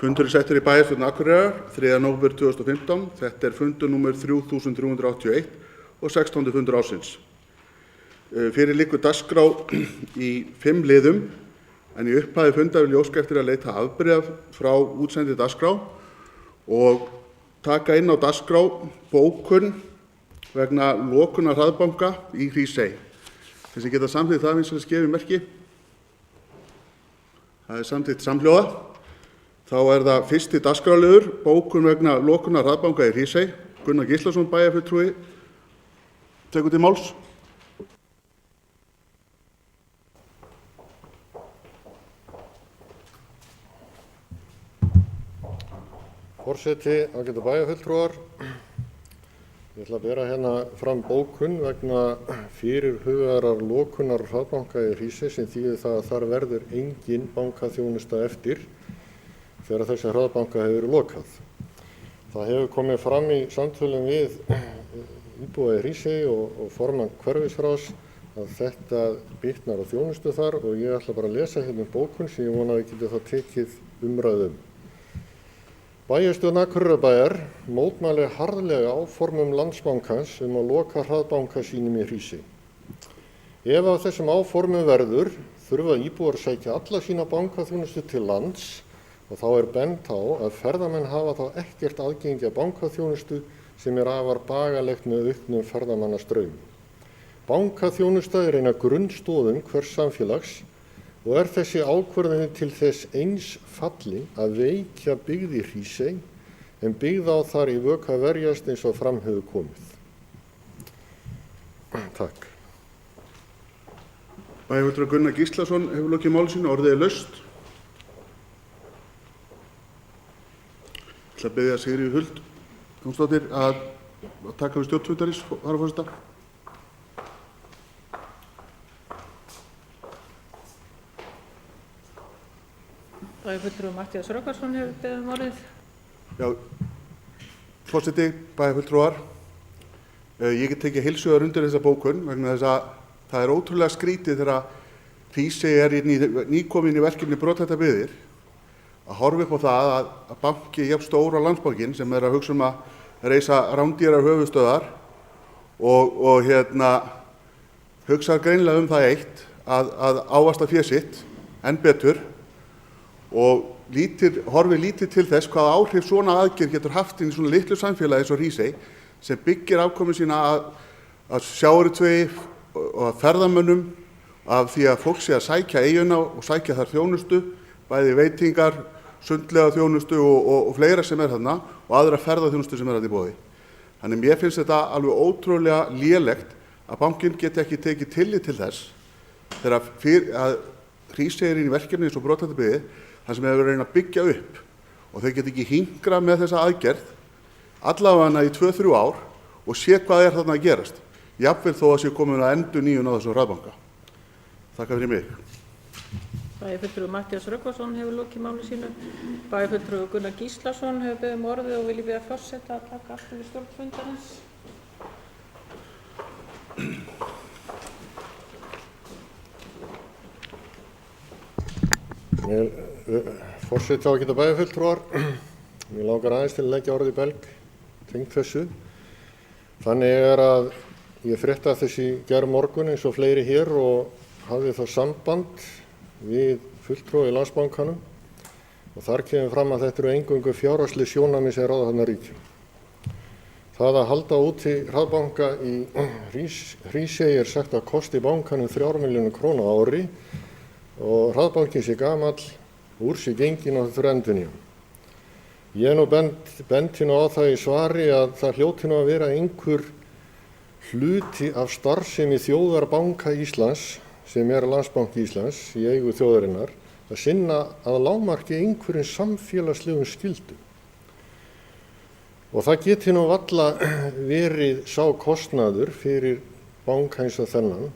Fundur er settur í bæjarstjórn Akureyrar 3. nóvember 2015. Þetta er fundur númer 3381 og 16. fundur ársins. Fyrir liggur dagskrá í 5 liðum, en í upphafi fundar vil ég óska eftir að leita afbrigða frá útsendi dagskrá og taka inn á dagskrá bókun vegna lokunar hraðbanka í Hrísey. Þeir sem geta samþykkt það vinsælis gefi merki. Það er samþykkt samhljóða. Þá er það fyrsti dagskrárliður, bókun vegna lokunar hraðbanka í Hrísey. Gunnar Gíslason, bæjarfulltrúi, tekur til máls. Forseti, ágætu bæjarfulltrúar. Ég ætla að bera hérna fram bókun vegna fyrirhugaðrar lokunar hraðbanka í Hrísey sem þýðir það að þar verður engin bankaþjónusta eftir þegar þessi hraðbanka hefur verið lokað. Það hefur komið fram í samtölum við íbúa í Hrísey og formann hverfisráðs að þetta bitnar á þjónustu þar og ég ætla bara að lesa hérna bókun sem ég vona að við getum þá tekið umræðum. Bæjarstjórn Akureyrarbæjar mótmælir harðlega áformum Landsbankans að loka hraðbanka sínum í Hrísey. Ef af þessum áformum verður, þurfa íbúar að sækja alla sína bankaþjónustu til lands og þá er bent á að ferðamenn hafa þá ekkert aðgengi að bankaþjónustu sem er afar bagalegt með auknum ferðamannastraumi. Bankaþjónusta er ein af grunnstoðum hvers samfélags og er þessi ákvörðun til þess eins fallin að veikja byggð í Hrísey en byggð á þar í vök að verjast eins og fram hefur komið. Takk. Bæjarfulltrúi Gunnar Gíslason hefur lokið máli sínu, orðið er laust. Ég ætla að biðja Sigríði Huld Jónsdóttir að taka við stjórnfundarins, varaforseta. Bæjarfulltrúi Matthías Rögnvaldsson hefur beðið orðið. Já, forseti, bæjarfulltrúar. Ég get tekið heils hugar undir þessa bókun vegna þess að það er ótrúlega skrítið þegar Hrísey er nýkomin í verkefni brothættar byggðir að horfa upp á það að banki jafn stór á Landsbankinn sem er að hugsa að reisa rándýrar höfuðstöðvar og hugsa greinilega það eitt að ávaxta fé sitt enn betur og horfi lítið til þess hvaða áhrif svona aðgerð getur haft inn í svona litlu samfélagi eins og Hrísey sem byggir afkomu sína að sjávarútvegi og að ferðamönnum af því að fólk sé að sækja eyjuna og sækja þar þjónustu, bæði veitingar, sundlega þjónustu og fleira sem er þarna og aðra ferðaþjónustu sem er þarna í boði. Þannig mér finnst þetta alveg ótrúlega lélegt að bankinn geti ekki tekið tillit til þess þegar að Hrísey er inn í verkefni eins og brothættar byggðir þar sem hefur reynað að byggja upp og þau geti ekki hingrað með þessa aðgerð allavega í 2-3 ár og sé hvað er þarna að gerast. Jafnvel þó að sé komin að endurnýjun á þessum hraðbanka. Þakka fyrir mig. Bæjarfulltrúi Matthías Rögnvaldsson hefur lokið máli sínu. Bæjarfulltrúi Gunnar Gíslason hefur beðið orðið og vil ég biðja forseta að taka aftur við stjórnfundarins. Forseti, ágætu bæjarfulltrúar. Mér langar aðeins til að leggja orðið í belg tengt þessu. Þannig er að ég frétta þessi gærmorgun eins og fleiri hér og hafði þá samband við fulltrúa í Landsbankanum og þar kemur fram að þetta eru eingöngu fjárhagsleg sjónarmið sem ráða þarna ríkjum. Það að halda úti hraðbanka í Hrísey er sagt að kosti bankanum 3 milljónir króna á ári og hraðbankinn sé gamall, úr sé genginn og þetta endurnýjun. Ég er nú benti á það í svari að það hljóti nú að vera einhver hluti af starfsemi þjóðarbanka Íslands sem er Landsbanki Íslands í eigu þjóðarinnar að sinna að lágmarki einhverjum samfélagslegum skyldum. Og það geti nú varla verið sá kostnaður fyrir banka eins og þennan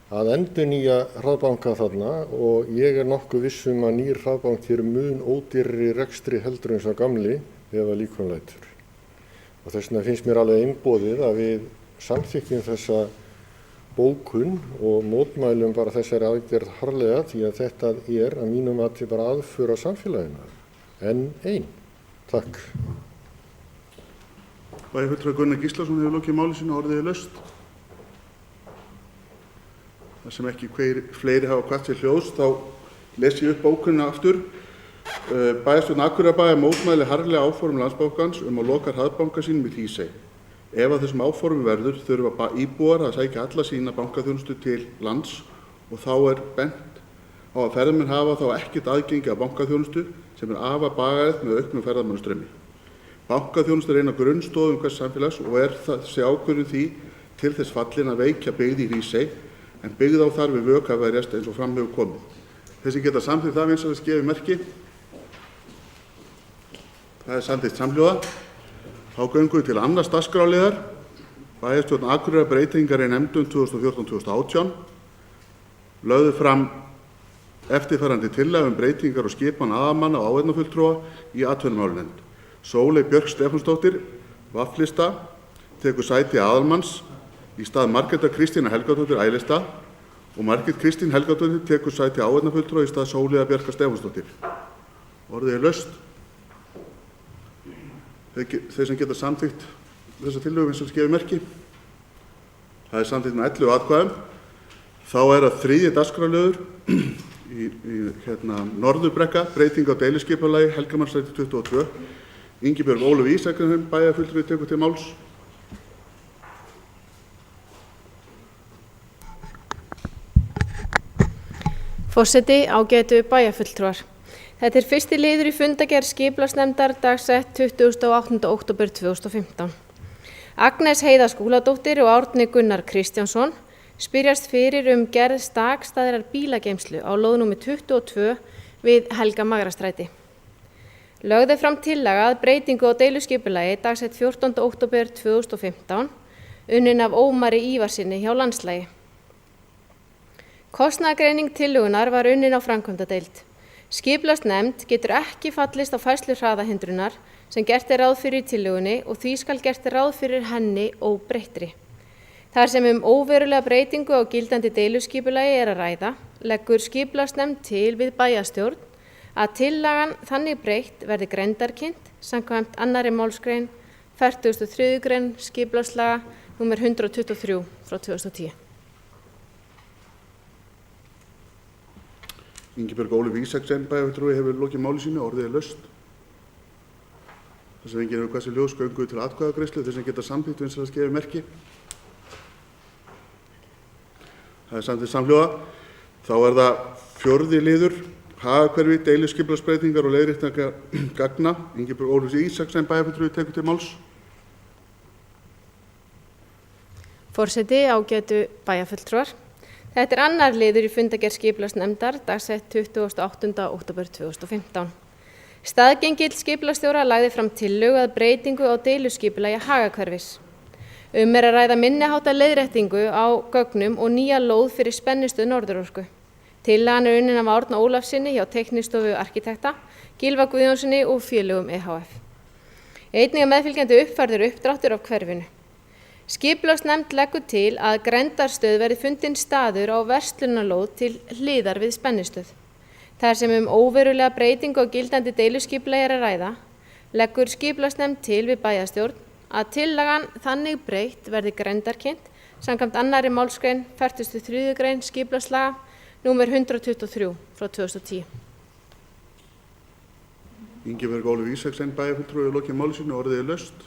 að endurnýja hraðbanka þarna og ég er nokkuð viss að nýr hraðbanki er mun ódýrari rekstri heldur en sá gamli ef að líkum lætur. Og þess vegna finnst mér alveg einboðið að við samþykkjum þessa bókun og mótmælum bara þessari aðgerð harðlega því að þetta er að mínum mati bara aðför að samfélaginu. enn ein. Takk. Bæjarfulltrúi Gunnar Gíslason hefur lokið máli sínu og orðið er laust. Þar sem ekki fleiri hafa hvatt sér hljóðs, þá les ég upp bókunina aftur. Bæjarstjórn Akureyrarbæjar mótmælir harðlega áform Landsbankans að loka hraðbanka sínum í Hrísey. Ef að þessum áformum verður þurfa íbúar að sækja alla sína bankaþjónustu til lands og þá er bent á að ferðamenn hafa þá ekkert aðgengi að bankaþjónustu sem er afar bagaðið með auknum ferðamannastraumi. Bankaþjónusta er ein af grunnstoðum hvers samfélags og er þessi ákvörðun því til þess fallin að veikja byggð í Hrísey en byggð á þar við vök að verjast eins og fram hefur komið. Þeir sem geta samþykkt það vinsamlegast gefið merki. Það er samþykkt samhljóða. Þá göngum við til annars dagskrárliðar. Bæjarstjórn Akureyrar breytingar í nefndum 2014-2018. Lögðu fram eftirfarandi tillaga breytingar og skipan aðalmanna og áheyrnarfulltrúa í atvinnumálanefnd. Sóley Björk Stefánsdóttir, vaflista, tekur sæti aðalmanns í stað Margrétar Kristínar Helgadóttir æðlista og Margrét Kristín Helgadóttir tekur sæti áheyrnarfulltrúa í stað Sóleyjar Bjarkar Stefánsdóttir. Orðið er laust. Þeir sem geta samþykkt þessa tillögu eins og gefið merki. Það er samþykkt með 11 atkvæðum. Þá er það 3. dagskrárliður í Norðurbrekka, breyting á deiliskipulagi, Helgamannsstræti 22. Ingibjörg Ólöf Ísaksen, bæjarfulltrúi, tekur til máls. Forseti, ágætu bæjarfulltrúar. Þetta er fyrsti liður í fundargerð skipulagsnefndar dagsett 28. október 2015. Agnes Heiða Skúladóttir og Árni Gunnar Kristjánsson spyrjast fyrir gerð stakstæðrar bílageymslu á lóð númer 22 við Helga-Magrastræti. Lögð er fram tillaga að breytingu á deiluskipulagi dagsett 14. október 2015 unnin af Ómari Ívarsinni hjá Landslagi. Kostnaðargreining tillögunnar var unnin á framkvæmdadeild. Skipulagsnefnd getur ekki fallist á færslu hraðahindrunar sem gert er ráð fyrir í tillögunni og því skal gert ráð fyrir henni óbreyttri. Þar sem óverulega breytingu á gildandi deiluskipulagi er að ræða, leggur skipulagsnefnd til við bæjarstjórn að tillagan þannig breytt verði greindarkynnt samkvæmt 2. málsgrein 43. grein skipulagslaga nr. 123 frá 2010. Ingibjörg Ólöf Ísaksen, bæjarfulltrúi, hefur lokið máli sínu og orðið er laust. Þar sem enginn hefur hvað sér hljóðs göngum við til atkvæðagreiðslu. Þeir sem geta samþykkt vinsamlegast gefið merki. Það er samþykkt samhljóða. Þá er það 4. liður, hagahverfi, deiliskipulagsbreytingar og leiðréttingar gagna. Ingibjörg Ólöf Ísaksen, bæjarfulltrúi, tekur til máls. Forseti, ágætu bæjarfulltrúar. Þetta er annar liður í fundargerð skipulagsnefndar dagsett 28. október 2015. Staðgengill skipulagsstjóra lagði fram tillögu að breytingu á deiluskipulagi hagahverfis. Er að ræða minniháttar leiðréttingu á gögnum og nýja lóð fyrir spennistöð Norðurorku. Tillagan er unnin af Árna Ólafssyni hjá Teknistofu arkitekta, Gylfa Guðjónsssyni og félögum EHF. Einnig er meðfylgjandi uppfærður uppdráttur af hverfinu. Skipulagsnefnd leggur til að grendarstöð verði fundinn staður á verslunarlóð til hliðar við spennistöð. Þar sem óverulega breytingu á gildandi deiluskipulagi er að ræða, leggur skipulagsnefnd til við bæjarstjórn að tillagan þannig breytt verði grendarkynnt samkvæmt 2. málsgrein 43. grein skipulagslaga nr. 123 frá 2010. Ingibjörg Ólöf Ísaksen, bæjarfulltrúi, hefur lokið máli sínu og orðið er laust.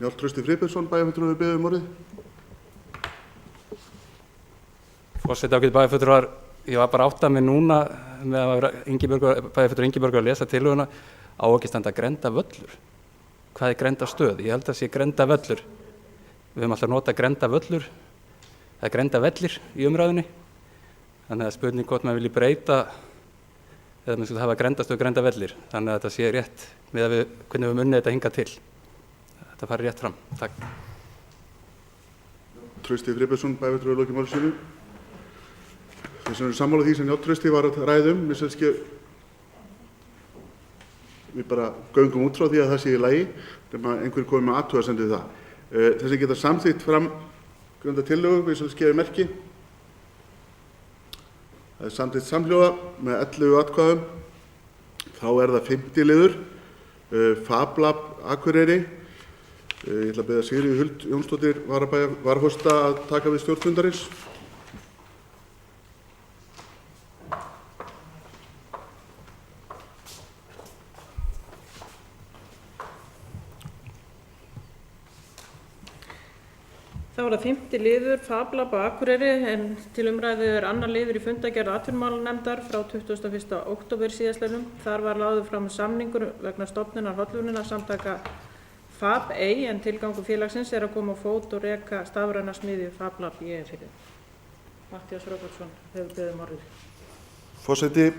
Njáll Trausti Friðbjörnsson, bæjarfulltrúi, hefur beðið orðið. Forseti, ágætu bæjarfulltrúar, ég var bara að átta mig núna með að bæjarfulltrúi Ingibjörg að lesa tillöguna á ekki standa grendavöllur. Hvað er grendastöð? Ég held að sé grendavöllur. Við höfum alltaf notað grendavöllur. Það er grendavellir í umræðunni. Þannig að spurning hvort maður vilji breyta eða maður skulle hafa grendastöð og grendavellir. Þannig að þetta sé rétt með að við hvernig við unnið þetta hingað til. Þetta fari rétt fram. Takk. Trausti Friðbjörnsson, bæjarfulltrúi, lokið máli sínu. Þeir sem eru sammála því sem Njáll Trausti var að ræðum, við bara göngum út frá því að það sé í lagi, nema einhver komið með athugasemd við það. Þeir sem geta samþykkt fram grunda tillögu, við gefið merki. Það er samþykkt samhljóða með 11 atkvæðum. Þá er það 5. liður, Fab Lab Akureyri. Ég ætla að biðja Sigríði Huld Jónsdóttir varaforseta að taka við stjórn fundarins. Þá er það 5. liður, Fab Lab á Akureyri, en til umræðu er annar liður í fundargerð atvinnumálanefndar frá 21. október síðastliðnum. Þar var lagður fram samningur vegna stofnunar hollvunar samtaka Fab Ey, en tilgangur félagsins er að koma á fót og reka stafræna smiðju Fab Lab í Eyjafirði. Matthías Rögnvaldsson hefur beðið orðið. Forseti,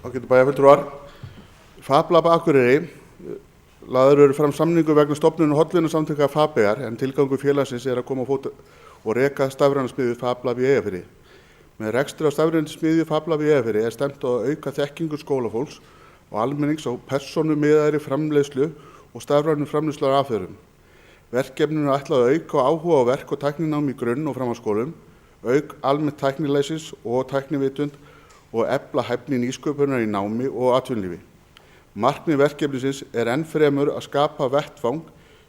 ágætu bæjarfulltrúar, Fab Lab Akureyri. Lagður eru fram samningur vegna stofnunar hollvunar samtaka Fab Eyjar, en tilgangur félagsins er að koma á fót og reka stafræna smiðju Fab Lab í Eyjafirði. Með rekstri á stafræna smiðju Fab Lab í Eyjafirði er stefnt á að auka þekkingu skólafólks og almennings á persónumiðaðri framleiðslu og stafrænum framleiðslunaraðferðum. Verkefninu er ætlað að auka áhuga á verk- og tækninám í grunn- og framhaldsskólum, auk almennt tæknilæsis og tæknivitund og efla hæfni nýsköpunar í námi og atvinnulífi. Markmið verkefnisins er enn fremur að skapa vettvang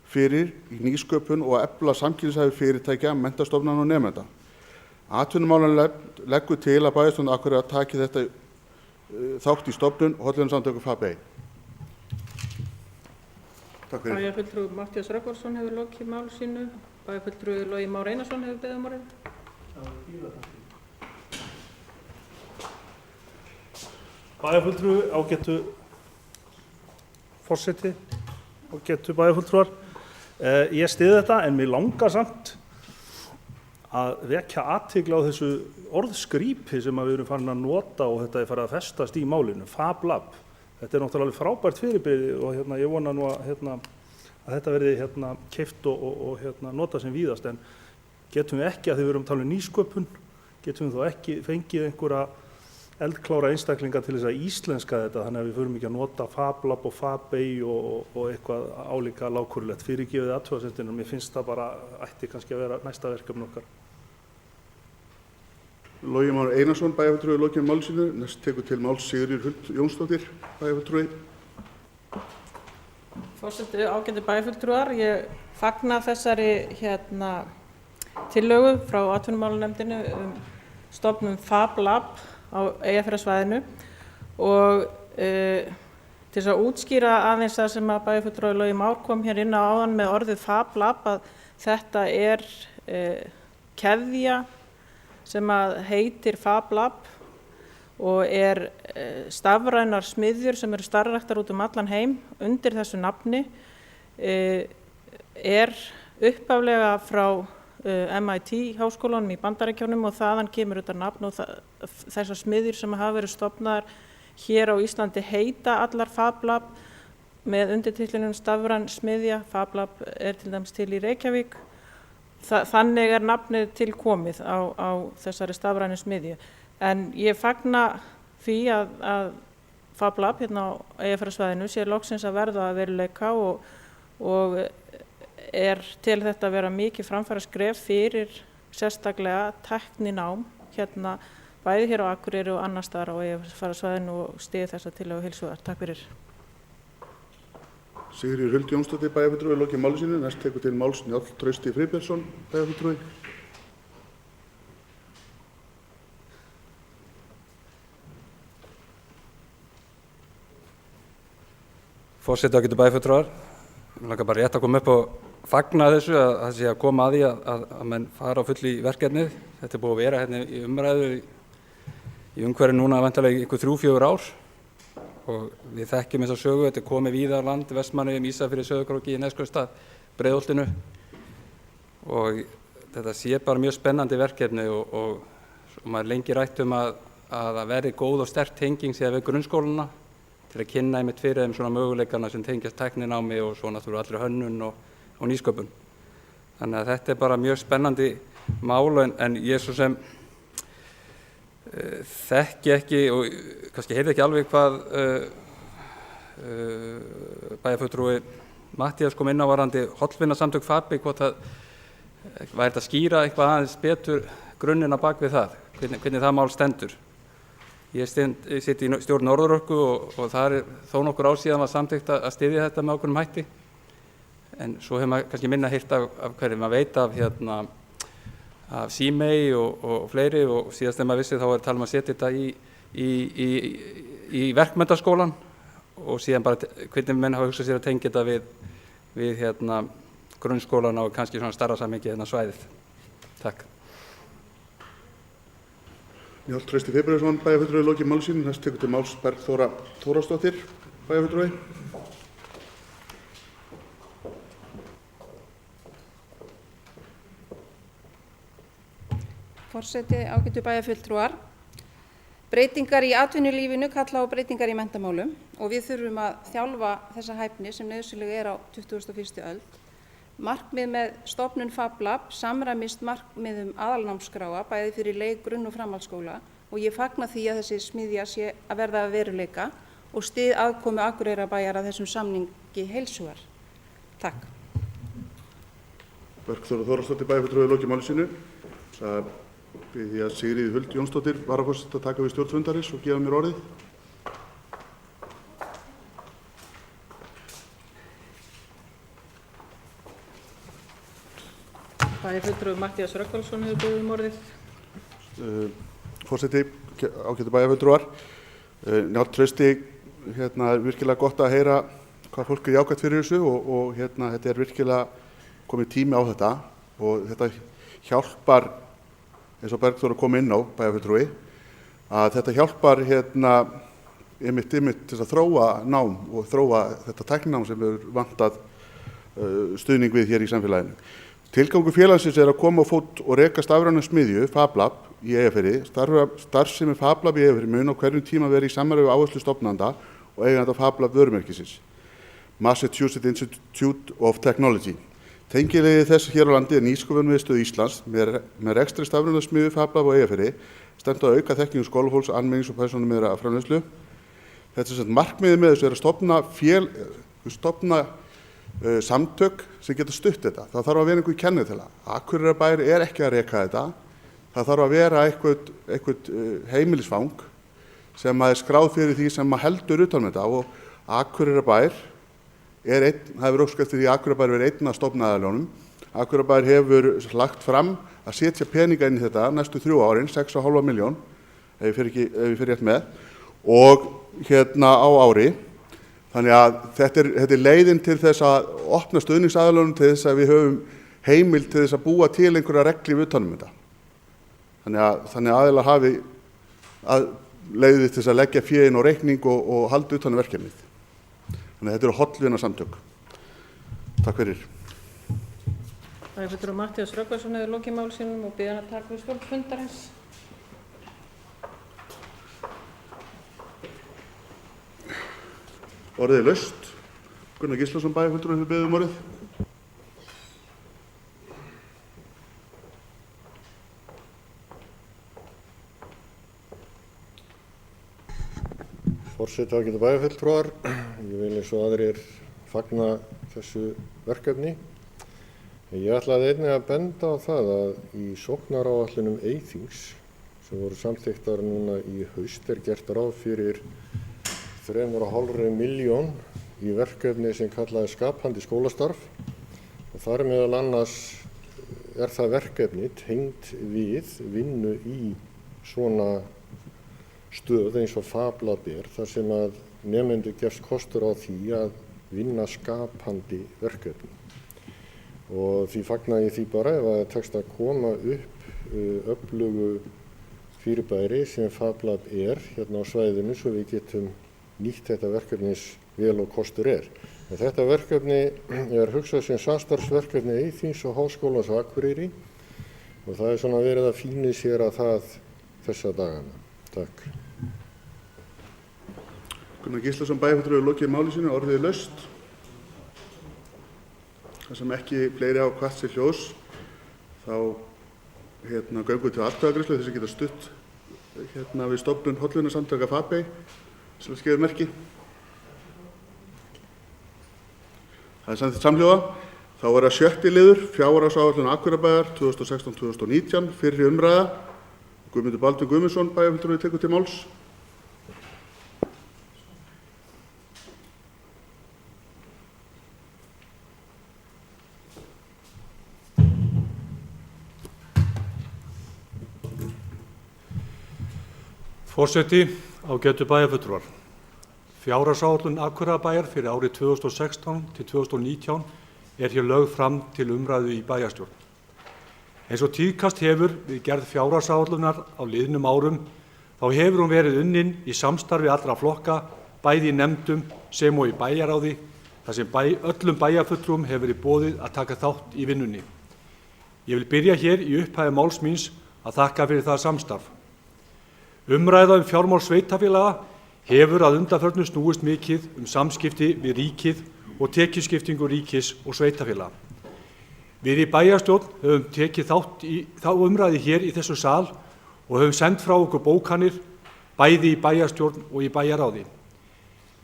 fyrir í nýsköpun og efla samkeppnishæfi fyrirtækja, menntastofnana og nemenda. Atvinnumálanefnd leggur til að bæjarstjórn Akureyrar taki þetta þátt í stofnun hollvunasamtaka Fab Ey. Takk fyrir. Bæjarfulltrúi Matthías Rögnvaldsson hefur lokið máli sínu. Bæjarfulltrúi Logi Már Einarsson hefur beðið orðið. Bæjarfulltrúi, ágætu forseti, ágætu bæjarfulltrúar. Ég styð þetta, en mér langar samt að vekja athygli á þessu orðskrýpi sem við erum farin að nota og þetta er farið að festast í málinu, Fab Lab. Þetta er náttúrulega alveg frábært fyrirbrigði og ég vona nú að þetta verði keypt og nota sem víðast, en getum við ekki, að því við erum að tala um nýsköpun, getum við þá ekki fengið einhverja eldklára einstaklinga til þess að íslenska þetta, þannig að við förum ekki að nota Fab Lab og Fab Ey og eitthvað álíka lágkúrulegt. Fyrirgefið athugasemdina, mér finnst það bara ætti kannski að vera næsta verkefni okkar. Logi Már Einarsson, bæjarfulltrúi, lokið máli sínu. Næst tekur til máls Sigríður Huld Jónsdóttir, bæjarfulltrúi. Forseti, ágætu bæjarfulltrúar, ég fagna þessari tillögu frá atvinnumálanefndinni stofnun Fab Lab á Eyjafjarðarsvæðinu og til þess að útskýra aðeins það sem að bæjarfulltrúi Logi Már kom hér inn á áðan með orðið Fab Lab, að þetta er keðja sem að heitir Fab Lab og er stafrænar smiðjur sem eru starfræktar út allan heim undir þessu nafni, er upphaflega frá MIT háskólanum í Bandaríkjunum og þaðan kemur þetta nafn, og þessar smiðjur sem hafa verið stofnaðar hér á Íslandi heita allar Fab Lab með undirtitlinum stafræn smiðja. Fab Lab er til dæmis til í Reykjavík. Þannig er nafnið til komið á þessari stafrænu smiðju. En ég fagna því að Fab Lab hérna á Eyjafjarðarsvæðinu sé loksins að verða að veruleika og er til þetta að vera mikið framfæra skref fyrir sérstaklega tækninám hérna bæði hér á Akureyri og annars staðar á Eyjafjarðarsvæðinu og styð þessa tillögu heils hugar. Takk fyrir. Sigríður Huld Jónsdóttir, bæjarfulltrúi, lokið máli sínu. Næst tekur til máls Njáll Trausti Friðbjörnsson, bæjarfulltrúi. Forseti, ágætu bæjarfulltrúar, mér langar bara rétt að koma upp og fagna þessu, að það sé að koma að því að menn fara á full í verkefnið. Þetta er búið að vera hérna í umræðu í umhverfi núna væntanlega ykkur 3-4 ár og við þekkjum þessa sögu. Þetta er komið víða á land, Vestmannaeyjum, Ísafirði, Sauðárkróki, Neskaupstað, Breiðholtinu og þetta sé bara mjög spennandi verkefni og maður lengi rætt að það verði góð og sterk tenging síðan við grunnskólana til að kynna einmitt fyrir þeim svona möguleikana sem tengjast tækninámi og svo náttúrulega allri hönnun og nýsköpun. Þannig að þetta er bara mjög spennandi mál, en ég svo sem þekki ekki og kannski heyrði ekki alveg hvað bæjarfulltrúi Matthías kom inn á varðandi hollvinasamtök Fab Ey, hvort það væri þetta að skýra eitthvað aðeins betur grunninn á bak við það, hvernig það mál stendur. Ég sitt í stjórn Norðurorku og það er þó nokkur ár síðan var samþykkt að styðja þetta með ákveðnum hætti. En svo hefur maður kannski minna heyrt af hverju maður veit af Símey og fleiri, og síðast þegar maður vissi þá er talað að setja þetta í verkmenntaskólan, og síðan bara hvernig menn hafa hugsað sér að tengja þetta við grunnskólan og kannski svona starra samhengi svæðið. Takk. Njáll Trausti Februarsson, bæjarfulltrúi, lokið máli sínu. Næst tekur til máls Bergþóra Þórðardóttir, bæjarfulltrúi. Forseti, ágætu bæjarfulltrúar. Breytingar í atvinnulífinu kalla á breytingar í menntamálum og við þurfum að þjálfa þessa hæfni sem nauðsynleg á 21. öld. Markmið með stofnun FabLab samræmist markmiðum aðalnámskráa bæði fyrir leik-, grunn- og framhaldsskóla, og ég fagna því að þessi smiðja sé að verða að veruleika og styð aðkomu Akureyrarbæjar að þessum samningi heils hugar. Takk. Bergþóra Þórðardóttir, bæjarfulltrúi, lokið máli sínu. Það bið ég að Sigríður Huld Jónsdóttir, varaforseti, að taka við stjórn fundarins og gefa mér orðið. Bæjarfulltrúi Matthías Rögnvaldsson hefur beðið orðið. Forseti, ágætu bæjarfulltrúar. Njáll Trausti, er virkilega gott að heyra hvað fólk er jákvætt fyrir þessu og þetta er virkilega komið tími á þetta, og þetta hjálpar, eins og Bergþóra kom inn á, bæjarfulltrúi, að þetta hjálpar einmitt til að þróa nám og þróa þetta tækninám sem við vantað stuðning við hér í samfélaginu. Tilgangur félagsins er að koma á fót og reka stafræna smiðju, FabLab, í Eyjafirði. Starfsemi FabLab í Eyjafirði mun á hverjum tíma verið í samræmi við áherslu stofnanda og eiganda FabLab vörumerkisins, Massachusetts Institute of Technology. Tengiliði þess hér á landi er Nýsköpunarmiðstöð Íslands með rekstri stafræna smiðju FabLab á Eyjafirði, stefnt að auka þekkingu skólafólks, almennings og persónumiðla framleiðslu. Þetta markmiðið með þessu er að stofna samtök sem geta stutt þetta. Það þarf að vera einhver kennitala. Akureyrarbær er ekki að reka þetta. Það þarf að vera eitthvað heimilisfang sem er skráð fyrir því sem heldur utan með þetta, og Akureyrarbær hefur óskað eftir því að Akureyrarbær verið einn af stofnaðarljónum. Akureyrarbær hefur lagt fram að setja peninga inn í þetta næstu 3 árin, 6,5 milljón, ef ég fer rétt með, og á ári. Þannig að þetta er leiðin til þess að opna stuðningsaðilunum til þess að við höfum heimild til þess að búa til einhverja reglur utanum þetta. Þannig að aðilar hafi leiðið til þess að leggja fé inn á reikning og halda utanum verkefnið. Þannig að þetta eru hollvina samtök. Takk fyrir. Bæjarfulltrúi Matthías Rögnvaldsson hefur lokið máli sínum og biður hann að taka við stjórn fundarins. Orðið er laust. Gunnar Gíslason, bæjarfulltrúi, hefur beðið orðið. Forseti, ágætu bæjarfulltrúar, ég vil eins og aðrir fagna þessu verkefni. Ég ætlaði einnig að benda á það að í sóknaráætlunum Eyþings sem voru samþykktar núna í haust er gert ráð fyrir 3,5 milljón í verkefni sem kallaði skapandi skólastarf, og þar meðal annars er það verkefni tengt við vinnu í svona stöð eins og FabLab er, þar sem að nemendur gefst kostur á því að vinna skapandi verkefni. Og því fagna ég því bara ef að tekst að koma upp öflugu fyrirbæri sem FabLab er hérna á svæðinu, svo við getum nýtt þetta verkefnis vel og kostur er. En þetta verkefni er hugsað sem samstarfsverkefni Eyþings og Háskólans á Akureyri, og það er svona verið að fíni sér að það þessa dagana. Takk. Gunnar Gíslason, bæjarfulltrúi, hefur lokið máli sínu, orðið er laust. Það sem ekki fleiri á hvatt sér hljós, þá göngum við til atkvæðagreiðslu, þess að geta stutt við stofnun hollvinasamtaka FabEy, sem skefur merki. Það er samþykkt samhljóða. Þá er það 6. liður, fjárhagsáætlun Akureyrarbæjar 2016-2019, fyrri umræða. Guðmundur Baldvin Guðmundsson, bæjarfulltrúi, tekur til máls. Forseti, ágætu bæjarfulltrúar. Fjárhagsáætlun Akureyrarbæjar fyrir árið 2016 til 2019 hér lögð fram til umræðu í bæjarstjórn. Eins og tíðkast hefur við gerð fjárhagsáætlunar á liðnum árum, þá hefur hún verið unnin í samstarfi allra flokka, bæði í nefndum sem og í bæjaráði, þar sem öllum bæjarfulltrúum hefur verið boðið að taka þátt í vinnunni. Ég vil byrja hér í upphafi máls míns að þakka fyrir það samstarf. Umræða fjármál sveitarfélaga hefur að undanförnu snúist mikið samskipti við ríkið og tekjuskiptingu ríkis og sveitarfélaga. Við í bæjarstjórn höfum tekið þátt í þá umræðu hér í þessu sal og höfum sendt frá okkur bókanir, bæði í bæjarstjórn og í bæjaráði.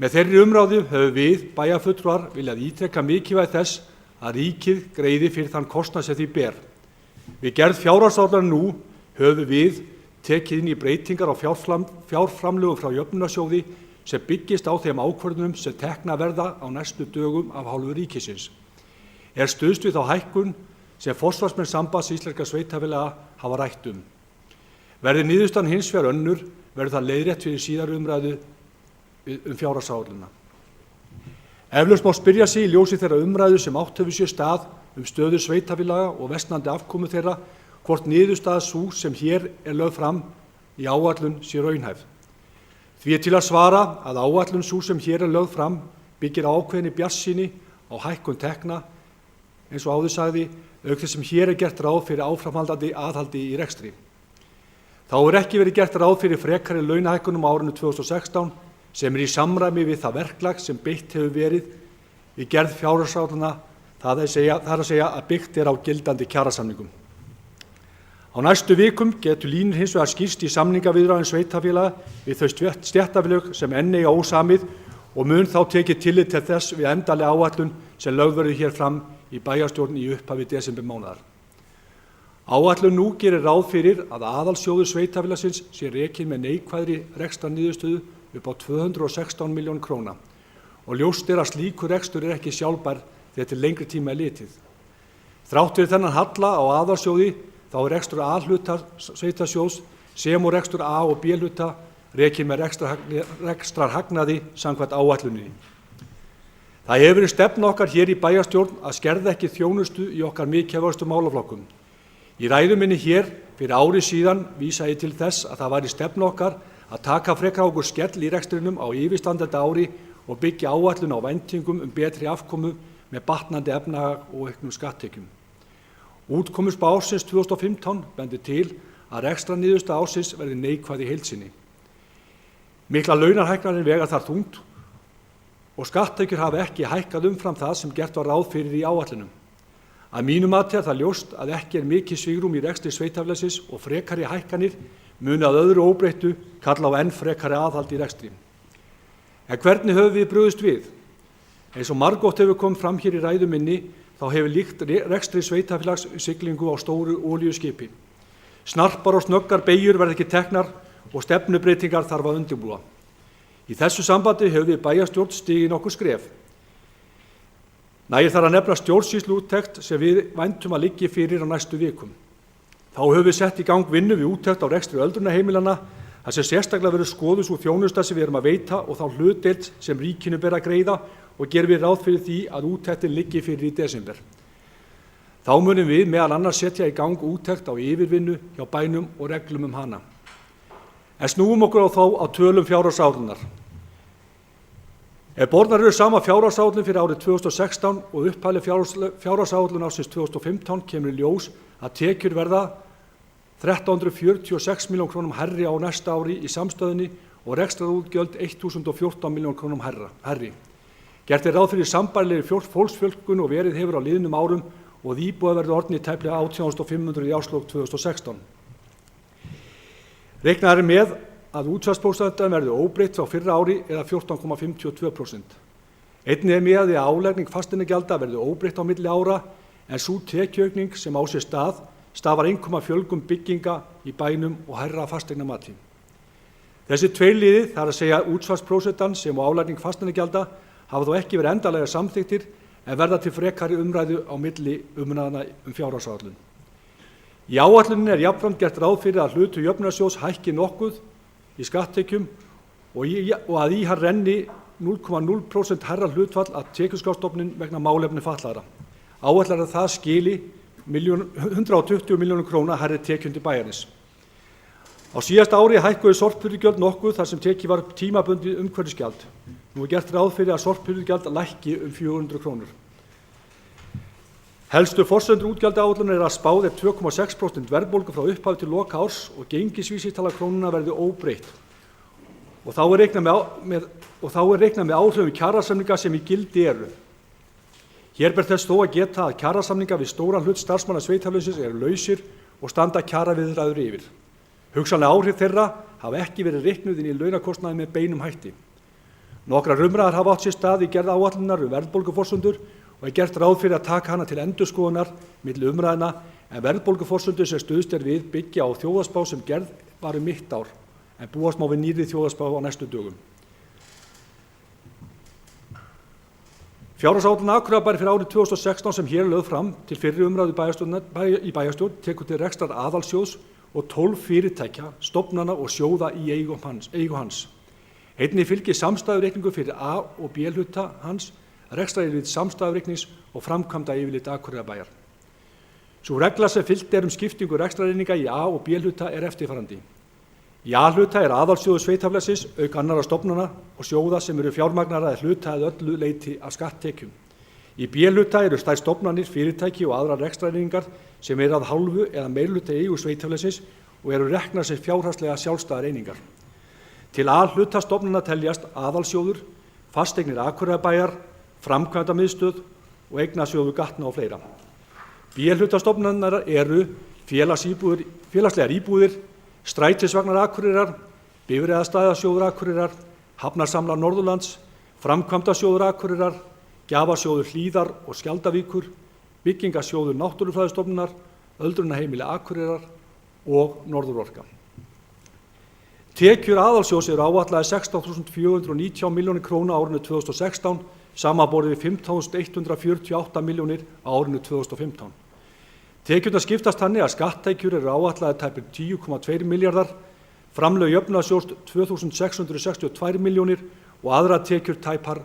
Með þeirri umræðu höfum við bæjarfulltrúar viljað ítreka mikilvægi þess að ríkið greiði fyrir þann kostnað sem því ber. Við gerð fjárhagsáætlunar nú höfum við tekið inn í breytingar á fjárframlögum frá jöfnunarsjóði sem byggist á þeim ákvörðunum sem tekna verða á næstu dögum af hálfu ríkisins. Stuðst við þá hækkun sem forsvarsmenn Sambands íslenskra sveitarfélaga hafa rætt um. Verði niðurstaðan hins vegar önnur, verður það leiðrétt fyrir síðari umræðu fjárhagsáætlunina. Eflaust má spyrja sig í ljósi þeirra umræðu sem átt hefur sér stað stöðu sveitarfélaga og versnandi afkomu þeirra, hvort niðurstaða sú sem hér lögð fram í áætlun sé raunhæf. Því til að svara að áætlun sú sem hér lögð fram byggir á ákveðinni bjartsýni á hækkun tekna, eins og áður sagði, auk þess sem hér gert ráð fyrir áframhaldandi aðhaldi í rekstri. Þá ekki verið gert ráð fyrir frekari launahækkunum á árinu 2016 sem í samræmi við það verklag sem beitt hefur verið í gerð fjárhagsáætlana, það er að segja að byggt á gildandi kjarasamningum. Á næstu vikum getur línur hins vegar skýrst í samningaviðræðum sveitarfélaga við þau stéttarfélög sem enn eiga ósamið og mun þá tekið tillit til þess við endanlega áætlun sem lögð verður hér fram í bæjarstjórn í upphafi desembermánaðar. Áætlun nú gerir ráð fyrir að aðalsjóður sveitarfélagsins sé rekinn með neikvæðri rekstrarniðurstöðu upp á 216 milljónir króna og ljóst að slíkur rekstur ekki sjálfbær þegar til lengri tíma litið. Þrátt fyrir þennan halla á aðalsjóði þá rekstur A-hluta sveitarsjóðs sem og rekstur A- og B-hluta rekinn með rekstrarhagnaði samkvæmt áætluninni. Það hefur verið stefna okkar hér í bæjarstjórn að skerða ekki þjónustu í okkar mikilvægustu málaflokkum. Í ræðu minni hér fyrir ári síðan vísa ég til þess að það væri stefna okkar að taka frekar á okkur skell í rekstrinum á yfirstandandi ári og byggja áætlun á væntingum betri afkomu með batnandi efnahag og auknum skatttekjum. Útkomuspá ársins 2015 bendir til að rekstrarniðurstaða ársins verði neikvæð í heild sinni. Miklar launahækkanir vega þar þungt og skatttekjur hafa ekki hækkað umfram það sem gert var ráð fyrir í áætlunum. Að mínu mati það ljóst að ekki mikið svigrúm í rekstri sveitarfélagsins og frekari hækkanir muni að öðru óbreyttu kalla á enn frekari aðhald í rekstri. En hvernig höfum við brugðist við? Eins og margoft hefur komið fram hér í ræðu minni þá hefur líkt rekstri sveitarfélags siglingu á stóru olíuskipi. Snarpar og snöggar beygjur verða ekki teknar og stefnubreytingar þarf að undirbúa. Í þessu sambandi hefur við bæjarstjórn stigið nokkur skref. Nægir þar að nefna stjórnsýsluúttekt sem við væntum að liggi fyrir á næstu vikum. Þá höfum við sett í gang vinnu við úttekt á rekstri öldrunarheimilanna þar sem sérstaklega verður skoðuð sú þjónusta sem við erum að veita og þá hlutdeild sem ríkinu ber að greiða og gerum við ráð fyrir því að úttektin liggi fyrir í desember. Þá munum við meðal annars setja í gang úttekt á yfirvinnu hjá bænum og reglum hana. En snúum okkur þá á tölum fjárhagsáætlunar. Ef bornar eru sama fjárhagsáætlun fyrir árið 2016 og upphafleg fjárhagsáætlun ársins 2015 kemur í ljós að tekjur verða 1.346 milljónum krónum hærri á næsta ári í samstöðunni og rekstrarútgjöld 1.014 milljónum krónum hærri. Gert ráð fyrir sambærilegri fólksfjölgun og verið hefur á liðnum árum og íbúar verður orðnir tæplega 18.500 í árslok 2016. Reiknað með að útsvarsprósentan verði óbreytt frá fyrra ári eða 14,52%. Einnig með að álagning fasteignagjalda verði óbreytt á milli ára en sú tekjuaukning sem á sér stafar einkum af fjölgun bygginga í bænum og hærra fasteignamati. Þessi tveir liðir, þar að segja útsvarsprósentan sem og álagning fasteignagjalda, hafa þó ekki verið endanlega samþykktir en verða til frekari umræðu á milli umræðna fjárhagsáætlun. Í áætluninni jafnframt gert ráð fyrir að hlutur jöfnunarsjóðs hækki nokkuð í skatttekjum og að í hann renni 0,0% hærra hlutfall af tekjuskattsstofni vegna málefna fatlaðra. Áætlað er að það skili 120 milljónum króna hærri tekjum til bæjarins. Á síðasta ári hækkuðu sorphirðugjöld nokkuð þar sem tekið var upp tímabundið umhverfisgjald. Nú er gert ráð fyrir að sorphirðugjald lækki 400 krónur. Helstu forsendur útgjaldaáætlunar er að spáð 2,6% verðbólgu frá upphafi til loka árs og gengisvísitala krónunnar verði óbreytt. Og þá er reiknað með áhrifum kjarasamninga sem í gildi eru. Hér ber þess þó að geta að kjarasamninga við stóran hlut starfsmanna sveitarfélagsins eru lausir og standa kjaraviðræður yfir. Hugsanlega áhrif þeirra hafa ekki verið reiknuð inn í launakostnaði með beinum hætti. Nokkrar umræður hafa átt sér stað í gerð áætlunar verðbólguforsendur og er gert ráð fyrir að taka hana til endurskoðunar milli umræðna en verðbólguforsendur sem stuðst er við byggja á þjóðhagsspá sem gerð var mitt ár en búast má við nýrri þjóðhagsspá á næstu dögum. Fjárhagsáætlun Akureyrarbæjar fyrir árið 2016 sem hér er lögð fram til fyrri umræðu í bæjarstjórn tekur til rekstrar aðalsjóðs og 12 fyrirtækja, stofnana og sjóða í eigu hans. Einnig fylgir samstæðureikningur fyrir A- og B-hluta hans, rekstraryfirlit samstæðureiknings og framkvæmda yfirlit Akureyrarbæjar. Sú regla sem fylgt er skiptingu rekstrareininga í A- og B-hluta er eftirfarandi. Í A-hluta er aðalsjóður sveitarfélagsins auk annarra stofnana og sjóða sem eru fjármagnaðar að hluta eða öllu leyti af skatttekjum. Í B-hluta eru stærð stofnanir, fyrirtæki og aðrar rekstrareiningar sem eru að hálfu eða meirhluta í eigu sveitarfélagsins og eru reknar sem fjárhagslega sjálfstæðar einingar. Til A-hluta stofnana teljast aðalsjóður, fasteignir Akureyrarbæjar, framkvæmdamiðstöð og eignasjóður Gatna og fleira. B-hluta stofnanirnar eru félagslegar íbúðir, strætisvagnar Akureyrar, bifreiðastæðasjóður Akureyrar, Hafnarsamlag Norðurlands, framkvæmdasjóður Akureyrar, gjafasjóður Hlíðar og Skjaldarvíkur, byggingasjóður Náttúrufræðistofnunar, öldrunarheimili Akureyrar og Norðurorka. Tekjur aðalsjóðs eru áætlaðar 16.419 milljónir króna á árinu 2016, samanborið við 15.148 milljónir á árinu 2015. Tekjurnar skiptast þannig að skatttekjur eru áætlaðar tæpir 10,2 milljarðar, framlög jöfnunarsjóðs 2.662 milljónir og aðrar tekjur tæpir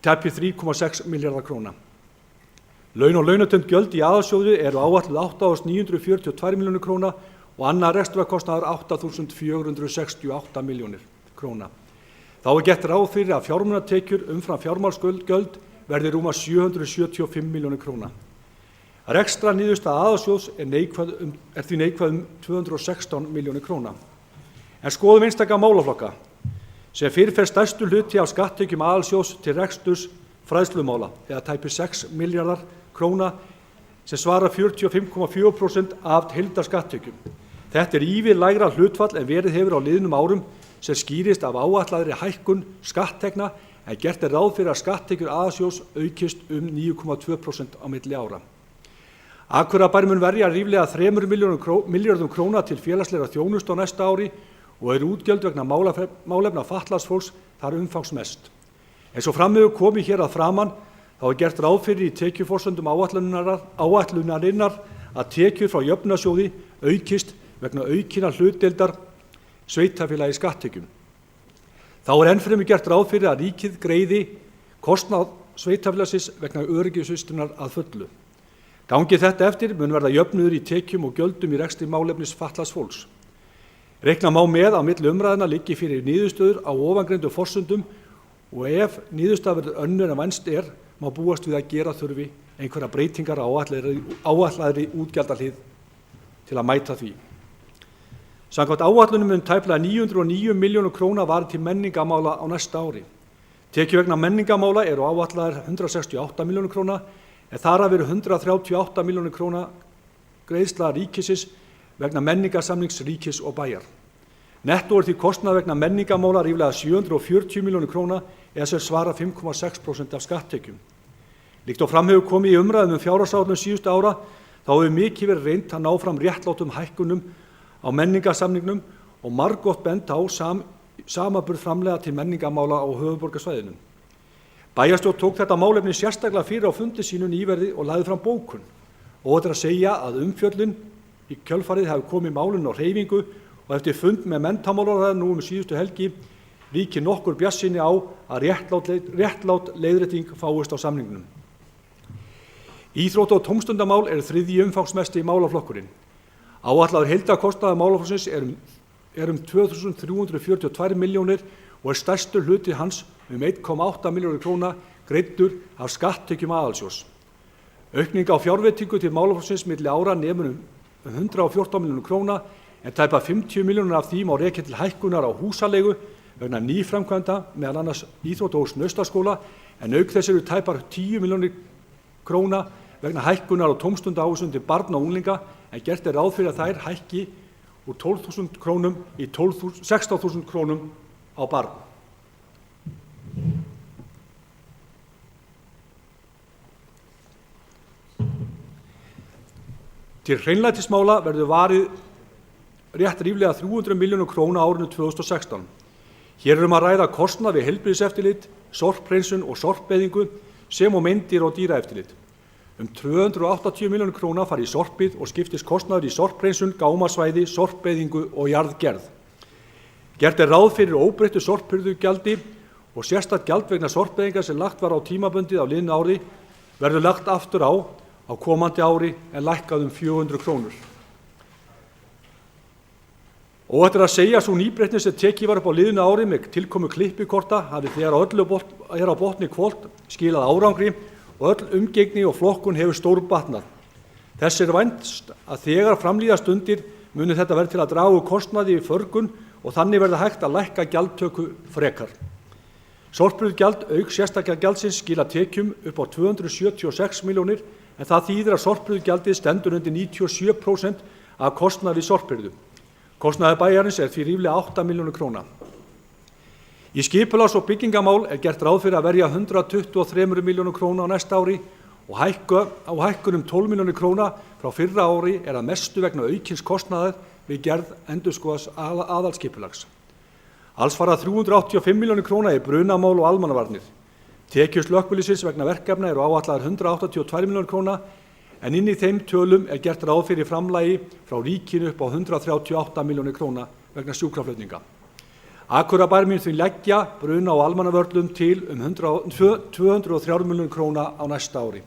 3,6 milljarðar króna. Laun og launatengd gjöld í aðalsjóði eru áætluð 8.942 milljónir króna og annar rekstrarkostnaður 8.468 milljónir króna. Þá er gert ráð fyrir að fjármunatekjur umfram fjármagnsgjöld verði rúma 775 milljónir króna. Rekstrarniðurstaða aðalsjóðs er því neikvæð 216 milljónir króna. En skoðum einstaka málaflokka sem fyrirfer stærstu hluti af skatttekjum aðalsjóðs til reksturs fræðslumála eða tæpir 6 milljarðar króna sem svara 45,4% af heildarskatttekjum. Þetta er ívið lægra hlutfall en verið hefur á liðnum árum sem skýrist af áætlaðri hækkun skatttekna en gert er ráð fyrir að skatttekjur aðalsjóðs aukist 9,2% á milli ára. Akureyrarbær mun verja ríflega 3 milljörðum króna til félagslegra þjónustu á næsta ári og eru útgjöld vegna málefna fatlaðs fólks þar umfangsmest. Eins og fram hefur komið hér að framan þá er gert ráð fyrir í tekjuforsendum áætlunarinnar að tekjur frá jöfnunarsjóði aukist vegna aukinnar hlutdeildar sveitarfélaga í skatttekjum. Þá er ennfremur gert ráð fyrir að ríkið greiði kostnað sveitarfélagsins vegna öryggisvistunar að fullu. Gangi þetta eftir mun verða jöfnuður í tekjum og gjöldum í rekstri málefnis fatlaðs fólks. Reikna má með að milli umræðna liggi fyrir niðurstöður á ofangreindu forsendum og ef niðurstaða verður önnur en vænst er, má búast við að gera þurfi einhverja breytingar á áætlaðri útgjaldahlið til að mæta því. Samkvæmt áætlunum mun tæplega 909 milljónir króna varið til menningarmála á næsta ári. Tekjur vegna menningarmála eru áætlaðar 168 milljónir króna en þar af eru 138 milljónir króna greiðsla ríkisins vegna menningarsamnings ríkis og bæjar. Nettó er því kostnað vegna menningarmála ríflega 740 milljónir króna eða sem svara 5,6% af skatttekjum. Líkt og fram hefur komið í umræðum fjárhagsáætlun síðustu ára þá hefur mikið verið reynt að ná fram réttlátum hækkunum á menningarsamningnum og margoft bent á samanburð framlega til menningarmála á höfuðborgarsvæðinu. Bæjarstjórn tók þetta málefni sérstaklega fyrir á fundi sínu nýverið og lagði fram bókun. Óhætt er að segja að umfjöllun í kjölfarið hafi komið málinu á hreyfingu og og eftir fund með menntamálaráðherra nú síðustu helgi ríkir nokkur bjartsýni á að réttlát leiðrétting fáist á samningnum. Íþrótta- og tómstundamál eru þriðji umfangsmesti málaflokkurinn. Áætlaður heildarkostnaður málaflokksins er 2.342 milljónir og er stærstur hluti hans 1,8 milljónir króna greiddur af skatttekjum aðalsjóðs. Aukning á fjárveitingu til málaflokksins milli ára nemur 114 milljónir króna en tæpa 50 milljónir af því má rekja til hækkunar á húsaleigu vegna nýframkvæmda meðal annars Íþróttahúss Naustaskóla en auk þess eru tæpar 10 milljónir króna vegna hækkunar á tómstundaávísun til barna og unglinga en gert er ráð fyrir að þær hækki úr 12.000 krónum í 16.000 krónum á barn. Til hreinlætismála verður varið rétt ríflega 300 milljónir króna á árinu 2016. Hér er að ræða kostnað við heilbrigðiseftirlit, sorphreinsun og sorpeyðingu sem og meindýra- og dýraeftirlit. 280 milljónir króna fara í sorpið og skiptist kostnaður í sorphreinsun, gámasvæði, sorpeyðingu og jarðgerð. Gert er ráð fyrir óbreyttu sorphirðugjaldi og sérstakt gjald vegna sorpeyðingar sem lagt var á tímabundið á liðnu ári verður lagt aftur á komandi ári en lækkað 400 krónur. Óhætt er að segja að sú nýbreytni sem tekið var upp á liðnu ári með tilkomu klippikorta hafi þegar á botni hvolft skilað árangri og öll umgengni og flokkun hefur stórbatnað. Þess er vænst að þegar framlíða stundir muni þetta verða til að draga úr kostnaði í förgun og þannig verða hægt að lækka gjaldtöku frekar. Sorphirðugjald auk sérstaklega gjaldsins skila tekjum upp á 276 milljónir en það þýðir að sorphirðugjaldið stendur undir 97% af kostnaði við sorphirðu. Kostnaður bæjarins er því ríflega 8 milljónir króna. Í skipulags- og byggingamál er gert ráð fyrir að verja 123 milljónir króna á næsta ári og hækkun 12 milljónir króna frá fyrra ári er að mestu vegna aukins kostnaðar við gerð endurskoðaðs aðalskipulags. Alls fara 385 milljónir króna í brunamál og almannavarnir. Tekjur slökkviliðsins vegna verkefna eru áætlaðar 182 milljónir króna en inn í þeim tölum er gert ráð fyrir framlagi frá ríkinu upp á 138 milljónir króna vegna sjúkraflutninga. Akureyrarbær mun því leggja bruna- og almannavörnum til 203 milljónir króna á næsta ári.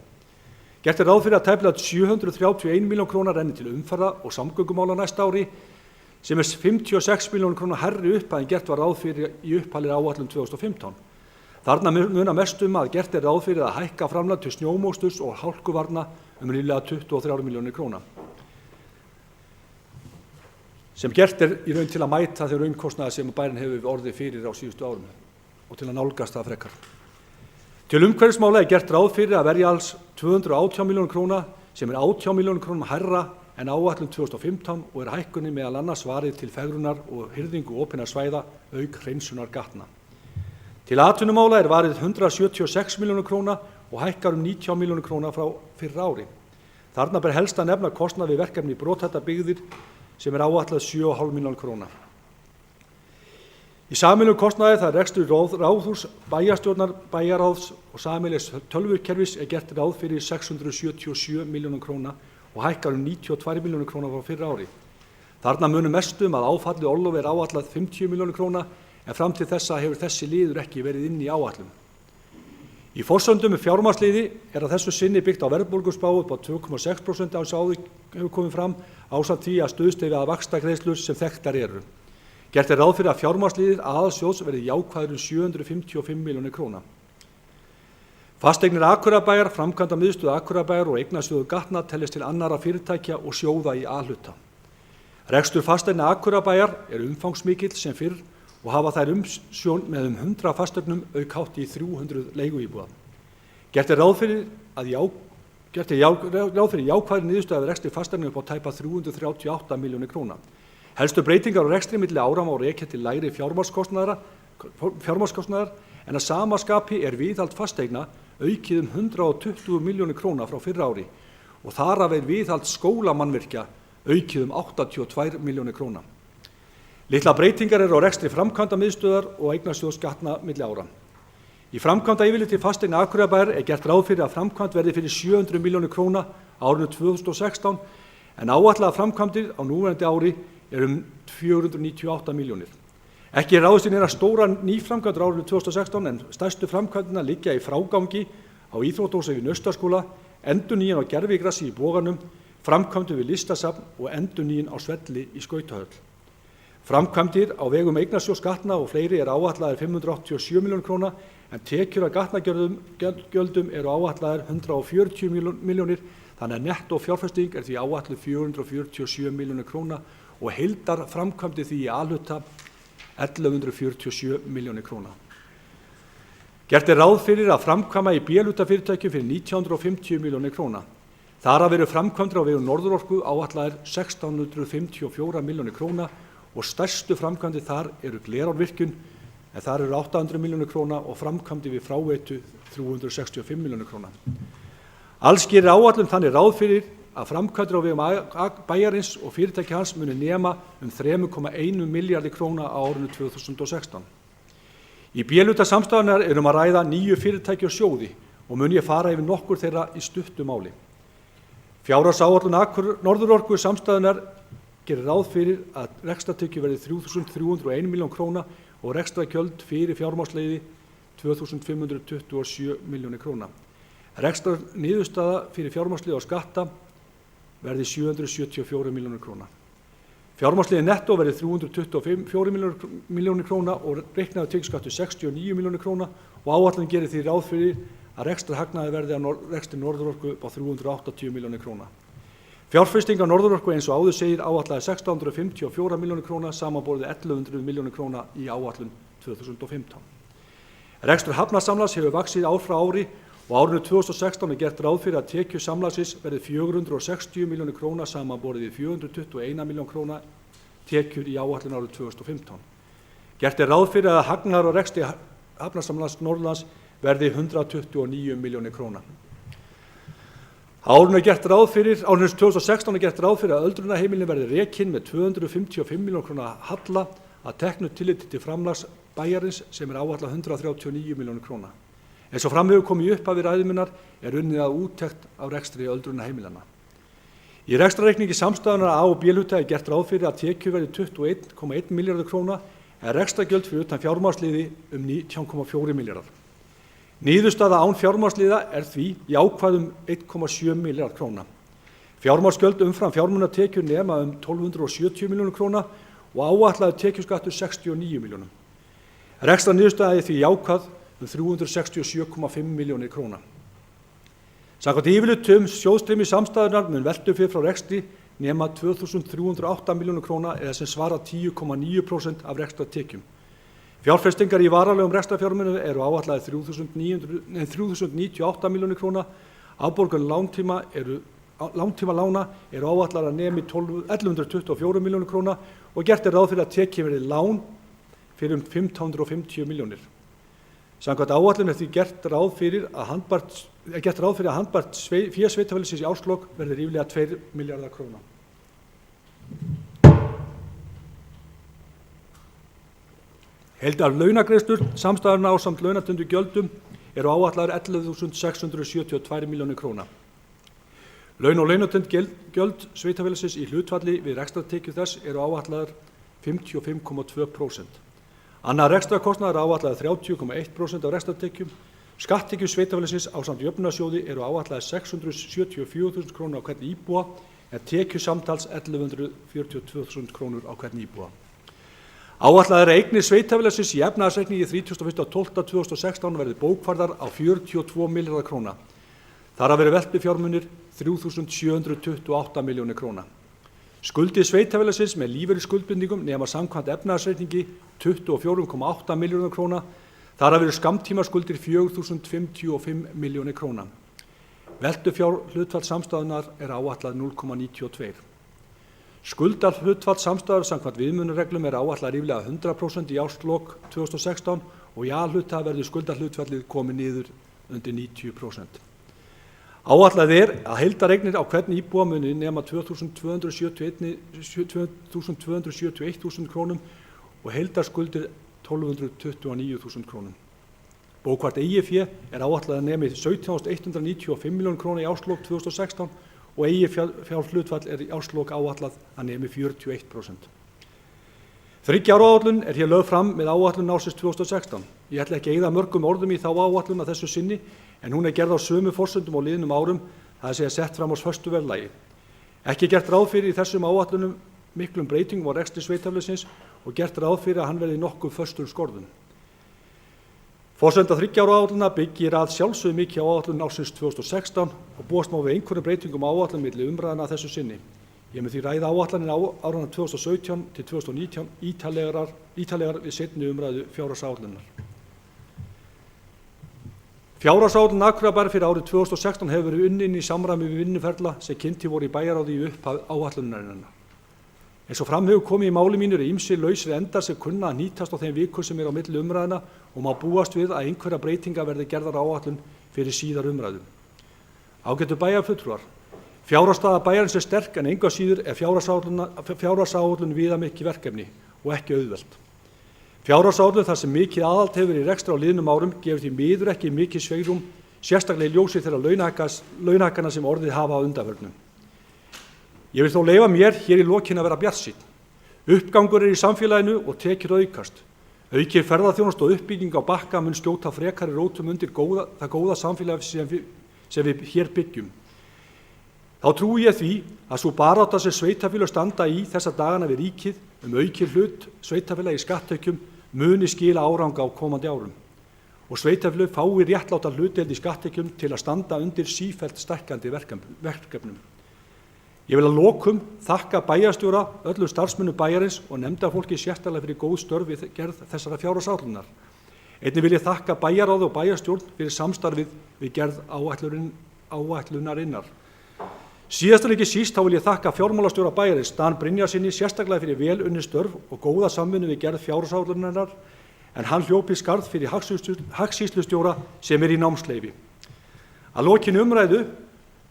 Gert er ráð fyrir að tæplega 731 milljón króna renni til umferðar- og samgöngumála næsta ári sem er 56 milljónir króna hærri upphæð en gert var ráð fyrir í upphæðri áætlun 2015. Þarna munar mest að gert er ráð fyrir að hækka framlag til snjómóksturs og hálkuvarna ríflega 23 milljónir króna. Sem gert er í raun til að mæta þeir raunkostnaði sem bærinn hefur orðið fyrir á síðustu árum og til að nálgast það frekar. Til umhverfismála er gert ráð fyrir að verja alls 218 milljónir króna sem er 18 milljónir krónum hærra en áætlun 2015 og er hækkunni meðal annars varið til fegrunar og hirðingu opinna svæða auk hreinsunar gatna. Til atvinnumála er varið 176 milljónir króna og hækkar 19 milljónir króna frá fyrra ári. Þarna ber helst að nefna kostnað við verkefni í brothættar byggðir sem er áætlað 7,5 milljónir króna. Í sameiginlegum kostnaði það rekstur ráðhús, bæjarstjórnar, bæjarráðs og sameiginlegs tölvukerfis er gert ráð fyrir 677 milljónir króna og hækkar 92 milljónir króna frá fyrra ári. Þarna munum mest að áfallið orlof er áætlað 50 milljónir króna en fram til þessa hefur þessi liður ekki verið inn í áætlun. Í forsöndum með fjármagnsliði er að þessu sinni byggt á verðbólguspá upp á 2,6% eins og áður hefur komið fram ásamt því að stuðst er við að vaxtagreiðslur sem þekktar eru. Gert er ráð fyrir að fjármagnsliðir aðalsjóðs verði jákvæður 755 milljónir króna. Fasteignir Akureyrarbæjar, framkvæmda miðstöð Akureyrarbæjar og eignasjóður Gatna teljast til annarra fyrirtækja og sjóða í A-hluta. Rekstur fasteigna Akureyrarbæjar er umfangsmikill sem fyrr og hafa þær umsjón með 100 fasteignum auk hátt í 300 leiguíbúða. Gert er ráð fyrir jákvæðri niðurstöðu af rekstri fasteigna upp á tæpa 338 milljónir króna. Helstu breytingar á rekstri milli ára má rekja til lægri fjármagnskostnaðar en að sama skapi er viðhald fasteigna aukið 120 milljónir króna frá fyrra ári og þar af er viðhald skólamannvirkja aukið 82 milljónir króna. Litla breytingar eru á rekstri framkvæmda miðstöðar og eignasjóðs Gatna milli ára. Í framkvæmda yfirliti fasteigna Akureyrarbæjar er gert ráð fyrir að framkvæmd verði fyrir 700 milljónir króna á árinu 2016 en áætlaðar framkvæmdir á núverandi ári er 498 milljónir. Ekki er ráðist í neina stóra nýframkvæmdir á árinu 2016 en stærstu framkvæmdina liggja í frágangi á íþróttahúsi við Naustaskóla, endurnýjun á gervigrassi í Boganum, framkvæmdir við Listasafn og endurnýjun á Svelli í Skautahöll. Framkvæmdir á vegum Eignasjóðs gatna og fleiri er áætlaðir 587 milljónir króna en tekjur af gatnagjöldum eru áætlaðir 140 milljónir, þannig að nettó fjárfesting er því áætluð 447 milljónir króna og heildar framkvæmdir því í A-hluta 1147 milljónir króna. Gert er ráð fyrir að framkvæma í B-hluta fyrirtækjum fyrir 1950 milljónir króna. Þar af eru framkvæmdir á vegum Norðurorku áætlaðir 1654 milljónir króna og stærstu framkvæmdir þar eru Glerárvirkjun en þar eru 800 milljónir króna og framkvæmdir við fráveitu 365 milljónir króna. Alls gerir áætlun þannig ráð fyrir að framkvæmdir á vegum bæjarins og fyrirtæki hans muni nema 3,1 milljarði króna á árinu 2016. Í B-hluta samstæðunar er að ræða 9 fyrirtæki og sjóði og mun ég fara yfir nokkur þeirra í stuttu máli. Fjárhagsáætlun Norðurorku samstæðunar gerir ráð fyrir að rekstrartekjur verði 3.301 milljón króna og rekstrargjöld fyrir fjármagnsliði 2.527 milljónir króna. Rekstrarniðurstaða fyrir fjármagnsliði og skatta verði 774 milljónir króna. Fjármagnsliði nettó verði 324 milljónir króna og reiknaður tekjuskattur 69 milljónir króna og áætlun gerir því ráð fyrir að rekstrarhagnaður verði á rekstri Norðurorku á 380 milljónir króna. Fjárfesting á Norðurorku eins og áður segir áætlaði 654 milljónir króna samanborið 1100 milljónir króna í áætlun 2015. Rekstur hafnarsamlags hefur vaxið ár frá ári og árinu 2016 er gert ráð fyrir að tekjur samlagsins verði 460 milljónir króna samanborið við 421 milljón króna tekjur í áætlun árið 2015. Gert er ráð fyrir að hagnaður og rekstri hafnarsamlags Norðurlands verði 129 milljónir króna. Árinu 2016 er gert ráð fyrir að öldrunarheimilin verði rekin með 255 milljónir króna halla að teknu tilliti til framlags bæjarins sem er áætlað 139 milljónir króna. Eins og fram hefur komið upp af ræðu minnar er unnið að úttekt á rekstri öldrunarheimilanna. Í rekstrarreikningi samstæðunar A og B-hluta er gert ráð fyrir að tekjur verði 21,1 milljarður króna en rekstrargjöld fyrir utan fjármagnsliði 19,4 milljarðar. Niðurstaða án fjármagnsliða er því jákvæð 1,7 milljarð króna. Fjármagnsgjöld umfram fjármunatekjur nema 1270 milljónir króna og áætlaður tekjuskattur 69 milljónum. Rekstrarniðurstaða er því jákvæð 367,5 milljónir króna. Samkvæmt yfirlitum sjóðstreymis samstæðunnar mun veltufé frá rekstri nema 2.308 milljónir króna eða sem svarar 10,9% af rekstrartekjum. Fjárfestingar í varanlegum rekstrarfjármunum eru áætlaðir 3.098 milljónir króna. Afborgun langtímalána eru áætlaðar að nemi 1.124 milljónir króna og gert er ráð fyrir að tekið verði lán fyrir 1.550 milljónir. Samkvæmt áætlun er því gert ráð fyrir að handbært fé sveitarfélagsins í árslok verði ríflega 2 milljarðar króna. Heildar launagreiðslur samstæðuna ásamt launatengdum gjöldum eru áætlaðar 11.672 milljónir króna. Laun og launatengd gjöld sveitarfélagsins í hlutfalli við rekstrartekjur þess eru áætlaðar 55,2%. Annar rekstrarkostnaður er áætlaðir 30,1% af rekstrartekjum. Skatttekjur sveitarfélagsins ásamt jöfnunarsjóði eru áætlaðir 674.000 krónur á hvern íbúa en tekjur samtals 1.142.000 krónur á hvern íbúa. Áætlaðir eignir sveitarfélagsins í efnahagsreikningi 31.12.2016 verði bókfærðar á 42 milljarðar króna. Þar af eru veltufjármunir 3.728 milljónir króna. Skuldir sveitarfélagsins með lífeyrisskuldbindingum nema samkvæmt efnahagsreikningi 24,8 milljónir króna. Þar af eru skammtímaskuldir 4.055 milljónir króna. Veltufjárhlutfall samstæðunnar er áætlað 0,92. Skuldahlutfall samstæður samkvæmt viðmiðunarreglum er áætlað ríflega 100% í árslok 2016 og í A-hluta verður skuldahlutfallið komið niður undir 90%. Áætlað er að heildareignir á hvern íbúa muni nema 2.271.000 krónum og heildarskuldir 1.229.000 krónum. Bókfært eigið fé er áætlað að nemi 17.195 milljónir króna í árslok 2016 og eiginfjárhlutfall er í árslok áætlað að nemi 41%. 3 ára áætlun er hér lögð fram með áætlun ársins 2016. Ég ætla ekki að eyða mörgum orðum í þá áætlun að þessu sinni, en hún er gerð á sömu forsendum og liðnum árum, það er sett fram á föstu verðlagi. Ekki er gert ráð fyrir í þessum áætlunum miklum breytingum á rekstri sveitarfélagsins og gert ráð fyrir að hann verði nokkuð föstum skorðum. Forsenda 3 ára áætluna byggir að sjálfsögðu mikið á áætlun ársins 2016 og búast má við einhverjum breytingum á áætlun milli umræðana að þessu sinni. Ég mun því ræða áætlanir á árunum 2017 til 2019 ítarlegar við seinni umræðu fjárhagsáætlunar. Fjárhagsáætlun Akureyrarbæjar fyrir árið 2016 hefur verið unnin í samræmi við vinnuferla sem kynntir voru í bæjarráði í upphaf áætlunarinnar. Eins og fram hefur komið í máli mínu eru ýmsir lausir endar sem kunna að nýtast á þeim vikum sem eru á milli umræðna og má búast við að einhverja breytinga verði gerðar á áætlun fyrir síðar umræðu. Ágætu bæjarfulltrúar, fjárhagsstaða bæjarins er sterk en engu að síður er fjárhagsáætlun viðamikið verkefni og ekki auðvelt. Fjárhagsáætlun þar sem mikið aðhald hefur í rekstri á liðnum árum gefur því miður ekki mikið svigrúm, sérstaklega í ljósi þeirra launahækkana sem orðið hafa á undanförnum. Ég vil þó leyfa mér hér í lokin að vera bjartsýnn. Uppgangur er í samfélaginu og tekjur aukast. Aukið ferðaþjónusta og uppbygging á Bakka mun skjóta frekari rótum undir það góða samfélag sem við hér byggjum. Þá trúi ég því að sú barátta sem sveitarfélög standa í þessa dagana við ríkið aukið hlut sveitarfélaga í skatttekjum muni skila áranga á komandi árum og sveitarfélög fái réttláta hlutdeild í skatttekjum til að standa undir sífellt stækkandi verkefnum. Ég vil að lokum þakka bæjarstjóra, öllum starfsmönnum bæjarins og nefndarfólki sérstaklega fyrir góð störf við gerð þessara fjárhagsáætlunar. Einnig vil ég þakka bæjarráði og bæjarstjórn fyrir samstarfið við gerð áætlunarinnar. Síðast en ekki síst þá vil ég þakka fjármálastjóra bæjarins, Dan Brynjarsyni, sérstaklega fyrir vel unnin störf og góða samvinnu við gerð fjárhagsáætlunarinnar, en hann hljóp í skarð fyrir hagsýslustjóra sem er í námsleyfi. Að lokinni umræðu,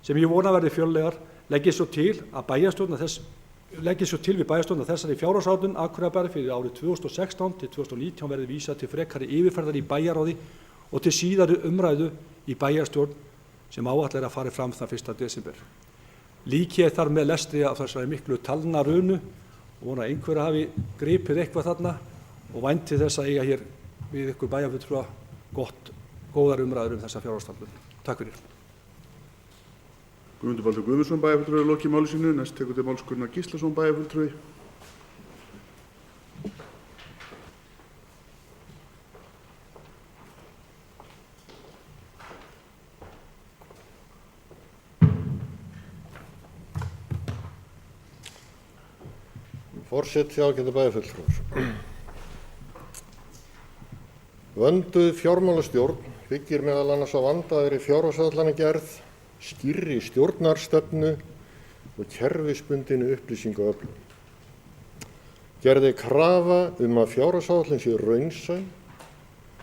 sem ég vona verði fjöllegar, legg ég svo til við bæjarstjórn þessari fjárhagsáætlun Akureyrarbæjar fyrir árið 2016 til 2019 verði vísað til frekari yfirferðar í bæjarráði og til síðari umræðu í bæjarstjórn sem áætlað er að fari fram þann 1. desember. Líki ég þar með lestri af þessari miklu talnarunu og vona að einhverja hafi gripið eitthvað þarna og vænti þess að eiga hér við ykkur bæjarfulltrúa góðar umræður þessa fjárhagsáætlun. Takk fyrir. Guðmundur Baldur Guðmundsson bæjarfulltrúi er lokið máli sínu. Næst tekur til máls Gunnar Gíslason bæjarfulltrúi. Forseti, ágætu bæjarfulltrúar. Vönduð fjármálastjórn byggir meðal annars á vandaðri fjárhagsáætlanagerð, skýrri stjórnarstefnu og kerfisbundinni upplýsingaöflun. Gerð er krafa að fjárhagsáætlun sé raunsæ,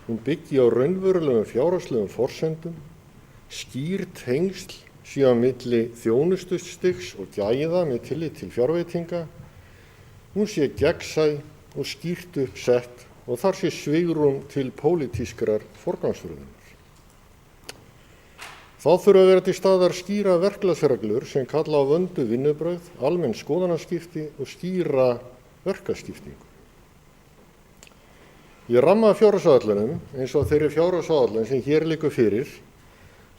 hún byggi á raunverulegum fjárhagslegum forsendum, skýr tengsl sé á milli þjónustustigs og gæða með tillit til fjárveitinga, hún sé gegnsæ og skýrt uppsett og þar sé svigrúm til pólitískrar forgangsröðunar. Þá þurfa að vera til staðar skýra verklagsreglur sem kalla á vönduð vinnubrögð, almenn skoðanaskipti og skýra verkaskiptingu. Í ramma fjárhagsáætlunum, eins og þeirri fjárhagsáætlun sem hér liggur fyrir,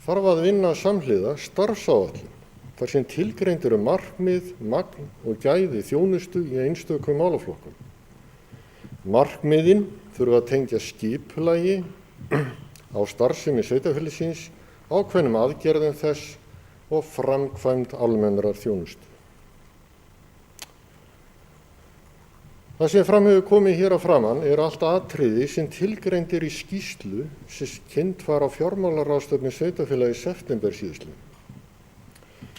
þarf að vinna samhliða starfsáætlun, þar sem tilgreind eru markmið, magn og gæði þjónustu í einstökum málaflokkum. Markmiðin þurfa að tengja skipulagi á starfsemi sveitarfélagsins, ákveðnum aðgerðum þess og framkvæmd almennrar þjónustu. Það sem fram hefur komið hér að framan er allt atriði sem tilgreind er í skýrslu sem kynnt var á fjármálaráðstefnu sveitarfélaga í september síðastliðnum.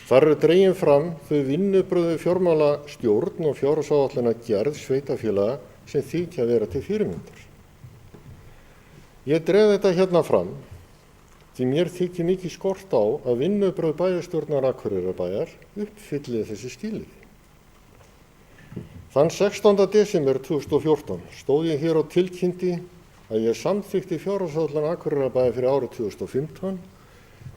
Þar eru dregin fram þau vinnubrögð fjármálastjórn og fjárhagsáætlanagerð sveitarfélaga sem þykja vera til fyrirmyndar. Ég dreg þetta hérna fram því mér þykir mikið skort á að vinnubrögð bæjarstjórnar Akureyrarbæjar uppfylli þessi skilyrði. Þann 16. desember 2014 stóð ég hér og tilkynnti að ég samþykkti fjárhagsáætlun Akureyrarbæjar fyrir árið 2015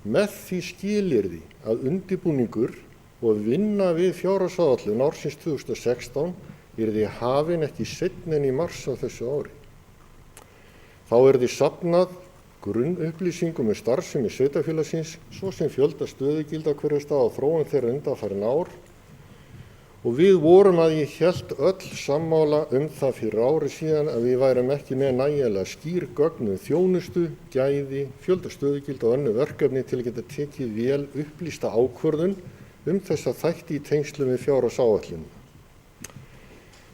með því skilyrði að undirbúningur og vinna við fjárhagsáætlun ársins 2016 yrði hafin ekki seinna en í mars á þessu ári. Þá yrði safnað grunnupplýsingum starfsemi sveitarfélagsins, svo sem fjölda stöðugilda hverju stað á þróun þeirra undanfarin ár, og við vorum að ég hélt öll sammála það fyrir ári síðan að við værum ekki með nægilega skýr gögn þjónustu, gæði, fjölda stöðugilda og önnur verkefni til að geta tekið vel upplýsta ákvörðun þessa þætti í tengslum við fjárhagsáætlunina.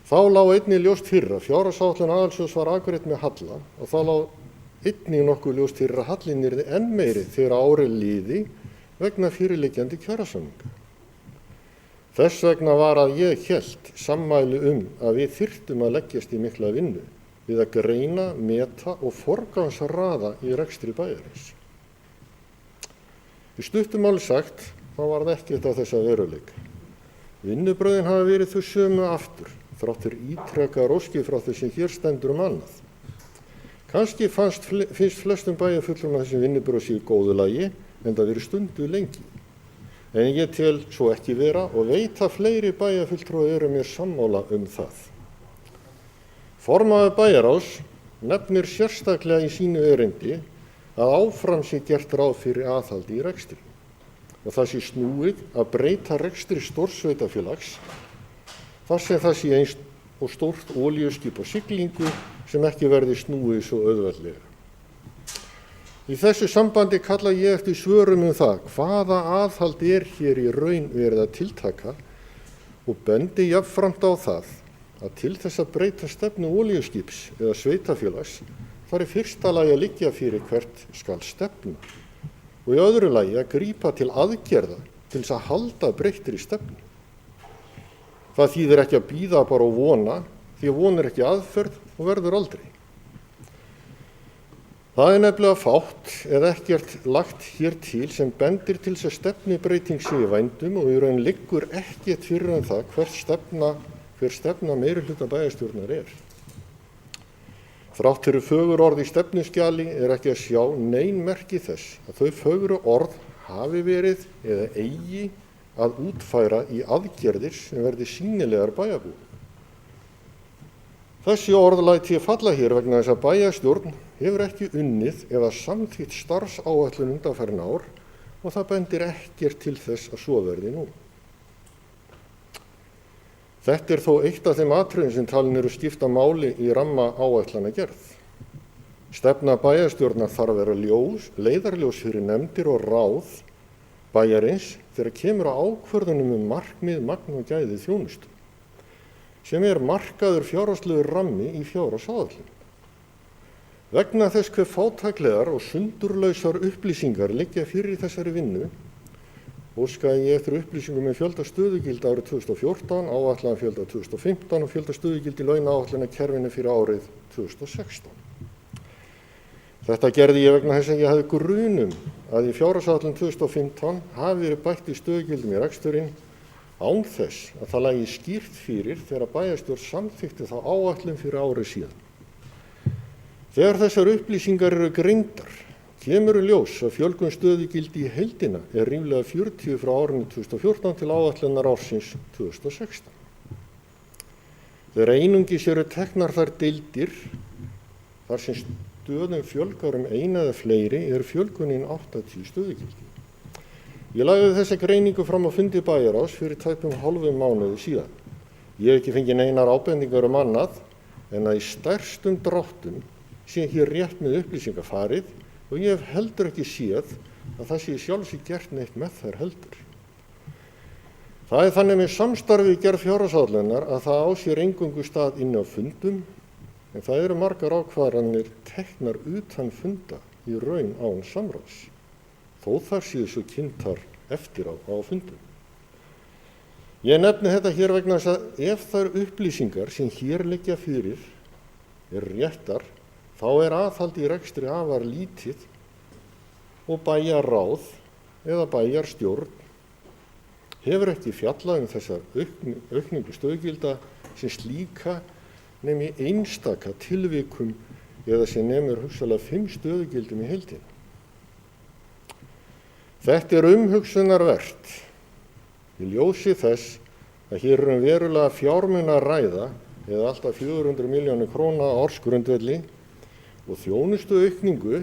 Þá lá einnig ljóst fyrir að fjárhagsáætlun aðalsjóðs var afgreidd með halla og þá lá einnig nokkuð ljóst fyrir að hallinn yrði enn meiri þegar árið liði vegna fyrirliggjandi kjarasamninga. Þess vegna var að ég hélt sammæli að við þyrftum að leggjast í mikla vinnu við að greina, meta og forgangsraða í rekstri bæjarins. Í stuttu máli sagt, þá var það ekkert af þessa veruleika. Vinnubrögðin hafa verið þau sömu aftur, þrátt fyrir ítrekkaðar óskir frá þau sem hér stendur annað. Kannski finnst flestum bæjarfulltrúum að þessi vinnubrögð séu í góðu lagi, en það verið stundu lengi. En ég tel svo ekki vera og veit að fleiri bæjarfulltrúar eru mér sammála það. Formaður bæjarráðs nefnir sérstaklega í sínu erindi að áfram sé gert ráð fyrir aðhaldi í rekstri og það sé snúið að breyta rekstri stórsveitarfélags þar sem það sé eins og stórt olíuskip á siglingu sem ekki verði snúið svo auðveldlega. Í þessu sambandi kalla ég eftir svörum það hvaða aðhald hér í raun verið að tiltaka og bendi jafnframt á það að til þess að breyta stefnu olíuskips eða sveitarfélags þarf í fyrsta lagi að liggja fyrir hvert skal stefna og í öðru lagi að grípa til aðgerða til þess að halda breyttri stefnu. Það þýðir ekki að bíða bara og vona því að von ekki aðferð og verður aldrei. Það nefnilega fátt eða ekkert lagt hér til sem bendir til þess að stefnubreyting sé í vændum og í raun liggur ekkert fyrir en það hver stefna meirihluta bæjarstjórnar Þrátt fyrir fögur orð í stefnuskjali ekki að sjá nein merki þess að þau fögru orð hafi verið eða eigi að útfæra í aðgerðir sem verði sýnilegar bæjarbúum. Þessi orð læt ég falla hér vegna þess að bæjarstjórn hefur ekki unnið eða samþykkt starfsáætlun undanfarin ár og það bendir ekkert til þess að svo verði nú. Þetta þó eitt af þeim atriðum sem talin eru skipta máli í ramma áætlanagerð. Stefna bæjarstjórnar þarf að vera leiðarljós fyrir nefndir og ráð bæjarins þegar kemur að ákvörðunum markmið, magn og gæði þjónustu, sem markaður fjárhagslegur rammi í fjárhagsáætlun. Vegna þess hve fátæklegar og sundurlausar upplýsingar liggja fyrir í þessari vinnu, óskaði ég eftir upplýsingum fjölda stöðugilda árið 2014, áætlaðan fjölda 2015 og fjölda stöðugilda í launaáætlunarkerfinu fyrir árið 2016. Þetta gerði ég vegna þess að ég hafði grunum að í fjárhagsáætlun 2015 hafi verið bætt í stöðugildum í reksturinn án þess að það lægi skýrt fyrir þegar bæjarstjórn samþykkti þá áætlun fyrir ári síðan. Þegar þessar upplýsingar eru greindar, kemur í ljós að fjölgun stöðugildi í heildina ríflega 40 frá árinu 2014 til áætlunar ársins 2016. Þegar einungis eru teknar þær deildir, þar sem stöðum fjölgar eina eða fleiri fjölgunin 80 stöðugildi. Ég lagði þessa greiningu fram á fundi bæjarráðs fyrir tæpum hálfum mánuði síðan. Ég hef ekki fengið neinar ábendingar annað en að í stærstum dráttum sé hér rétt með upplýsingar farið og ég hef heldur ekki séð að það sé sjálfs gert neitt með þær heldur. Það þannig með samstarfi gerð fjárhagsáætlunar að það á sér eingöngu stað inni á fundum, en það eru margar ákvarðanir teknar utan funda í raun án samráðs. Þó þar séu svo kynntar eftir á fundum. Ég nefni þetta hér vegna þess að ef þær upplýsingar sem hér liggja fyrir réttar, þá aðhald í rekstri afar lítið og bæjarráð eða bæjarstjórn hefur ekki fjallað þessar aukningu stöðugilda sem slíka nema í einstaka tilvikum eða sem nemur hugsanlega 5 stöðugildum í heildina. Þetta umhugsunarvert Í ljósi þess að hér er verulega fjármuna að ræða eða alltaf 400 milljónir króna á ársgrundvelli og þjónustu aukningu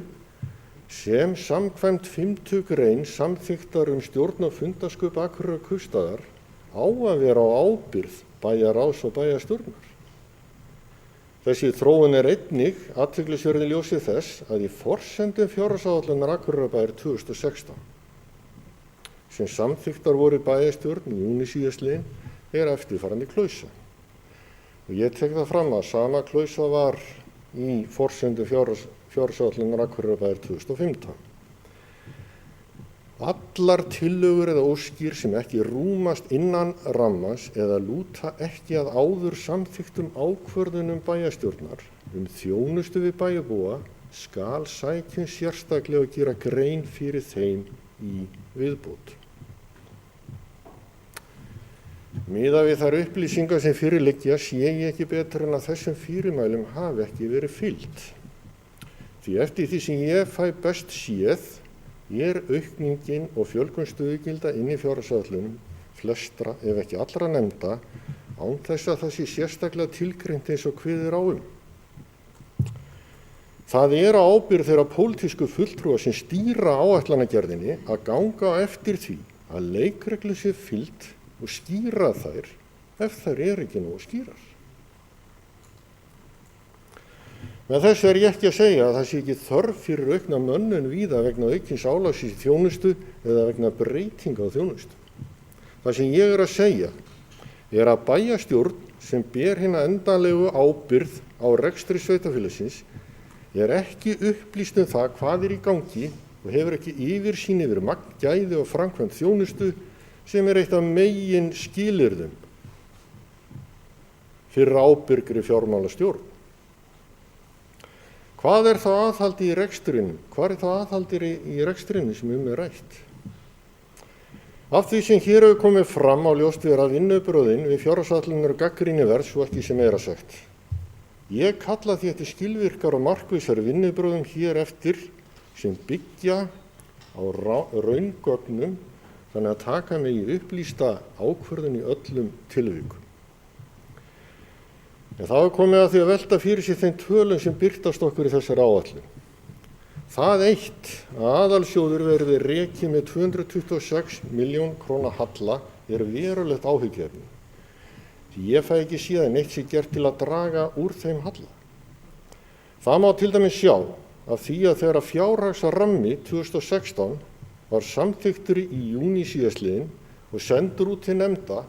sem samkvæmt 5. grein samþykktar stjórn og fundarsköp Akureyrar kaupstaðar á að vera á ábyrgð bæjarráðs og bæjarstjórnar. Þessi þróun er einnig athyglisverð í ljósi þess að í forsendum fjárhagsáætlunar Akureyrarbæjar 2016 sem samþykktar voru bæjarstjórn í júní síðastliðinn er eftirfarandi klausa. Og ég tek það fram að sama klausa var í forsendum fjárhagsáætlunar Akureyrarbæjar 2015. Allar tillögur eða óskir sem ekki rúmast innan rammans eða lúta ekki að áður samþykktum ákvörðunum bæjarstjórnar þjónustu við bæjarbúa skal sækja sérstaklega og gera grein fyrir þeim í viðbót. Miðað við þær upplýsingar sem fyrir liggja sé ég ekki betur en að þessum fyrirmælum hafi ekki verið fylgt. Því eftir því sem ég fæ best séð er aukningin og fjölgun stöðugilda inn í fjárhagsáætlunum flestra ef ekki allra nefnda án þess að það sé sérstaklega tilgreint eins og kveðið er á um. Það er á ábyrgð þeirra pólitísku fulltrúa sem stýra áætlanagerðinni að ganga á eftir því að leikreglum sé fylgt og skýra þær ef þær ekki nógu skýrar. Með þessu ég ekki að segja að það sé ekki þörf fyrir aukna mönnun víða vegna aukins álags í þjónustu eða vegna breytinga á þjónustu. Það sem ég er að segja er að bæjarstjórn sem ber hina endanlegu ábyrgð á rekstri sveitarfélagsins er ekki upplýst það hvað er í gangi og hefur ekki yfirsýn yfir magn, gæði og framkvæmd þjónustu sem er eitt af megin skilyrðum fyrir ábyrgri fjármálastjórn. Hvað er þá aðhaldi í rekstrinum? Hvað er þá aðhaldi í rekstrinum sem er rætt? Af því sem hér hefur komið fram á ljóst vera vinnubrögðin við fjárhagsáætlanir og gagnrýniverð svo ekki sem meira sagt. Ég kalla því eftir skilvirkar og markvissar vinnubrögðum hér eftir sem byggja á raungögnum þannig að taka megi upplýsta ákvörðun í öllum tilvikum. En þá er komið að því að velta fyrir sér þeim tölum sem birtast okkur í þessari áætlun. Það eitt að aðalsjóður verði rekið með 226 milljón króna halla er verulegt áhyggjuefni. Því ég fæ ekki síðan neitt sé gert til að draga úr þeim halla. Það má til dæmis sjá af því að þegar fjárhagsrammi 2016 var samþykktur í júní síðastliðinn og sendur út til nefnda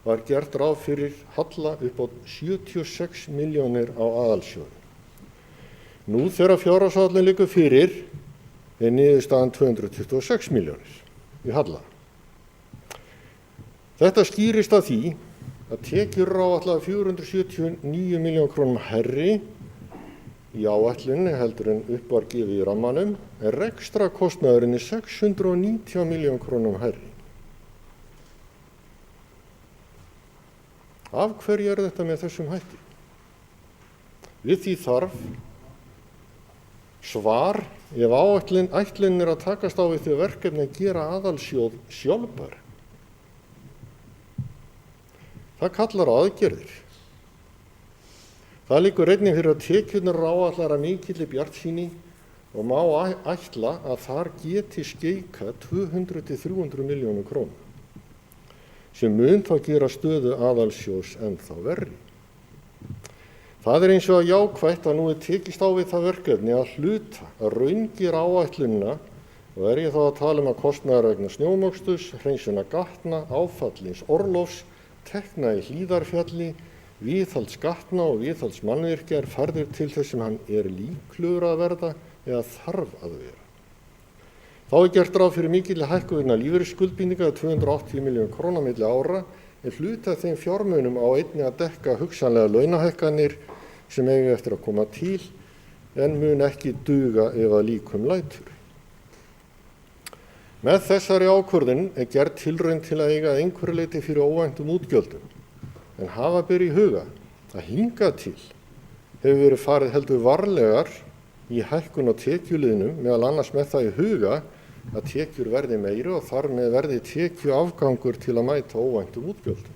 var gert ráð fyrir halla upp á 76 milljónir á aðalsjóði. Nú þegar fjárhagsáætlun liggur fyrir er niðurstaðan 226 milljónir í halla. Þetta skýrist af því að tekjur eru áætlaðar 479 milljón krónum hærri í áætlunni heldur en upp var gefið í rammanum en rekstrarkostnaðurinn er 690 milljón krónum hærri. Af hverju er þetta með þessum hætti? Við því þarf svar ef ætlunin er að takast á við þau verkefni að gera aðalsjóð sjálfbær. Það kallar á aðgerðir. Það liggur einnig fyrir að tekjurnar eru áætlaðar af mikilli bjartsýni og má ætla að þar geti skeikað 200-300 milljónum króna sem mun þá gera stöðu aðalsjóðs ennþá verri. Það er eins og að jákvætt að nú er tekist á við það verkefni að hluta að raungera áætlunina og er ég þá að tala um að kostnaðar vegna snjómoksturs, hreinsunar gatna, áfallins orlofs, tekna í Hlíðarfjalli, viðhalds gatna og viðhalds mannvirkja er færður til þess sem hann er líklegur að verða eða þarf að vera. Þá er gert ráð fyrir mikilli hækkun vegna lífeyrisskuldbindinga 280 milljón króna milli ára en hluta þeim fjármunum á einnig að dekka hugsanlega launahækkanir sem eiga eftir að koma til en mun ekki duga ef að líkum lætur. Með þessari ákvörðun er gerð tilraun til að eiga einhverju leyti fyrir óvæntum útgjöldum en hafa ber í huga að hingað til hefur verið farið heldur varlegar í hækkun á tekjuliðnum meðal annars með það í huga að tekjur verði meiri og þar með verði tekjuafgangur til að mæta óvæntum útgjöldum.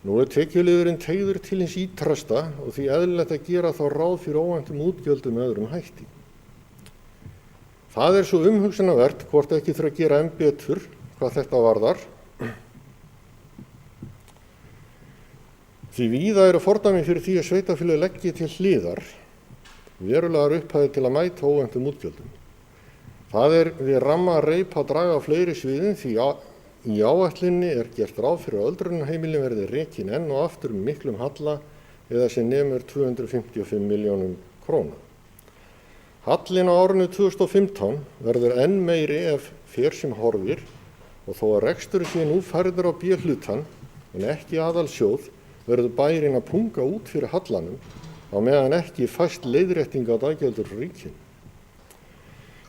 Nú er tekjuliðurinn teygður til hins ýtrasta og því eðlilegt að gera þá ráð fyrir óvæntum útgjöldum með öðrum hætti. Það er svo umhugsunarvert hvort ekki þurfa að gera enn betur hvað þetta varðar. Því víða eru fordæmi fyrir því að sveitarfélög leggi til hliðar verulegar upphæðir til að mæta óvæntum útgjöldum. Það er við ramma reip að draga á fleiri sviðum því í áætluninni er gert ráð fyrir að öldrunarheimilin verði rekin enn og aftur miklum halla eða sem nemur 255 milljónum króna. Hallinn á árinu 2015 verður enn meiri ef fer sem horfir og þó að rekstur sé nú færður á B-hlutann en ekki aðalsjóð verður bærinn að punga út fyrir hallanum á meðan ekki fæst leiðrétting á daggjaldur frá ríkinu.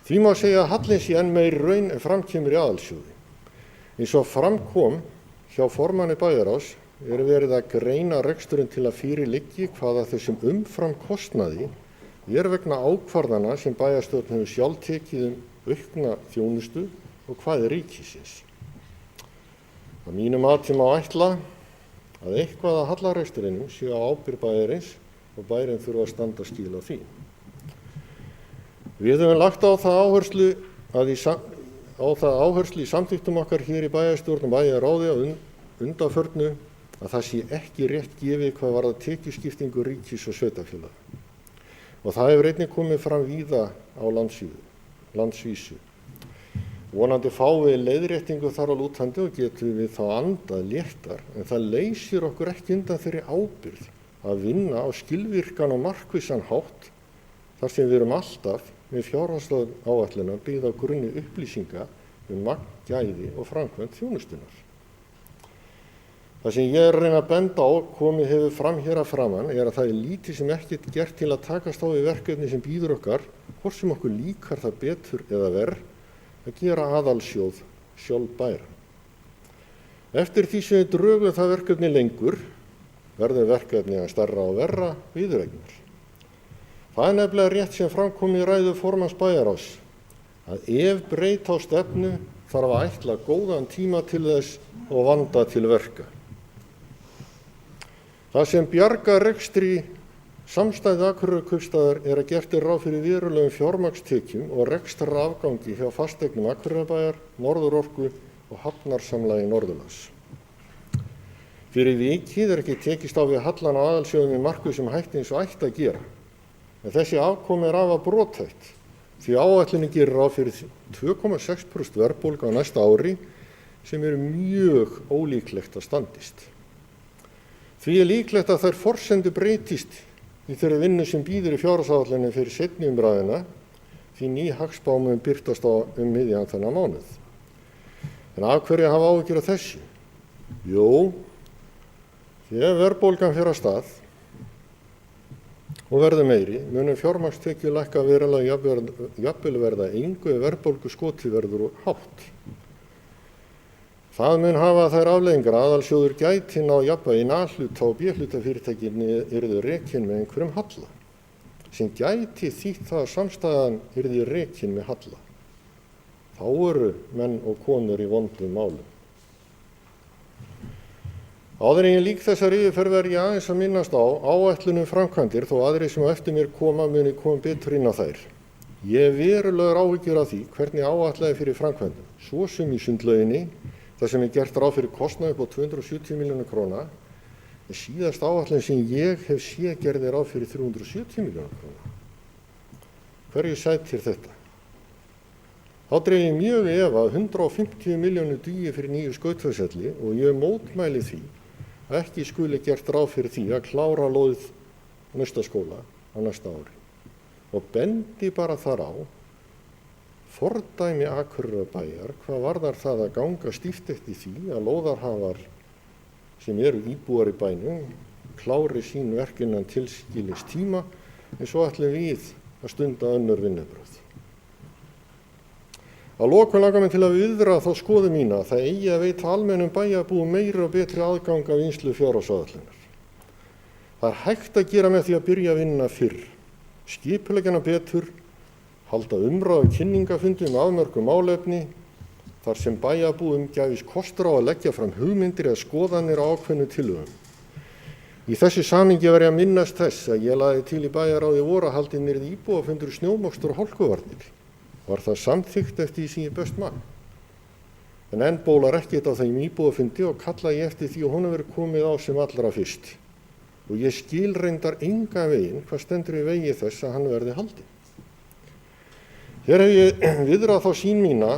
Því má segja að hallinn sé enn meiri raun en framkemur í aðalsjóði. Eins og framkom hjá formanni bæjarráðs er verið að greina reksturinn til að fyrir liggi hvaða þessum umfram kostnaði er vegna ákvarðana sem bæjarstjórn hefur sjálf tekið aukna þjónustu og hvað er ríkisins. Að mínu mati má ætla að eitthvað að hallareksturinnum sé á ábyrgð bæjarins og bærinn þurfa að standa skil á því. Við höfum lagt á það áherslu í samþykktum okkar hér í bæjarstjórn og bæjarráði á undanförnu að það sé ekki rétt gefið hvað varðar tekjuskiptingu ríkis og sveitarfélaga. Og það hefur einnig komið fram víða á landsvísu. Vonandi fáum við leiðréttingu þar á lútandi og getum við þá andað léttar, en það leysir okkur ekki undan þeirri ábyrgð að vinna á skilvirkan og markvissan hátt þar sem við erum alltaf með fjárhagsáætlun byggð á grunni upplýsinga magn, gæði og framkvæmd þjónustunnar. Það sem ég er að reyna að benda á komið hefur fram hér að framan er að það er lítið sem ekkert gert til að takast á við verkefni sem býður okkar, hvort sem okkur líkar það betur eða verr, að gera aðalsjóð sjálfbæra. Eftir því sem við drögum það verkefni lengur, verður verkefni að stærra og verra viðureignar. Það er nefnilega rétt sem framkom í ræðu formanns bæjarráðs, að ef breyta á stefnu þarf að ætla góðan tíma til þess og vanda til verka. Það sem bjargar rekstri samstæðu Akureyrarkaupstaðar er að gert er ráð fyrir verulegum fjármagnstekjum og rekstrarafgangi hjá fasteignum Akureyrarbæjar, Norðurorku og Hafnarsamlagi Norðurlands. Fyrir vikið er ekki tekist á við hallan á aðalsjóðum í markvissum hætti eins og ætti að gera. En þessi afkomi er afar brothætt því áætlunin gerir ráð fyrir 2,6% verðbólgu á næsta ári sem eru mjög ólíklegt að standist. Því er líklegt að þær forsendur breytist í þeirri vinnu sem býður í fjárhagsáætluninni fyrir seinni umræðuna því ný hagspá mun birtast á miðjan þennan mánuð. En af hverju hafa áhyggjur af þessu? Jú, því ef verðbólgan fer af stað og verður meiri, munum fjármagnstekjur lækka verulega jafnvel verða engu ef verðbólguskotið verður hátt. Það mun hafa þær afleiðingar að aðalsjóður gæti ná jafnvægi A-hluta og B-hlutafyrirtækin yrðu rekin með einhverjum halla, sem gæti þýtt það að samstæðan yrði rekin með halla. Þá eru menn og konur í vondum málum. Áður en ég lýk þessari yfirferð verð ég aðeins að minnast á áætlunum framkvæmdir þó aðrir sem á eftir mér koma muni koma betur inn á þær. Ég hef verulegar áhyggjur af því hvernig áætlaði fyrir framkvæmdum, svo sem í sundlauginni, þar sem er gert ráð fyrir kostnað upp á 270 milljónir króna, en síðast áætlun sem ég hef séð gerði ráð fyrir 370 milljónir króna. Hverju sætir þetta? Þá dreif ég mjög í efa að 150 milljónir dugi fyrir nýju skautfjárselli og ég mótmæli því að ekki skuli gert ráð fyrir því að klára lóð Naustaskóla á næsta ári. Og bendi bara þar á fordæmi Akureyrarbæjar hvað varðar það að ganga stíft eftir því að lóðarhafar sem eru íbúar í bænum klári sín verk innan tilskilins tíma en svo ætlum við að stunda önnur vinnubrögð. Að lokum langar mig til að viðra þá skoðu mína að það eigi að veita almennum bæjarbúum meiri og betri aðgang af vinnslu fjárhagsáætlunar. Það er hægt að gera með því að byrja að vinna fyrr, skipuleggja hana betur, halda umræðu kynningafundi afmörkuð málefni þar sem bæjarbúum gæfist kostur á að leggja fram hugmyndir eða skoðanir á ákveðnum tillögum. Í þessu samhengi verð ég að minnast þess að ég lagði til í bæjarráði í vor að haldinn yrði íbúafundur snjómokstur og hálkuvarnir. Var það samþykkt eftir því sem ég best man. En enn bólar ekkert á þeim íbúafundi og kalla ég eftir því að honum verið komið á sem allra fyrst. Og ég skil reyndar enga veginn hvað stendur í vegi þess að hann verði haldinn. Hér hef ég viðrað þá sýn mína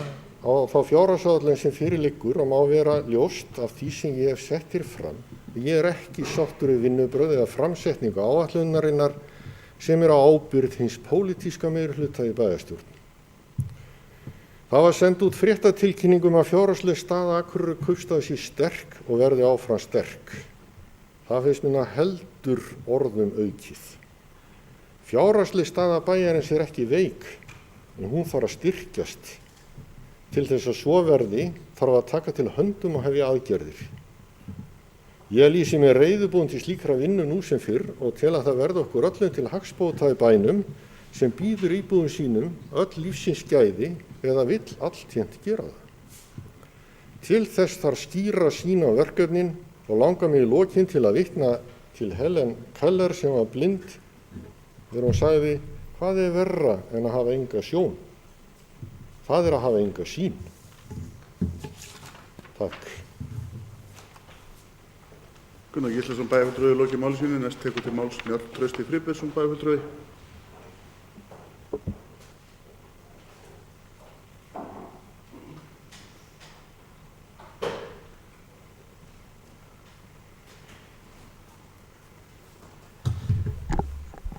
á þá fjárhagsáætlun sem fyrir liggur og má vera ljóst af því sem ég hef sett hér fram. Ég ekki sáttur við vinnubrögð eða framsetningu áætlunarinnar sem á ábyrgð hins pólitíska meirihluta í bæjarstjórn. Það var send út fréttatilkynningum að fjárhagsleg staða Akureyrar kaupstaðar sé sterk og verði áfram sterk. Það finnst mér heldur orðum aukið. Fjárhagsleg staða bæjarins ekki veik, en hún þarf að styrkjast. Til þess að svo verði þarf að taka til höndum og hefja aðgerðir. Ég lýsi mig reiðubúin til slíkra vinnu nú sem fyrr og tel að það verði okkur öllum til hagsbóta í bænum sem býður íbúum sínum öll lífsins gæði eða vill alltént gera það. Til þess þarf skýra sýn á verkefnin og langar mig í lokin til að vitna til Helen Keller sem var blind þegar hún sagði: hvað er verra en að hafa enga sjón? Það er að hafa enga sýn. Takk. Gunnar Gíslason bæjarfulltrúi lokið máli sínu. Næst tekur til máls Njáll Trausti Friðbertsson bæjarfulltrúi.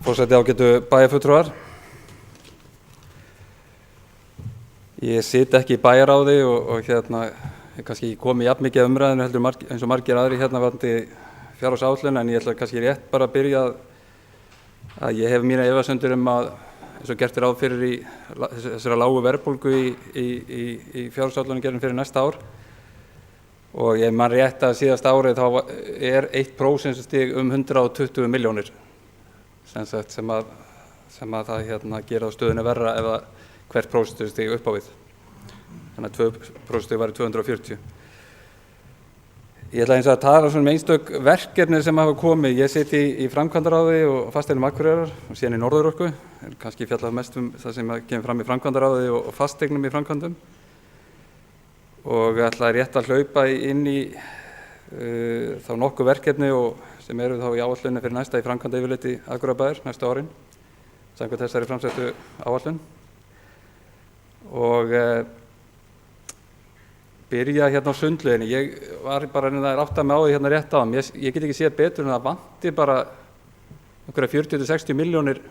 Forseti, ágætu bæjarfulltrúar. Ég sit ekki í bæjarráði og ég kannski ekki komið jafn mikið umræðinu heldur eins og margir aðri varðandi fjárhagsáætlun, en ég ætla kannski rétt bara að byrja að ég hef mína efasemdir að eins og gert ráð fyrir í þessari lágu verðbólgu í fjárhagsáætlunargerðinni fyrir næsta ár, og ég man rétt að síðasta árið þá er 1% 120 milljónir sem að það gera á stöðunni verra ef að hvert prósentustig upp á við. Þannig að 2% væri 240. Ég ætla eins að tala um einstök verkefni sem hafa komið. Ég sit í framkvæmdaráði og fasteignum Akureyrar og síðan í Norðurorku. Kannski fjallað mest það sem kemur fram í framkvæmdaráði og fasteignum í framkvæmdum. Og ég ætla rétt að hlaupa inn í þá nokkuð verkefni sem eru þá í áætlunni fyrir næsta í framkvæmdayfirliti Akureyrarbæjar næstu árin, samkvæmt þessari framsettu áætlun. Og byrja á sundlauginni. Ég var bara að átta mig á því rétt á þeim. Ég get ekki séð betur en það vanti bara einhverja 40-60 milljónir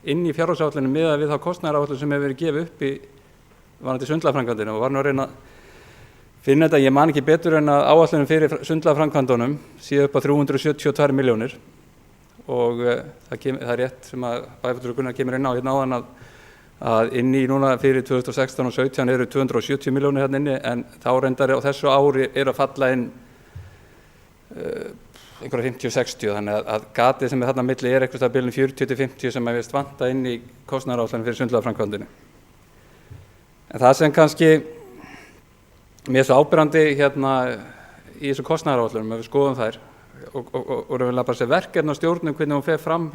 inn í fjárhagsáætlunni miðað við þá kostnaðaráætlun sem hefur verið gefið upp í varðandi sundlagaframkvæmdina, og var nú að reyna að finna þetta. Ég man ekki betur en að áætlunin fyrir sundlagaframkvæmdunum sé upp á 372 milljónir, og það er rétt sem að bæjarfulltrúi Gunnar kemur inn á áðan að inn í núna fyrir 2016 og 2017 eru 270 milljónir hérna inni, en þá reyndar á þessu ári að falla inn einhverja 50-60, þannig að gatið sem er þarna milli er eitthvað bilinu 40-50 sem að við vanta inn í kostnaðaráætlun fyrir sundlagaframkvæmdinni. En það sem kannski mér svo áberandi í þessu kostnaðaráætlunum, ef við skoðum þær og raunverulega bara þessi verkefni og stjórnum hvernig hún fer fram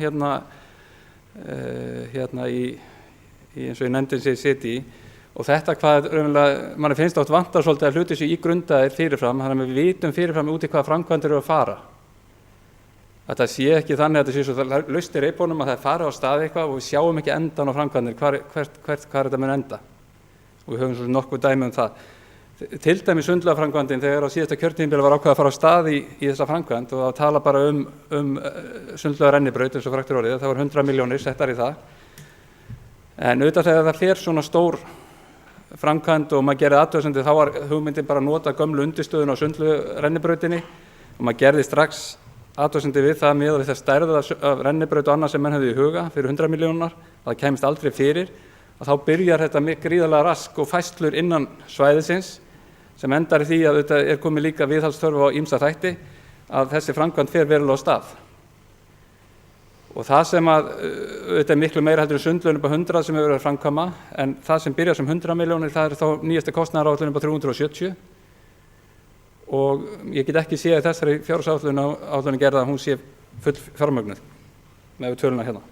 eins og ég nefndi sem ég siti í, og þetta hvað raunverulega manni finnst oft vantar svolítið að hluti sem ígrundaðir fyrirfram, þannig að við vitum fyrirfram út í hvaða framkvæmdir eru að fara. Þetta sé ekki þannig að þetta sé svo laust í reipunum að það fara á stað eitthvað og við sjáum ekki endan á framkvæmdir, hvert þetta mun enda. Og við höfum svo nokkuð dæmi um það. Til dæmis sundlagaframkvæmdin, þegar á síðasta kjörtímabili var ákveðið að fara á stað í þessa framkvæmd og að tala bara um sundlagarennibraut eins og frægt er orðið, það var 100 milljónir settar í það. En auðvitað þegar það fer svona stór framkvæmd og maður gerði athugasemdir, þá var hugmyndin bara að nota gömlu undirstöðuna á sundlagarennibrautinni, og maður gerði strax athugasemdir við það miðað við það stærða af rennibraut og annað sem menn höfðu í huga fyrir 100 milljónar, það kæmist aldrei fyrir, að þá byrjar þetta gríðarlega rask og færslur innan svæðisins sem endar í því að þetta er komið líka viðhaldsþörf á ýmsa þætti, að þessi framkvæmd fer verulega á stað. Og það sem þetta er miklu meira heldur en sundlaun upp á 100 sem hefur verið að framkvæma, en það sem byrjar sem 100 milljónir, það er þá nýjasta kostnaðaráætlun upp á 370. Og ég get ekki séð að þessari fjárhagsáætlun gerða að hún sé full fjármögnuð með töluna hérna.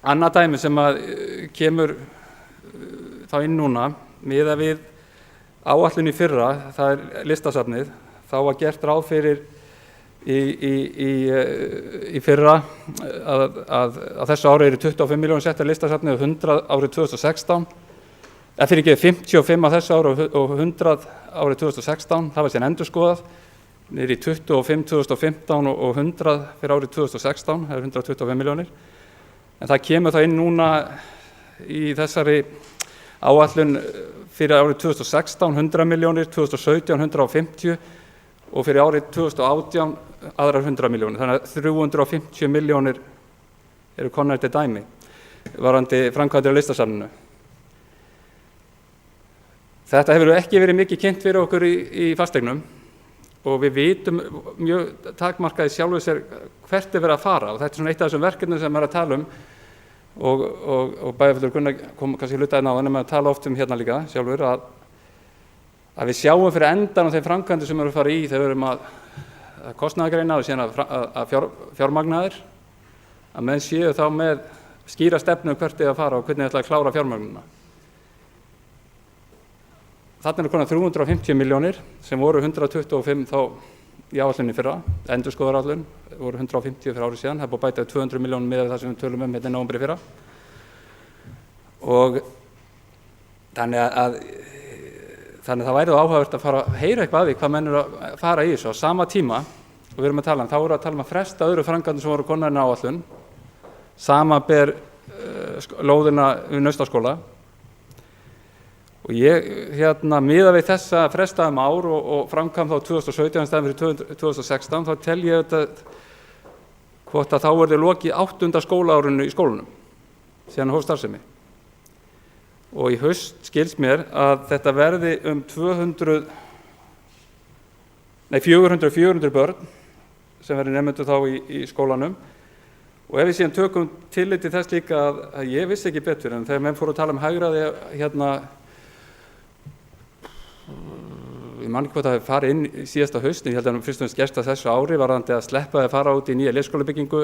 Annað dæmi sem kemur þá inn núna, miðað við áætlun í fyrra, það er Listasafnið, þá var gert ráð fyrir í fyrra að þessu ári eru 25 milljónir settar Listasafnið og 100 árið 2016. Fyrir ekki 55 á þessu ári og 100 árið 2016, það var síðan endurskoðað, niður í 25 2015 og 100 fyrir árið 2016, það er 125 milljónir. En það kemur það inn núna í þessari áætlun fyrir árið 2016 100 milljónir, 2017 150 og fyrir árið 2018 aðrar 100 milljónir. Þannig að 350 milljónir eru komnar til dæmi varðandi framkvæmdir á Listasafninu. Þetta hefur ekki verið mikið kynnt fyrir okkur í fasteignum og við vitum mjög takmarkað í sjálfu sér hvert er verið að fara og þetta er svona eitt af þessum verkefnum sem maður er að tala um og bæjarfulltrúi Gunnar kom kannski hlutaðinn á en maður tala oft um hérna líka sjálfur að við sjáum fyrir endan á þeim framkvæmdum sem við erum að fara í þegar við erum að kostnaðargreina og síðan að fjármagnaðir að menn séu þá með skýra stefnu hvert er að fara og hvernig ætla að klára fjármagnuna. Þarna eru konar 350 milljónir sem voru 125 þá í áætlunni fyrra, endurskoðaráætlun voru 150 fyrir árið síðan, það er búið að bæta 200 milljónum með það sem við tölum um hérna í nóvembri fyrra. Og þannig að það væri þá áhugavert að fara að heyra eitthvað af því hvað menn eru að fara í þessu á sama tíma og við erum að tala þá voru að tala um að fresta öðru framkvæmdum sem voru konar inn á áætlun, samanber lóðina við Naustaskóla. Og ég miðað við þessa fresta ár og framkvæmd þá 2017 staðinn fyrir 2016 þá tel ég þetta hvort að þá verði lokið 8. skólaárinu í skólanum síðan hófst starfsemi. Og í haust skilst mér að þetta verði 400 börn sem verði nemendur þá í skólanum. Og ef við síðan tökum tillit til þess líka að ég vissi ekki betur en þegar menn fóru að tala um hagræði ég man ekki hvað það farið inn í síðasta haust, ég held að fyrst og fremst gerst að þessu ári varðandi að sleppa að fara út í nýja leikskólabyggingu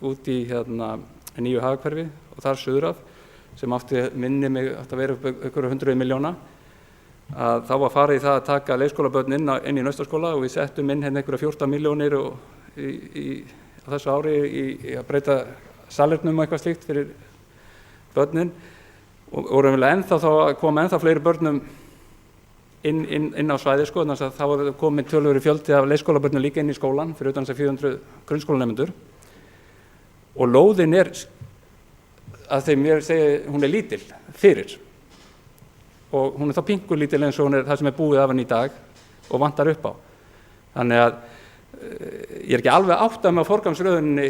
út í nýju hagahverfi og þar suður af sem átti minni mig átti að vera upp einhverju 100 milljóna að þá var farið í það að taka leikskólabörn inn í Naustaskóla og við settum inn hérna einhverja 14 milljónir á þessu ári í að breyta salernum og eitthvað slíkt fyrir börnin og vorum vel ennþá þá að koma ennþá fleiri börnum inn á svæði sko, þannig að þá var komin töluverður fjöldi af leikskólabörnum líka inn í skólan fyrir utan þess að 400 grunnskólanemendur og lóðin að þeim mér segi hún er lítil fyrir og hún er þá pingu lítil eins og hún er það sem er búið af henni í dag og vantar upp á. Þannig að ég er ekki alveg áttað með forgangsröðunni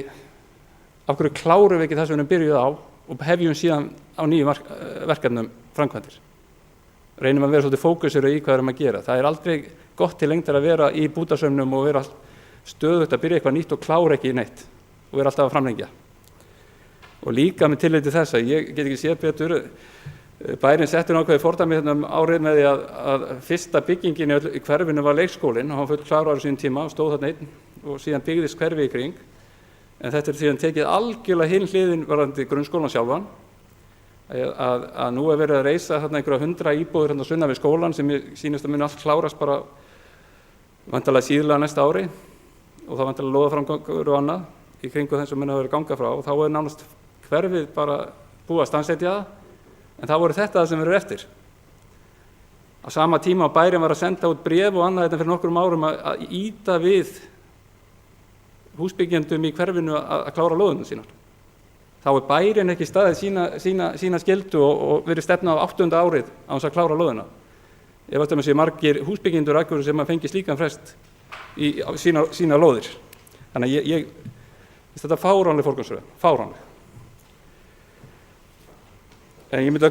af hverju klárum við ekki það sem við erum byrjuð á og hefjum síðan á nýjum verkefnum framkvæmdir. Reynum að vera svolítið fókusur í hvað við erum að gera. Það er aldrei gott til lengdar að vera í bútasaumnum og vera stöðugt að byrja eitthvað nýtt og klára ekki neitt og vera alltaf að framlengja. Og líka með tilliti til þess að ég get ekki séð betur, bærinn settur ákveðið fordæmi árið með því að fyrsta byggingin í hverfinu var leikskólinn og hann full kláraður sín tíma og stóð þarna einn og síðan byggðist hverfi í kring. En þetta er síðan tekið algjörlega hinn hliðin varðandi grunnskólan sjálfan. Að nú er verið að reisa þarna einhverja 100 íbúðir hérna sunnan við skólan sem ég sýnist að muni allt klárast bara væntanlega síðlega næsta ári og þá væntanlega lóðaframgangur og annað í kringu þeim sem muni að vera ganga frá og þá er nánast hverfið bara búið að stansetja það en það voru þetta sem verður eftir. Á sama tíma bærinn var að senda út bréf og annað þetta fyrir nokkrum árum að ýta við húsbyggjendum í hverfinu að klára lóðunum sínar. Þá er bærinn ekki staðið sína skyldu og verið stefna á 8. árið á þess að klára lóðina. Ég veit að sé margir húsbyggjendur sem að fengi slíkan frest í sína lóðir. Þannig að ég þetta er fáránleg forgangsröðun, fáránleg. En ég myndi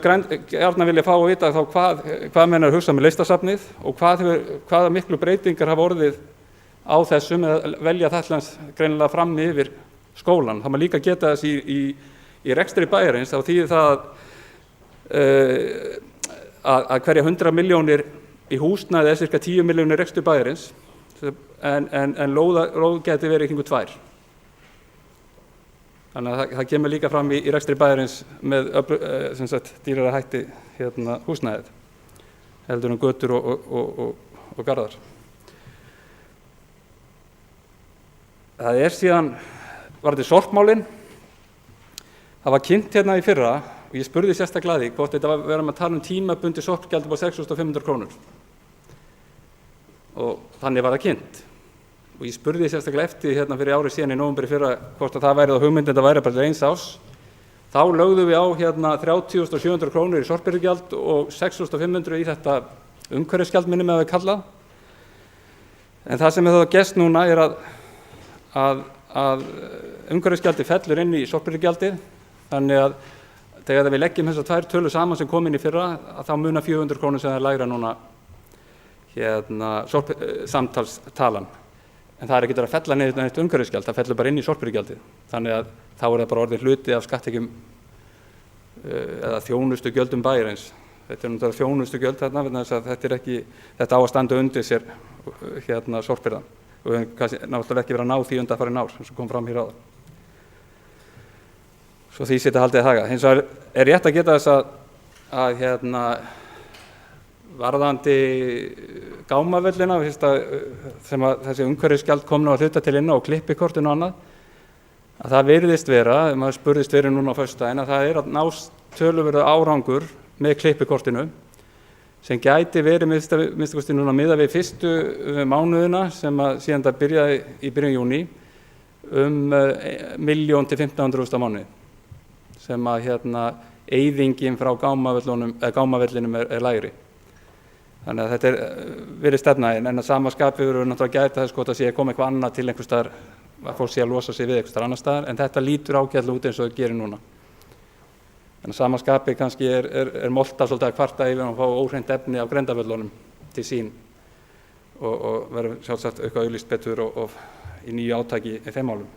gjarnan vilja fá að vita þá hvað menn er að hugsa með Listasafnið og hvaða miklu breytingar hafa orðið á þessum eða velja það greinilega fram yfir skólan. Það má líka geta þess í rekstri bæjarins, þá þýðir það að hverja 100 milljónir í húsnæði er cirka 10 milljónir rekstri bæjarins, en lóð geti verið kringu 2. Þannig að það kemur líka fram í rekstri bæjarins með dýrara hætti húsnæðið, heldur götur og garðar. Það síðan varðandi sorpmálin. Það var kynnt í fyrra og ég spurði sérstaklega því hvort þetta verðum að tala tímabundi sorpgjald upp á 6.500 krónur. Og þannig var það kynnt. Og ég spurði sérstaklega eftir fyrir ári síðan í nóvember í fyrra hvort að það væri þá hugmyndin, þetta væri bara eins árs. Þá lögðum við á 30.700 krónur í sorpbyrjugjald og 6.500 í þetta umhverfisgjald minnum við kallað. En það sem hefur gerst núna er að umhverfisgjaldi fellur inn í sorpbyrjugjaldið, þannig að þegar við leggjum þessar 2 tölur saman sem kom inn í fyrra, þá munar 400 krónur sem er lægra núna samtalstalan. En það er ekki að fella niður neitt umhverfisgjald, það fellur bara inn í sorpbyrjugjaldið. Þannig að þá er það bara orðið hluti af skatttekjum eða þjónustugjöldum bæjarins. Þetta náttúrulega þjónustugjöld þarna, vegna þess að þetta á að standa undir sér sorpbyrðan. Og við höfum náttúrulega ekki verið að ná því undanfarin ár, eins og kom fram hér áðan. Svo því sé þetta haldið að haga. Hins vegar er rétt að geta þess að varðandi gámavellina, sem þessi umhverfisgjald kom nú að hluta til inn á og klippikortinu og annað, að það virðist vera, maður spurðist verið núna á föstudaginn, að það er að nást töluverður árangur með klippikortinu, sem gæti verið minnstakosti núna miðað við fyrstu mánuðina sem síðan það byrjaði í byrjun júní 1 milljón til 1.500.000 á mánuði, sem eyðingin frá gámavellinum er lægri. Þannig að þetta verið stefna, en að sama skapi verður náttúrulega gæta þess hvort að sé að koma eitthvað annað til einhvers staðar, að fólk sé að losa sig við einhvers staðar annar staðar, en þetta lítur ágætlega út eins og það gerir núna. En að sama skapi kannski er molta svolítið að kvarta yfir að fá óhreint efni af grendavöllunum til sín og verður sjálfsagt eitthvað auglýst betur og í nýju átaki í þeim málum.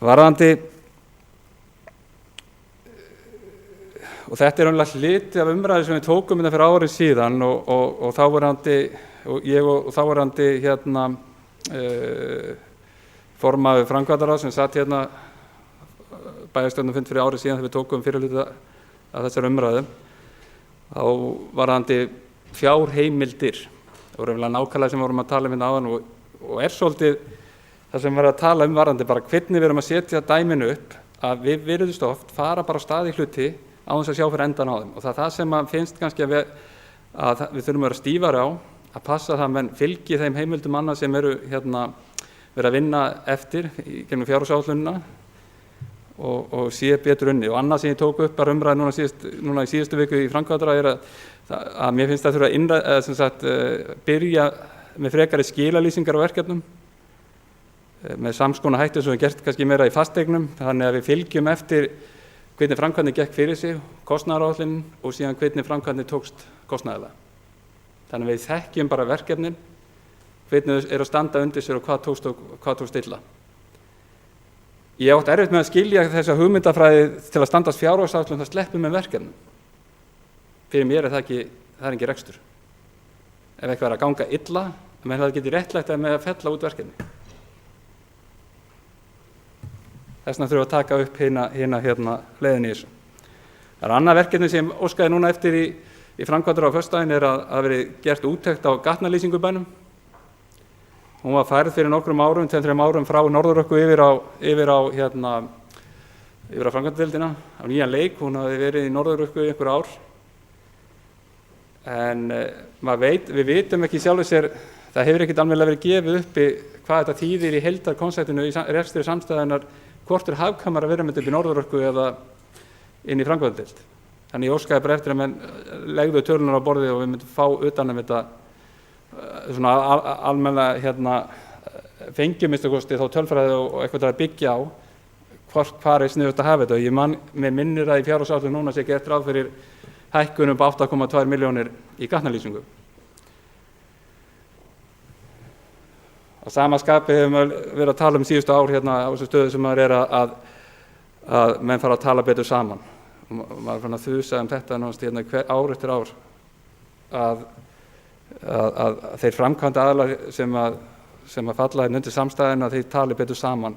Varðandi, og þetta er umlega hluti af umræðu sem við tókum þetta fyrir árið síðan og þáverandi formaður framkvæmdaráðs sem satt bæjarstjórnarfund fyrir árið síðan þegar við tókum fyrir hluta af þessar umræðu, þá varðandi fjárheimildir, það voru umlega nákvæmlega sem við vorum að tala um áðan og er svolítið það sem við erum að tala um varðandi bara hvernig við erum að setja dæminu upp, að við virðumst oft fara bara á stað í hluti á þess að sjá fyrir endan á þeim, og það sem finnst kannski að við þurfum að vera stífari á, að passa það að menn fylgi þeim heimildum annað sem eru verið að vinna eftir gegnum fjárhagsáætlunina og sé betur unni. Og annað sem ég tók upp umræðu núna í síðustu viku í framkvæmdaráði er að mér finnst það þurfa að byrja með frekari skilalýsingar á verkefnum með samskona hætti sem við gert kannski meira í fasteignum, þannig að við fylgjum eftir hvernig framkvæmdin gekk fyrir sig, kostnaðaráætlunin og síðan hvernig framkvæmdin tókst kostnaðarlega. Þannig að við þekkjum bara verkefnin, hvernig er að standa undir sér og hvað tókst illa. Ég átti erfitt með að skilja þessa hugmyndafræði til að standast fjárhagsáætlun, það sleppum með verkefnum. Fyrir mér það er ekki rekstur. Ef eitthvað er að ganga illa, menn það getur réttlætt með að fella út verkefni. Þess vegna þurfum við að taka upp hérna leiðinni í þessu. Það er annað verkefni sem óskaði núna eftir í framkvæmdaráði á föstudaginn er að verið gert úttekt á gatnalýsingu í bænum. Hún var færð fyrir nokkrum árum, 2-3 árum frá Norðurorku yfir á framkvæmdadeildina á nýjan leik. Hún hafði verið í Norðurorku í einhver ár. En við vitum ekki sjálfur sér, það hefur ekkert alveg verið gefið uppi hvað þetta þýðir í heildarkonseptinu í rekstri samstæðunar, hvort er hagkvæmara að vera með þetta upp í Norðurorku eða inn í framkvæmdadeild. Þannig ég óskaði bara eftir að menn legðu tölunar á borðið og við myndum fá utan þetta svona almennilega fengjum minnstakosti þá tölfræði og eitthvað að byggja á hvar er sniðugt að hafa þetta. Mér minnir að í fjárhagsáætlun núna sé gert ráð fyrir hækkunum á 8,2 milljónir í gatnalýsingu. Á sama skapi hefur maður verið að tala síðustu ár hérna á þessu stöðu sem maður að menn fara að tala betur saman. Og maður er fann að þusa þetta hérna ár eftir ár að þeir framkvæmda aðilar sem að falla hérna undir samstæðina, þeir tali betur saman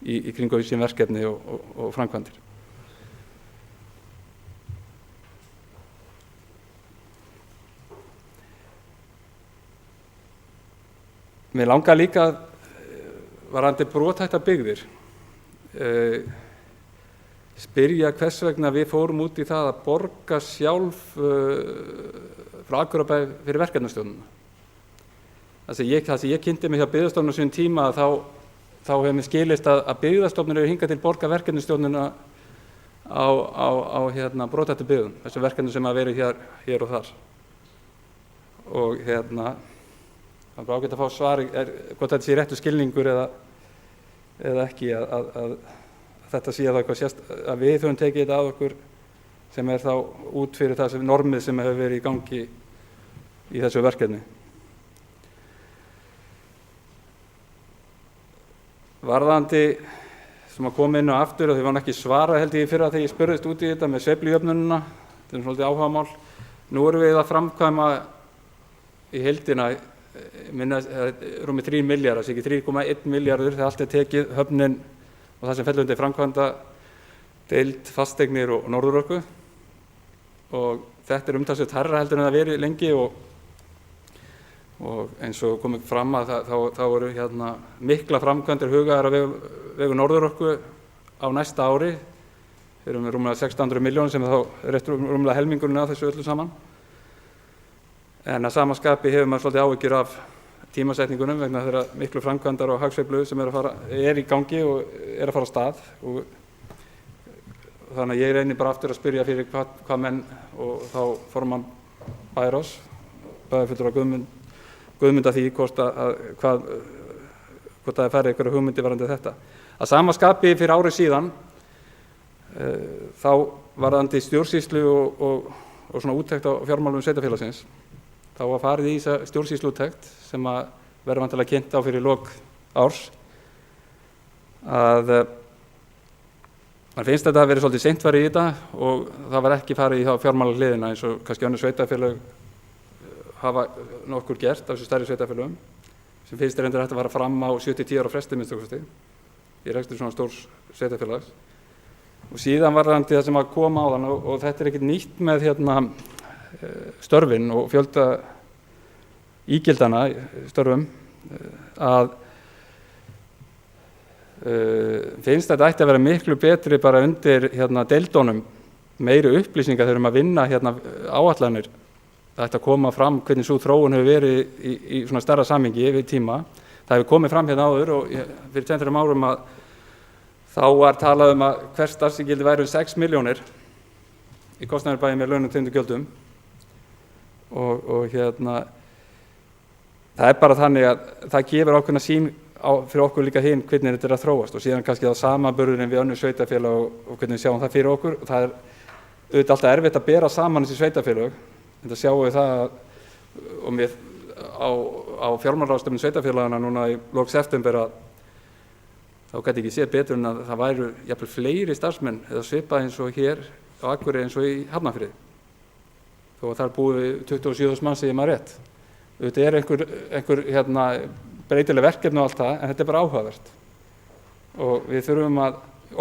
í kringu sín verkefni og framkvæmdir. Mér langar líka varðandi brothættar byggðir spyrja hvers vegna við fórum út í það að borga sjálf frá Akureyrarbæ fyrir verkefnastjórnina. Það sem ég kynnti mig hjá Byggðastofnun á sínum tíma þá hefur mér skilist að Byggðastofnun eru hingað til borga verkefnastjórnina á brothættum byggðum, þessu verkefni sem að veri hér og þar. Og það er ágætt að fá svar hvort þetta sé réttur skilningur eða ekki að þetta sé að við höfum tekið þetta að okkur sem er þá út fyrir það sem normið sem hefur verið í gangi í þessu verkefni. Varðandi sem að koma inn á aftur og þau var ekki svarað held ég fyrra þegar ég spurðist út í þetta með sveiflujöfnunina, þetta er svolítið áhugamál. Nú erum við að framkvæma í heildina rúmið 3 milljarðar, þessi ekki 3,1 milljarður þegar allt er tekið, höfnin og það sem fellur undir framkvæmda deild, fasteignir og Norðurorku. Og þetta er umtalsvert hærra heldur en það verið lengi og eins og komið fram að þá eru mikla framkvæmdir hugaðar á vegu Norðurorku á næsta ári. Við erum með rúmlega 600 milljónir sem er þá rétt rúmlega helmingurinn af þessu öllu saman. En að sama skapi hefur maður svolítið áhyggjur af tímasetningunum vegna þeirra miklu framkvæmdar og hagsveiflu sem er í gangi og er að fara af stað. Og þannig að ég reynir bara aftur að spyrja fyrir hvað menn og þá formann Bæjarráðs, bæjarfulltrúa Guðmund að því hvort það er færið einhverju hugmyndi varðandi þetta. Að sama skapi fyrir ári síðan þá varðandi stjórnsýslu og svona úttekt á fjármálum sveitarfélagsins. Þá var farið í þessa stjórnsýsluúttekt sem að verður væntanlega kynnt á fyrir lok árs að mann finnst þetta að verið svolítið seint farið í þetta og það var ekki farið í þá fjármálahliðina eins og kannski önnur sveitarfélög hafa nokkur gert af þessu stærri sveitarfélögum sem finnst reyndar hægt að fara fram á 7-10 ára fresti minnst okkur í rekstri svona stórs sveitarfélags. Og síðan varðandi það sem að koma á þann og þetta er ekkert nýtt með störfin og fjölda ígildana störfum að finnst þetta ætti að vera miklu betri bara undir deildónum meiri upplýsingar þegar að vinna áætlanir. Það ætti að koma fram hvernig svo þróun hefur verið í svona stærra samhengi yfir tíma. Það hefur komið fram áður og fyrir 2-3 árum að þá var talað að hvert starfsígildi væri 6 milljónir í kostnaðarbæði með launum tengdum gjöldum. Og það er bara þannig að það gefur ákveðna sýn fyrir okkur líka hinn hvernig þetta er að þróast og síðan kannski það samanburðurinn við önnur sveitarfélög og hvernig við sjáum það fyrir okkur. Og það er auðvitað alltaf erfitt að bera saman þessi sveitarfélög. Þetta sjáum við það og við á fjármálaráðstefnu sveitarfélagana núna í lok september að þá gæti ekki séð betur en að það væru jafnvel fleiri starfsmenn eða svipað eins og hér á Akureyri eins og í Hafnarfirði. Þó að þar búi 27.000 manns segir maður rétt. Þetta er einhver breytileg verkefni og allt það, en þetta er bara áhugavert. Og við þurfum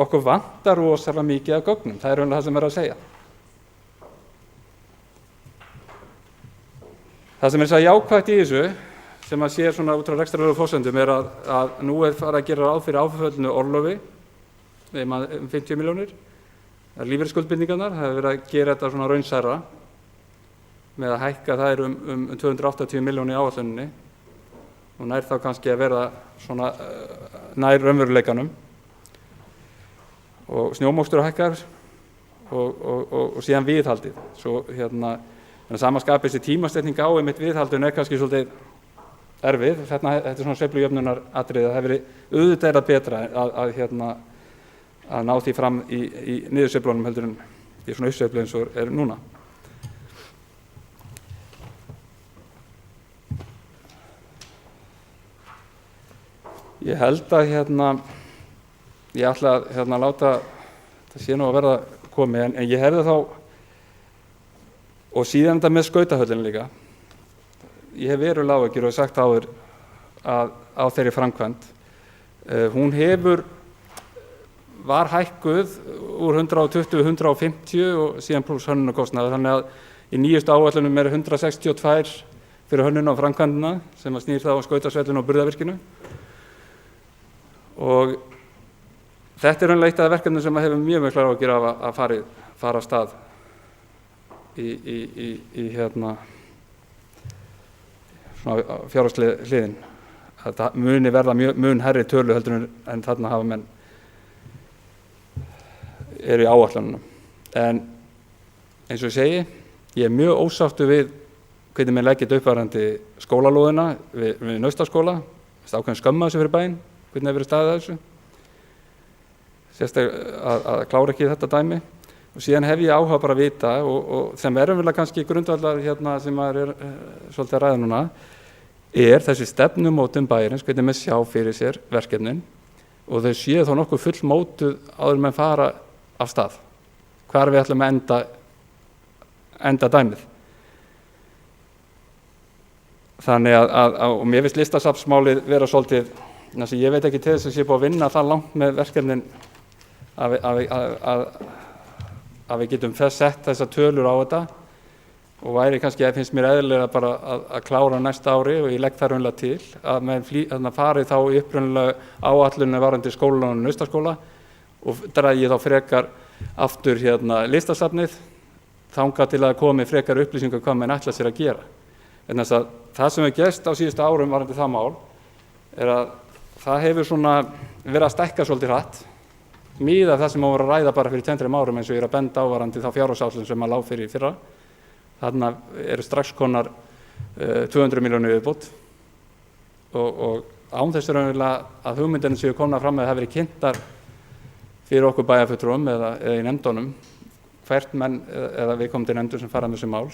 okkur vantar rosalega mikið af gögnum, það er það sem er að segja. Það sem er svo jákvætt í þessu, sem að sér svona út frá rekstrarlegum forsendum, er að nú er farið að gera ráð fyrir áföllnu orlofi, 50 milljónir. Það er lífeyrisskuldbindingarnar, það hefur verið að gera þetta svona raunsærra, með að hækka þær 280 milljónir í áætluninni og nær þá kannski að verða svona nær raunveruleikanum og snjómokstur hækkar og síðan viðhaldið. Svo sama skapi þessi tímasetning á einmitt viðhaldinu er kannski svolítið erfið. Þetta er svona sveiflujöfnunar atriði. Það hefur verið auðvitað betra að ná því fram í niðursveiflunum heldur en í svona uppsveiflu eins og er núna. Ég held að ég ætla að láta þetta sé nú að verða komið, en ég hefði þá, og síðan þetta með skautahöllin líka, ég hef verulega áhyggjur og sagt áður að á þeirri framkvæmd, hún var hækkuð úr 120 150 og síðan pluss hönnunarkostnaður, þannig að í nýjustu áætlunum 162 fyrir hönnun á framkvæmdina sem að snýr þá á skautasvellinu og burðarvirkinu. Og þetta eitt af verkefnum sem hefur mjög miklar áhyggjur af að fara af stað í svona fjárhagslega hliðin. Að það muni verða mun hærri tölu heldur en þarna hafa menn eru í áætlunum. En eins og ég segi, ég mjög ósáttur við hvernig menn leggja upp varðandi skólalóðina við Naustaskóla. Það ákveðin skömm að þessu fyrir bæinn, hvernig hefur verið staðið að þessu. Sérstaklega að klára ekki þetta dæmi. Og síðan hef ég áhuga bara að vita, og sem vel kannski grundvallar sem maður svolítið að ræða núna, þessi stefnumótun bæjarins, hvernig menn sjá fyrir sér verkefnin og þau séu þá nokkuð fullmótuð áður menn fara af stað. Hvar við ætlum að enda dæmið. Þannig og mér finnst listasafnsmálið vera svolítið, ég veit ekki til þess að sé búið að vinna það langt með verkefnin að við getum sett þessar tölur á þetta og væri kannski, finnst mér eðlilega bara að klára næsta ári og ég legg það raunlega til að menn farið þá í upprunalega áætlunni varðandi skólann og Naustaskóla og dragi þá frekar aftur listasafnið þangað til að komi frekar upplýsingar hvað menn ætla sér að gera. En þess að það sem hefur gerst á síðustu árum varðandi það mál að það hefur svona verið að stækka svolítið hratt miðað það sem á að ræða bara fyrir 2-3 árum eins og ég að benda á varðandi þá fjárhagsáætlun sem að lá fyrir í fyrra. Þarna eru strax konar 200 milljónir viðbót og án þess að hugmyndin séu komnar fram með það hafi verið kynntar fyrir okkur bæjarfulltrúum eða í nefndunum hvert menn eða viðkomandi nefndur sem fara með þessu mál,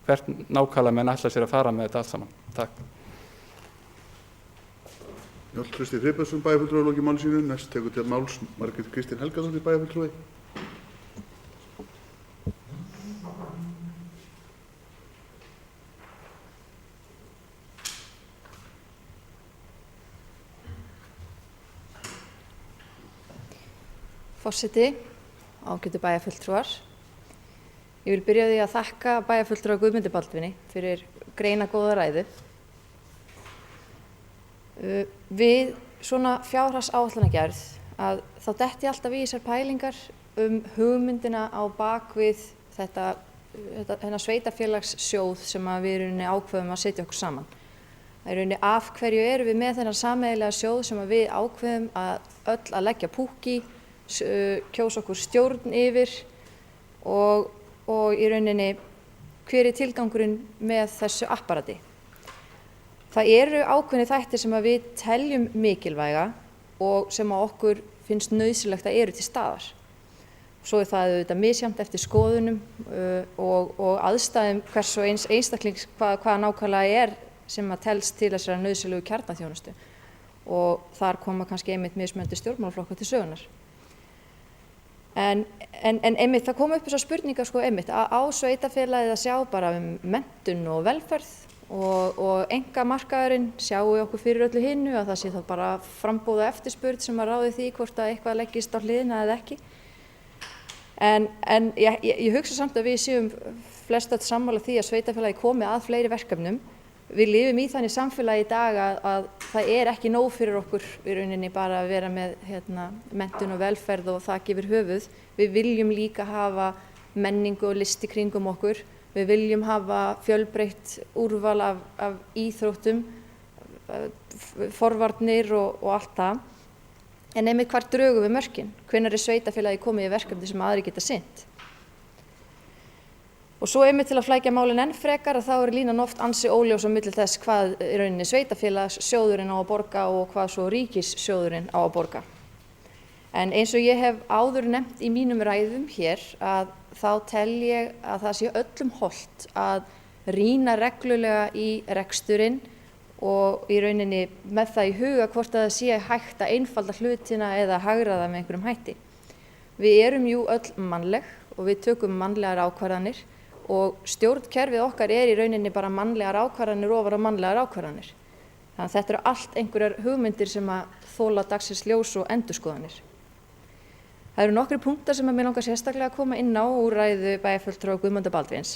hvert nákvæmlega menn ætla sér að fara með þetta allt saman. Takk. Njáll Trausti Friðbertsson, bæjarfulltrúi, lokið máli sínu. Næst tekur til máls Margrét Kristín Helgadóttir, bæjarfulltrúi. Forseti, ágætu bæjarfulltrúar. Ég vil byrja á því að þakka bæjarfulltrúa Guðmundi Baldvini fyrir greinagóða ræðu. Við svona fjárhagsáætlanagerð að þá detti alltaf í þessar pælingar hugmyndina á bakvið þennan sveitafélagssjóð sem við í rauninni ákveðum að setja okkur saman. Í rauninni af hverju erum við með þennan sameiginlega sjóð sem við ákveðum öll að leggja púkk í, kjósa okkur stjórn yfir og í rauninni hver er tilgangurinn með þessu apparati. Það eru ákveðnir þættir sem við teljum mikilvæga og sem okkur finnst nauðsynlegt að eru til staðar. Svo er það auðvitað misjafnt eftir skoðunum og aðstæðum hvers og eins einstaklings hvað nákvæmlega sem telst til þessara nauðsynlegu kjarnaþjónustu og þar koma kannski einmitt mismunandi stjórnmálaflokkar til sögunar. En einmitt það koma upp þessar spurningar einmitt á sveitarfélagið að sjá bara menntun og velferð og einkamarkaðurinn sjáu okkur fyrir öllu hinnu að það sé þá bara frambúð og eftirspurn sem að ráði því hvort að eitthvað leggist á hliðina eða ekki. En ég hugsa samt að við séum flest öll sammála því að sveitarfélagið komi að fleiri verkefnum. Við lifum í þannig samfélagi í dag að það er ekki nóg fyrir okkur í rauninni bara að vera með menntun og velferð og þak yfir höfuð. Við viljum líka hafa menningu og list í kringum okkur. Við viljum hafa fjölbreytt úrval af íþróttum, forvarnir og allt það. En einmitt hvar drögum við mörkin? Hvenær er sveitarfélagið komið í verkefni sem aðrir geta sinnt? Og svo einmitt til að flækja málin enn frekar að þá er línan oft ansi óljós á milli þess hvað í rauninni sveitarfélagssjóðurinn á að borga og hvað svo ríkissjóðurinn á að borga. En eins og ég hef áður nefnt í mínum ræðum hér að þá tel ég að það sé öllum hollt að rýna reglulega í reksturinn og í rauninni með það í huga hvort að það sé hægt að einfalda hlutina eða hagræða með einhverjum hætti. Við erum jú öll mannleg og við tökum mannlegar ákvarðanir og stjórnkerfið okkar í rauninni bara mannlegar ákvarðanir ofar á mannlegar ákvarðanir. Þannig að þetta eru allt einhverjar hugmyndir sem að þola dagsins ljós og endurskoðanir. Það eru nokkrir punktar sem að mig langar sérstaklega að koma inn á úr ræðu bæjarfulltrúa Guðmundar Baldvins.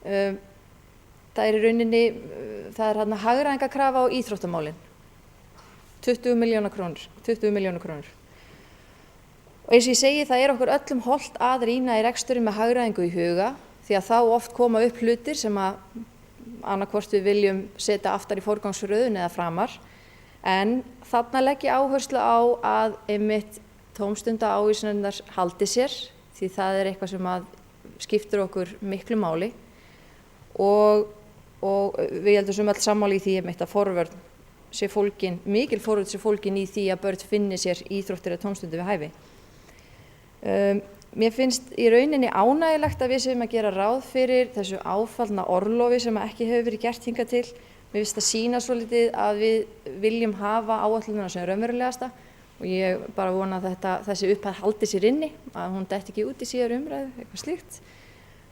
Það er í rauninni, það er hérna hagræðingarkrafa á íþróttamálin, 20 milljónir krónur. Og eins og ég segi, það er okkur öllum hollt að rýna í reksturinn með hagræðingu í huga, því að þá oft koma upp hlutir sem að annarkvort við viljum setja aftar í forgangsröðun eða framar, en þarna legg ég áherslu á að einmitt tómstundaávísanirnar haldi sér, því það er eitthvað sem að skiptir okkur miklu máli og við heldum sem öll sammála í því einmitt að forvörn sé fólgin, mikil forvörn sé fólgin í því að börn finni sér íþróttir eða tómstundir við hæfi. Mér finnst í rauninni ánægjulegt að við séum að gera ráð fyrir þessu áfallna orlofi sem ekki hefur verið gert hingað til. Mér finnst það sýna svolítið að við viljum hafa áætlunina sem raunverulegasta og ég bara vona að þessi upphæð haldi sér inni, að hún detti ekki út í síðar umræðu, eitthvað slíkt.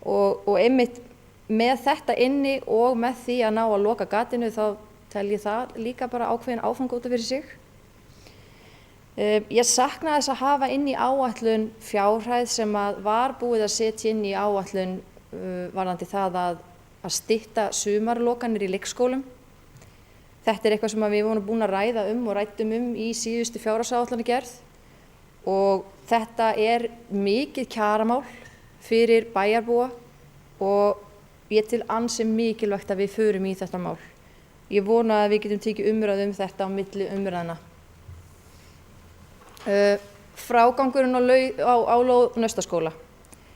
Og einmitt með þetta inni og með því að ná að loka gatinu þá tel ég það líka bara ákveðin áfang út af fyrir sig. Ég sakna þess að hafa inn í áætlun fjárhæð sem að var búið að setja inn í áætlun varðandi það að stytta sumarlokanir í leikskólum. Þetta er eitthvað sem við vorum búin að ræða og ræddum í síðustu fjárhagsáætlanagerð og þetta er mikið kjaramál fyrir bæjarbúa og ég til ansi mikilvægt að við förum í þetta mál. Ég vona að við getum tekið umræðu þetta á milli umræðna. Frágangurinn á lóð Naustaskóla.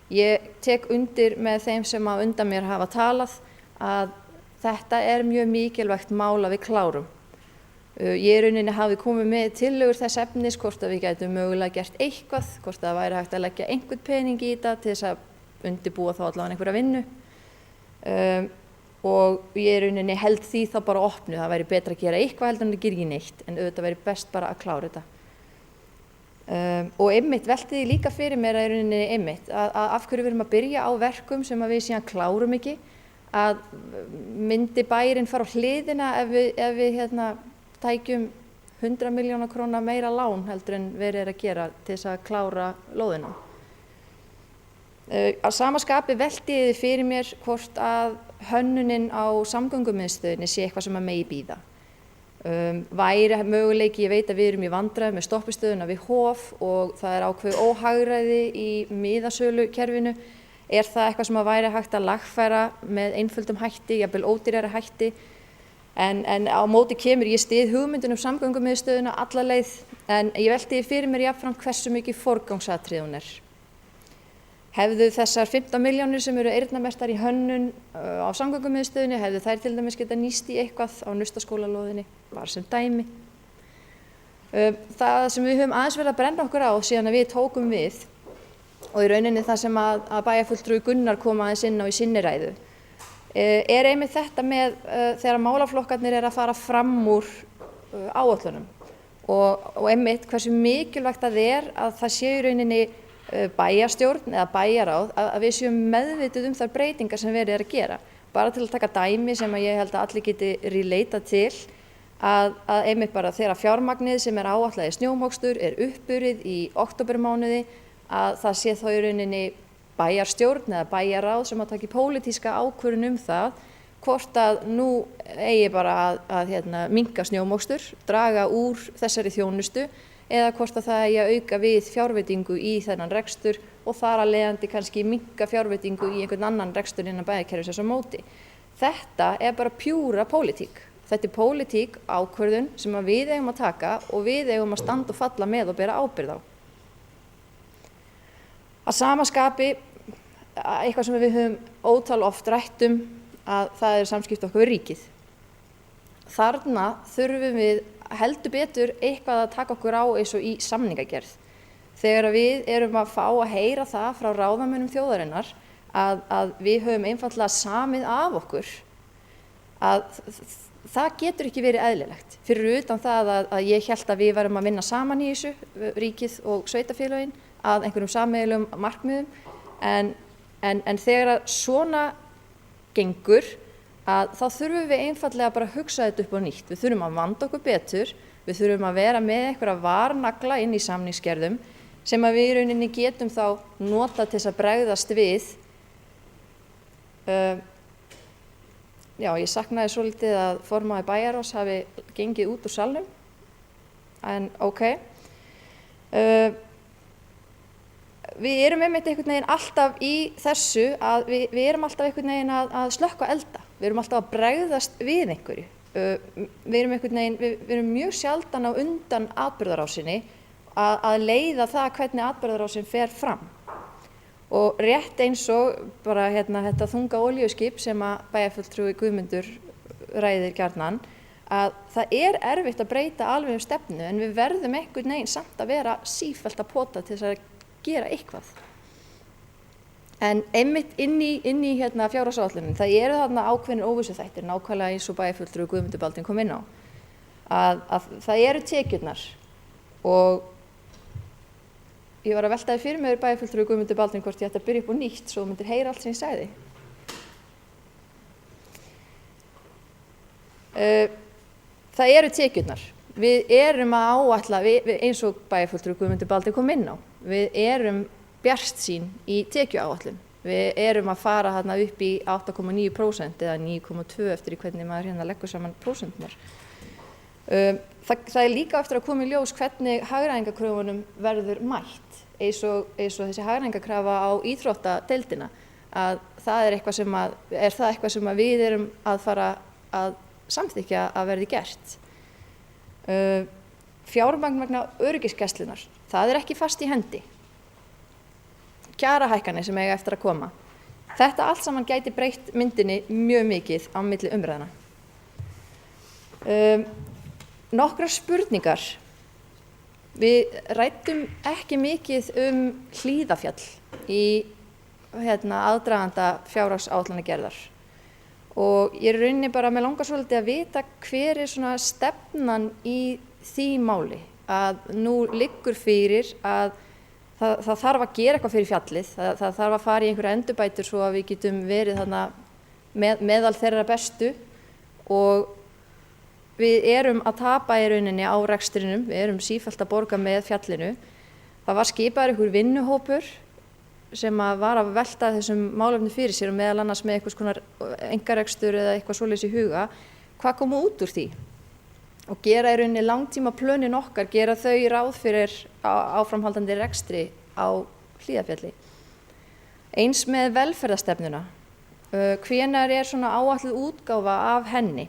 Ég tek undir með þeim sem á undan mér hafa talað að þetta er mjög mikilvægt mál að við klárum. Ég rauninni hafi komið með tillögur þess efnis hvort að við gætum mögulega gert eitthvað, hvort það væri hægt að leggja einhvern pening í þetta til þess að undirbúa þá allavega einhverja vinnu. Og ég rauninni held því þá bara opnu, það væri betra að gera eitthvað heldur en að gera ekki neitt, en auðvitað væri best bara að klára þetta. Og einmitt velti því líka fyrir mér að einmitt að af hverju við erum að byrja á verkum sem að við síðan klárum ekki, að myndi bærinn fara á hliðina ef við tækjum 100 milljóna króna meira lán heldur en verið er að gera til þess að klára lóðina. Á sama skapi velti ég því fyrir mér hvort að hönnunin á samgöngumiðstöðinni sé eitthvað sem að megi bíða. Væri möguleiki, ég veit að við erum í vandræðum með stoppistöðuna við Hof og það er ákveðið óhagræði í miðasölukerfinu. Er það eitthvað sem að væri hægt að lagfæra með einföldum hætti, jafnvel ódýrari hætti? En á móti kemur ég styð hugmyndin samgöngumiðstöðuna alla leið, en ég velti fyrir mér jafnframt hversu mikið forgangsatriði hún er. Hefðu þessar 15 milljónir sem eru eyrnamerktar í hönnun á samgöngumiðstöðinni, hefðu þær til dæmis geta nýst í eitthvað á Naustaskólalóðinni, bara sem dæmi. Það sem við höfum aðeins verið að brenna okkur á síðan að við tókum við, og í rauninni það sem að bæjarfulltrúi Gunnar kom aðeins inn á í sinni ræðu, er einmitt þetta með þegar málaflokkarnir er að fara fram úr áætlunum og einmitt hversu mikilvægt það er að það sé í rauninni bæjarstjórn eða bæjaráð að við séum meðvituð þær breytingar sem verið er að gera. Bara til að taka dæmi sem að ég held að allir geti relata til, að einmitt bara þegar fjármagnið sem er áætlað í snjómokstur er uppurið í októbermánuði, að það sé þá í rauninni bæjarstjórn eða bæjaráð sem að taki pólitíska ákvörðun það hvort að nú eigi bara að minnka snjómokstur, draga úr þessari þjónustu, eða hvort að það eigi að auka við fjárveitingu í þennan rekstur og þar að leiðandi kannski minnka fjárveitingu í einhvern annan rekstur innan bæjarkerfisins á móti. Þetta er bara pjúra pólitík. Þetta er pólitík ákvörðun sem að við eigum að taka og við eigum að standa og falla með og bera ábyrgð á. Að sama skapi, eitthvað sem við höfum ótal oft rætt að það er samskipti okkar við ríkið. Þarna þurfum við heldur betur eitthvað að taka okkur á eins og í samningagerð. Þegar við erum að fá að heyra það frá ráðamönnum þjóðarinnar að við höfum einfaldlega samið af okkur að það getur ekki verið eðlilegt. Fyrir utan það að ég hélt að við værum að vinna saman í þessu, ríkið og sveitarfélögin, að einhverjum sameiginlegum markmiðum, en þegar að svona gengur, að þá þurfum við einfallega bara að hugsa þetta upp á nýtt. Við þurfum að vanda okkur betur, við þurfum að vera með einhverja varnagla inn í samningsgerðum sem að við í rauninni getum þá nota til þess að bregðast við. Já, ég saknaði svolítið að formaður bæjarráðs hafi gengið út úr salnum, en ok. Við erum einmitt einhvern veginn alltaf í þessu að við erum alltaf einhvern veginn að slökkva elda. Við erum alltaf að bregðast við einhverju. Við erum mjög sjaldan á undan atburðarásinni að leiða það hvernig atburðarásin fer fram. Og rétt eins og bara þetta þunga olíuskip sem að bæjarfulltrúi Guðmundur ræðir gjarnan, að það er erfitt að breyta alveg stefnu, en við verðum einhvern veginn samt að vera sífellt að pota til þess að gera eitthvað. En einmitt inn í fjárhagsáætluninni, það eru þarna ákveðnir óvissuþættir, nákvæmlega eins og bæjarfulltrúi Guðmundur Baldvin kom inn á, að það eru tekjurnar, og ég var að velta því fyrir mér bæjarfulltrúi Guðmundur Baldvin hvort ég ætti að byrja upp á nýtt svo þú myndir heyra allt sem ég sagði. Það eru tekjurnar. Við erum að áætla, eins og bæjarfulltrúi Guðmundur Baldvin kom inn á, við erum bjartsýn í tekjuáætlun. Við erum að fara þarna upp í 8,9% eða 9,2% eftir í hvernig maður leggur saman prósentunar. Það er líka eftir að koma í ljós hvernig hagræðingarkröfunum verður mætt, eins og þessi hagræðingarkrafa á íþróttadeildina, að það er eitthvað sem við erum að fara að samþykkja að verði gert. Fjármagn vegna öryggisgæslunnar, það er ekki fast í hendi. Kjarahækkanir sem eiga eftir að koma. Þetta allt saman gæti breytt myndinni mjög mikið á milli umræðna. Nokkrar spurningar. Við ræddum ekki mikið Hlíðarfjall í aðdraganda fjárhagsáætlanagerðar. Og ég er rauninni bara með langar svolítið að vita hver er svona stefnan í því máli. Að nú liggur fyrir að það þarf að gera eitthvað fyrir fjallið. Það þarf að fara í einhverja endurbætur svo að við getum verið þarna meðal þeirra bestu, og við erum að tapa í rauninni á rekstrinum, við erum sífellt að borga með fjallinu. Það var skipaður einhver vinnuhópur sem var að velta þessum málefni fyrir sér og meðal annars með einhvers konar einkarekstur eða eitthvað svoleiðis í huga. Hvað kom út úr því? Og gera í rauninni langtíma plönin okkar, gera þau ráð fyrir áframhaldandi rekstri á Hlíðarfjalli. Eins með velferðarstefnuna. Hvenær er svona áætluð útgáfa af henni?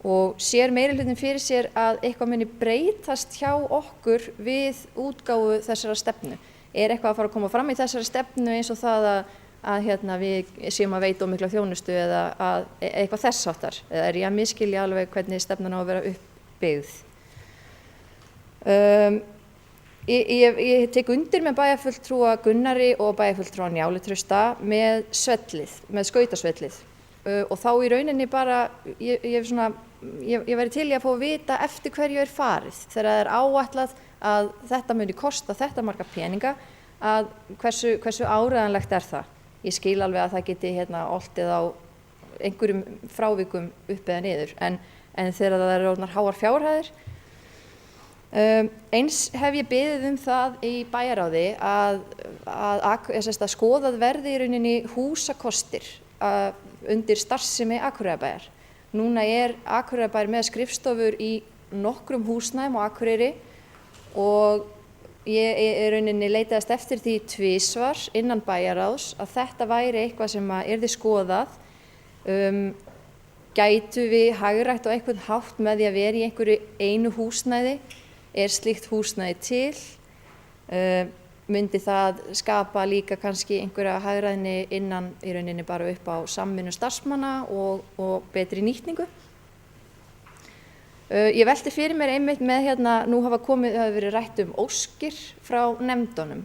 Og sér meirihlutinn fyrir sér að eitthvað muni breytast hjá okkur við útgáfu þessara stefnu? Er eitthvað að fara að koma fram í þessari stefnu eins og það að við séum að veita mikla þjónustu eða eitthvað þess háttar? Eða er ég að miskilja alveg hvernig stefnan á að vera uppbyggð? Ég tek undir með bæjarfulltrúa Gunnari og bæjarfulltrúa Njáli Trausta með skautasvellið. Og þá í rauninni bara, ég væri til í að fá að vita eftir hverju er farið. Þegar það er áætlað að þetta muni kosta þetta marga peninga, að hversu áreiðanlegt er það? Ég skil alveg að það geti oltið á einhverjum frávikum upp eða niður, en þegar það eru orðnar háar fjárhæðir. Eins hef ég beðið það í bæjarráði að skoðað verði í rauninni húsakostir undir starfsemi Akureyrarbæjar. Núna er Akureyrarbær með skrifstofur í nokkrum húsnæðum á Akureyri og ég rauninni leitaðist eftir því tvisvar innan bæjarráðs að þetta væri eitthvað sem yrði skoðað. Gætu við hagrætt á einhvern hátt með því að vera í einhverju einu húsnæði? Er slíkt húsnæði til? Myndi það skapa líka kannski einhverja hagræðni innan í rauninni bara upp á samvinnu starfsmanna og betri nýtningu? Ég velti fyrir mér einmitt með nú hafa verið rætt óskir frá nefndunum.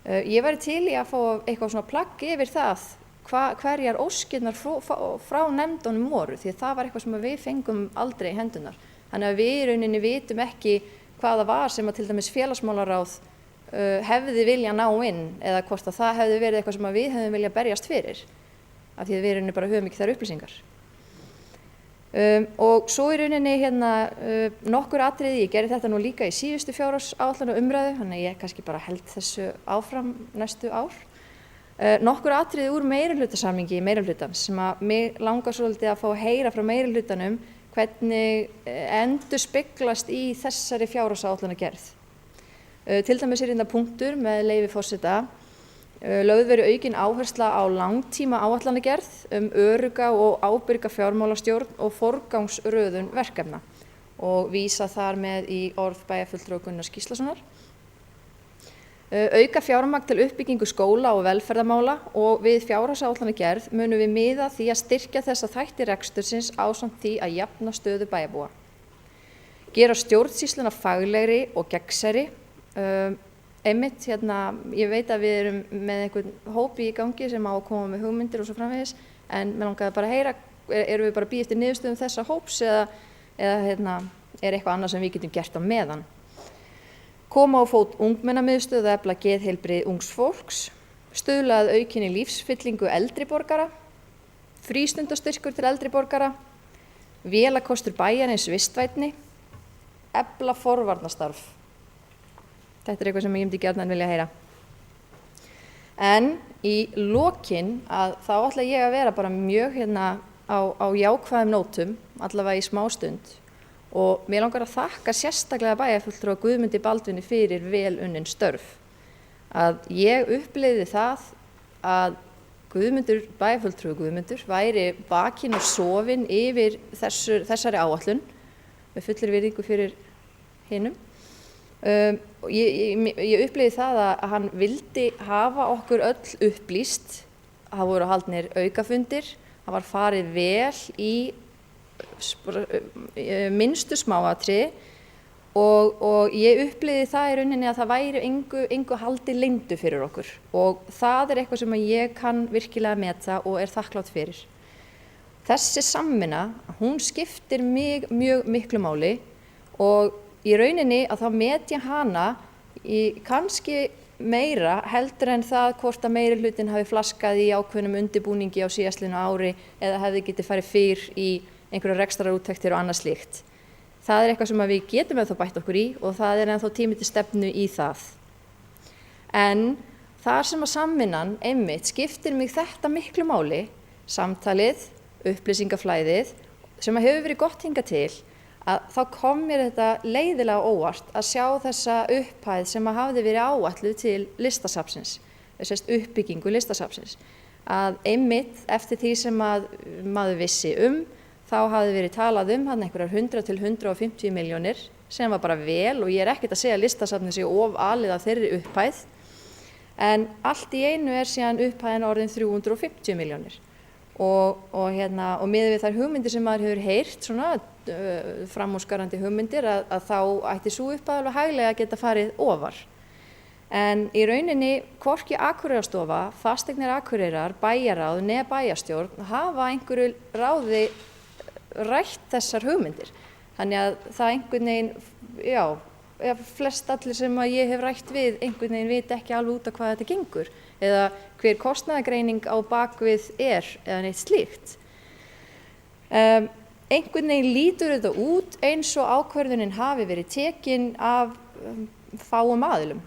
Ég væri til í að fá eitthvað svona plagg yfir það hverjar óskirnar frá nefndunum voru, því að það var eitthvað sem við fengum aldrei í hendunar. Þannig að við í rauninni vitum ekki hvað það var sem að til dæmis félagsmálaráð hefði vilja ná inn, eða hvort að það hefði verið eitthvað sem að við hefðum vilja berjast fyrir, af því að við í rauninni bara höfum ekki þær upplýsingar. Og svo í rauninni nokkur atriði, ég gerði þetta nú líka í síðustu fjárhagsáætlana umræðu, þannig að ég kannski bara held þessu áfram næstu ár. Nokkur atriði úr meirihlutasamningi meirihlutans sem að mig langar svolítið að fá að heyra frá meirihlutanum hvernig endurspeglast í þessari fjárhagsáætlanagerð. Til dæmis er hérna punktur með leyfi forseta, lögð verið aukin áhersla á langtíma áætlanagerð örugga og ábyrga fjármálastjórn og forgangsröðun verkefna og vísa þar með í orð bæjarfulltrúa Gunnars Gíslasonar. Auka fjármagn til uppbyggingu skóla og velferðarmála og við fjárhagsáætlanagerð munum við miða því að styrkja þessa þætti rekstursins ásamt því að jafna stöðu bæjarbúa. Gera stjórnsýsluna faglegri og gegnsærri. Einmitt, ég veit að við erum með einhvern hópi í gangi sem á að koma með hugmyndir og svo framvegis, en mér langaði bara að heyra, erum við bara að bíða eftir niðurstöðum þessa hóps eða er eitthvað annað sem við getum gert á meðan. Koma á fót ungmennamiðstöð og efla geðheilbrigði ungs fólks, stuðla að aukinni lífsfyllingu eldri borgara, frístundastyrkur til eldri borgara, vélakostur bæjarins vistvænni, efla forvarnastarf. Þetta er eitthvað sem ég myndi gjarnan vilja heyra. En í lokin þá ætla ég að vera bara mjög á jákvæðum nótum, allavega í smástund. Og mér langar að þakka sérstaklega bæjarfulltrúa Guðmundi Baldvini fyrir vel unnin störf. Að ég upplifði það að bæjarfulltrúi Guðmundur væri bakinn og sofinn yfir þessari áætlun, með fullri virðingu fyrir hinum. Ég upplifði það að hann vildi hafa okkur öll upplýst. Það voru haldnir aukafundir, það var farið vel í minnstu smáatriði og ég upplifði það í rauninni að það væri engu haldi leyndu fyrir okkur og það er eitthvað sem ég kann virkilega meta og er þakklát fyrir. Þessi samvinna, hún skiptir mig mjög miklu máli og í rauninni að þá met ég hana í kannski meira heldur en það hvort að meirihlutin hafi flaskað í ákveðnum undirbúningi á síðastliðnu ári eða hefði getið farið fyrr í einhverjar rekstrarúttektir og annað slíkt. Það er eitthvað sem við getum ennþá bætt okkur í og það er ennþá tími til stefnu í það. En þar sem að samvinnan einmitt skiptir mig þetta miklu máli, samtalið, upplýsingaflæðið, sem að hefur verið gott hingað til, að þá kom mér þetta leiðilega óvart að sjá þessa upphæð sem að hafði verið áætluð til listasafnsins, þessast uppbyggingu listasafnsins. Að einmitt eftir því sem að maður vissi þá hafði verið talað hann einhverjar 100 til 150 milljónir sem var bara vel og ég er ekkert að segja að listasafnið sé ofalið af þeirri upphæð en allt í einu er síðan upphæðin orðin 350 milljónir og miðað við þær hugmyndir sem maður hefur heyrt svona framúrskarandi hugmyndir að þá ætti sú upphæð alveg hæglega að geta farið ofar. En í rauninni hvorki Akureyrarstofa, Fasteignir Akureyrar, bæjarráð né bæjarstjórn hafa einhverju ráði rætt þessar hugmyndir. Þannig að það einhvern veginn, flest allir sem að ég hef rætt við einhvern veginn veit ekki alveg út af hvað þetta gengur eða hver kostnaðargreining á bakvið eða neitt slíkt. Einhvern veginn lítur þetta út eins og ákvörðunin hafi verið tekin af fáum aðilum.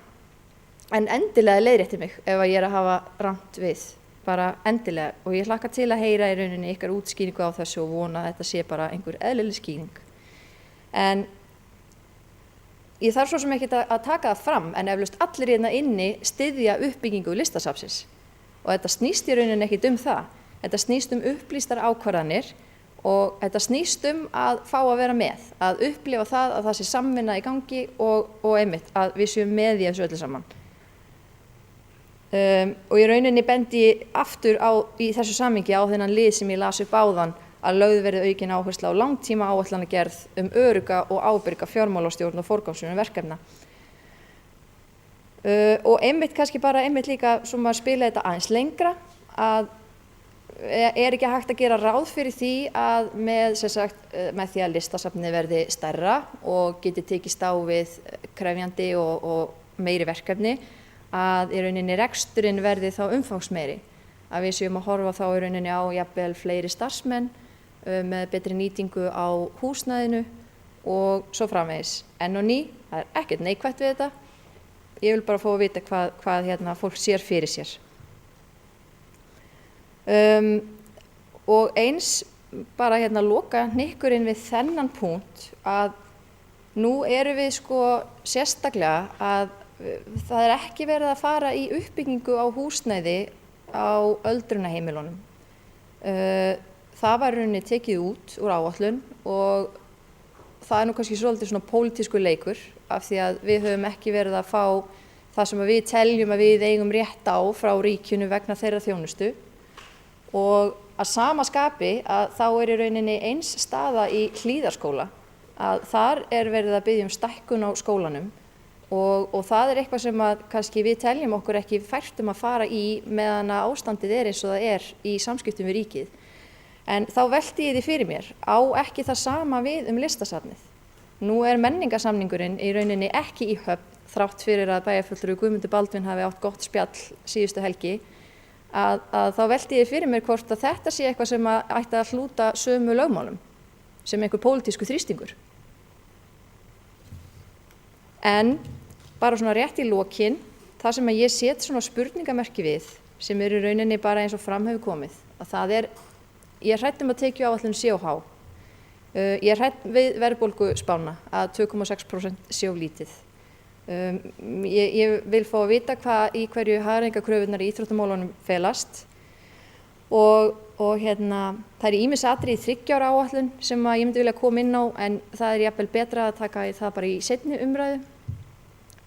En endilega leiðrétti mig ef að ég er að hafa rangt við. Bara endilega og ég hlakka til að heyra í rauninni ykkar útskýringu á þessu og vona að þetta sé bara einhver eðlileg skýring. En ég þarf svo sem ekki að taka það fram en eflaust allir hérna inni styðja uppbyggingu listasafnsins og þetta snýst í rauninni ekkit það. Þetta snýst upplýstar ákvarðanir og þetta snýst að fá að vera með, að upplifa það að það sé samvinna í gangi og einmitt að við séum með í þessu öllu saman. Og í rauninni bendi ég aftur í þessu samhengi á þennan lið sem ég las upp áðan að lögð verði aukin áhersla á langtíma áætlanagerð örugga og ábyrga fjármálastjórn og forgangsröðun verkefna. Og einmitt kannski bara einmitt líka svo maður spila þetta aðeins lengra að er ekki hægt að gera ráð fyrir því að með því að listasafnið verði stærra og geti tekist á við krefjandi og meiri verkefni, að í rauninni reksturinn verði þá umfangsmeiri, að við séum að horfa þá í rauninni á jafnvel fleiri starfsmenn með betri nýtingu á húsnæðinu og svo framvegis. En á ný, það er ekkert neikvætt við þetta, ég vil bara fá að vita hvað fólk sér fyrir sér. Og eins bara loka hnykkurinn við þennan punkt að nú erum við sérstaklega að það er ekki verið að fara í uppbyggingu á húsnæði á öldrunarheimilunum. Það var rauninni tekið út úr áætlun og það er nú kannski svolítið svona pólitískur leikur af því að við höfum ekki verið að fá það sem við teljum að við eigum rétt á frá ríkinu vegna þeirra þjónustu. Og að sama skapi að þá í rauninni eins staða í Hlíðarskóla að þar er verið að biðja stækkun á skólanum og það er eitthvað sem að kannski við teljum okkur ekki fært að fara í meðan að ástandið eins og það er í samskiptum við ríkið. En þá velti ég því fyrir mér, á ekki það sama við listasafnið. Nú er menningarsamningurinn í rauninni ekki í höfn þrátt fyrir að bæjarfulltrúi Guðmundur Baldvin hafi átt gott spjall síðustu helgi. Að þá velti ég fyrir mér hvort að þetta sé eitthvað sem ætti að hlúta sömu lögmálum sem einhver pólitískur þrýstingur. En bara svona rétt í lokin, það sem að ég set svona spurningamerki við, sem í rauninni bara eins og fram hefur komið, að það er, ég er hrædd að tekjuáætlun sé of há. Ég er hrædd við verðbólguspána að 2,6% sé of lítið. Ég vil fá að vita í hverju hagræðingarkröfurnar í íþróttamálunum felast og það er ýmis atriði í 3 ára áætlun sem ég myndi vilja koma inn á en það er jafnvel betra að taka það bara í seinni umræðu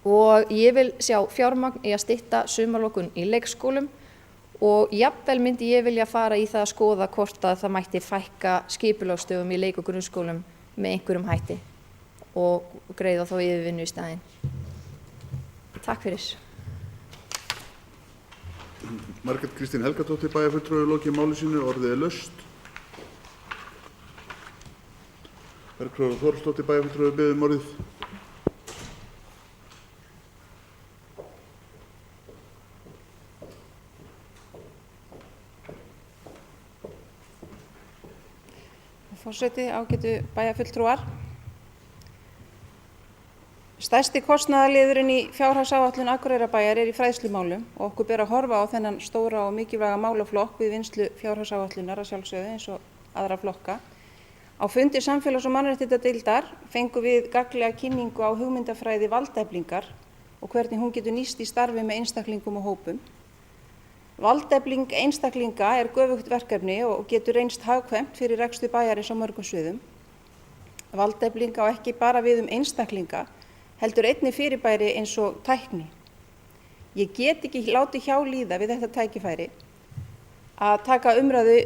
og ég vil sjá fjármagn í að stytta sumarlokun í leikskólum og jafnvel myndi ég vilja fara í það að skoða hvort að það mætti fækka skipulagsstöðum í leik- og grunnskólum með einhverjum hætti og greiða þá yfirvinnu í staðinn. Takk fyrir. Margrét Kristín Helgadóttir, bæjarfulltrúi, lokið máli sínu, orðið er laust. Bergþóra Þórsdóttir, bæjarfulltrúi, biður orðið. Forseti, ágætu bæjarfulltrúar. Stærsti kostnaðarliðurinn í fjárhagsáætlun Akureyrarbæjar er í fræðslumálum og okkur ber að horfa á þennan stóra og mikilvæga málaflokk við vinnslu fjárhagsáætlunar að sjálfsögðu eins og aðra flokka. Á fundi samfélags- og mannréttindadeildar fengum við gagnlega kynningu á hugmyndafræði valdeflingar og hvernig hún getur nýst í starfi með einstaklingum og hópum. Valdefling einstaklinga er göfugt verkefni og getur reynst hagkvæmt fyrir rekstur bæjarins á mörgum sviðum. Valdefling á ekki bara við einstaklinga, heldur einnig fyrirbæri eins og tækni. Ég get ekki látið hjá líða við þetta tækifæri að taka umræðu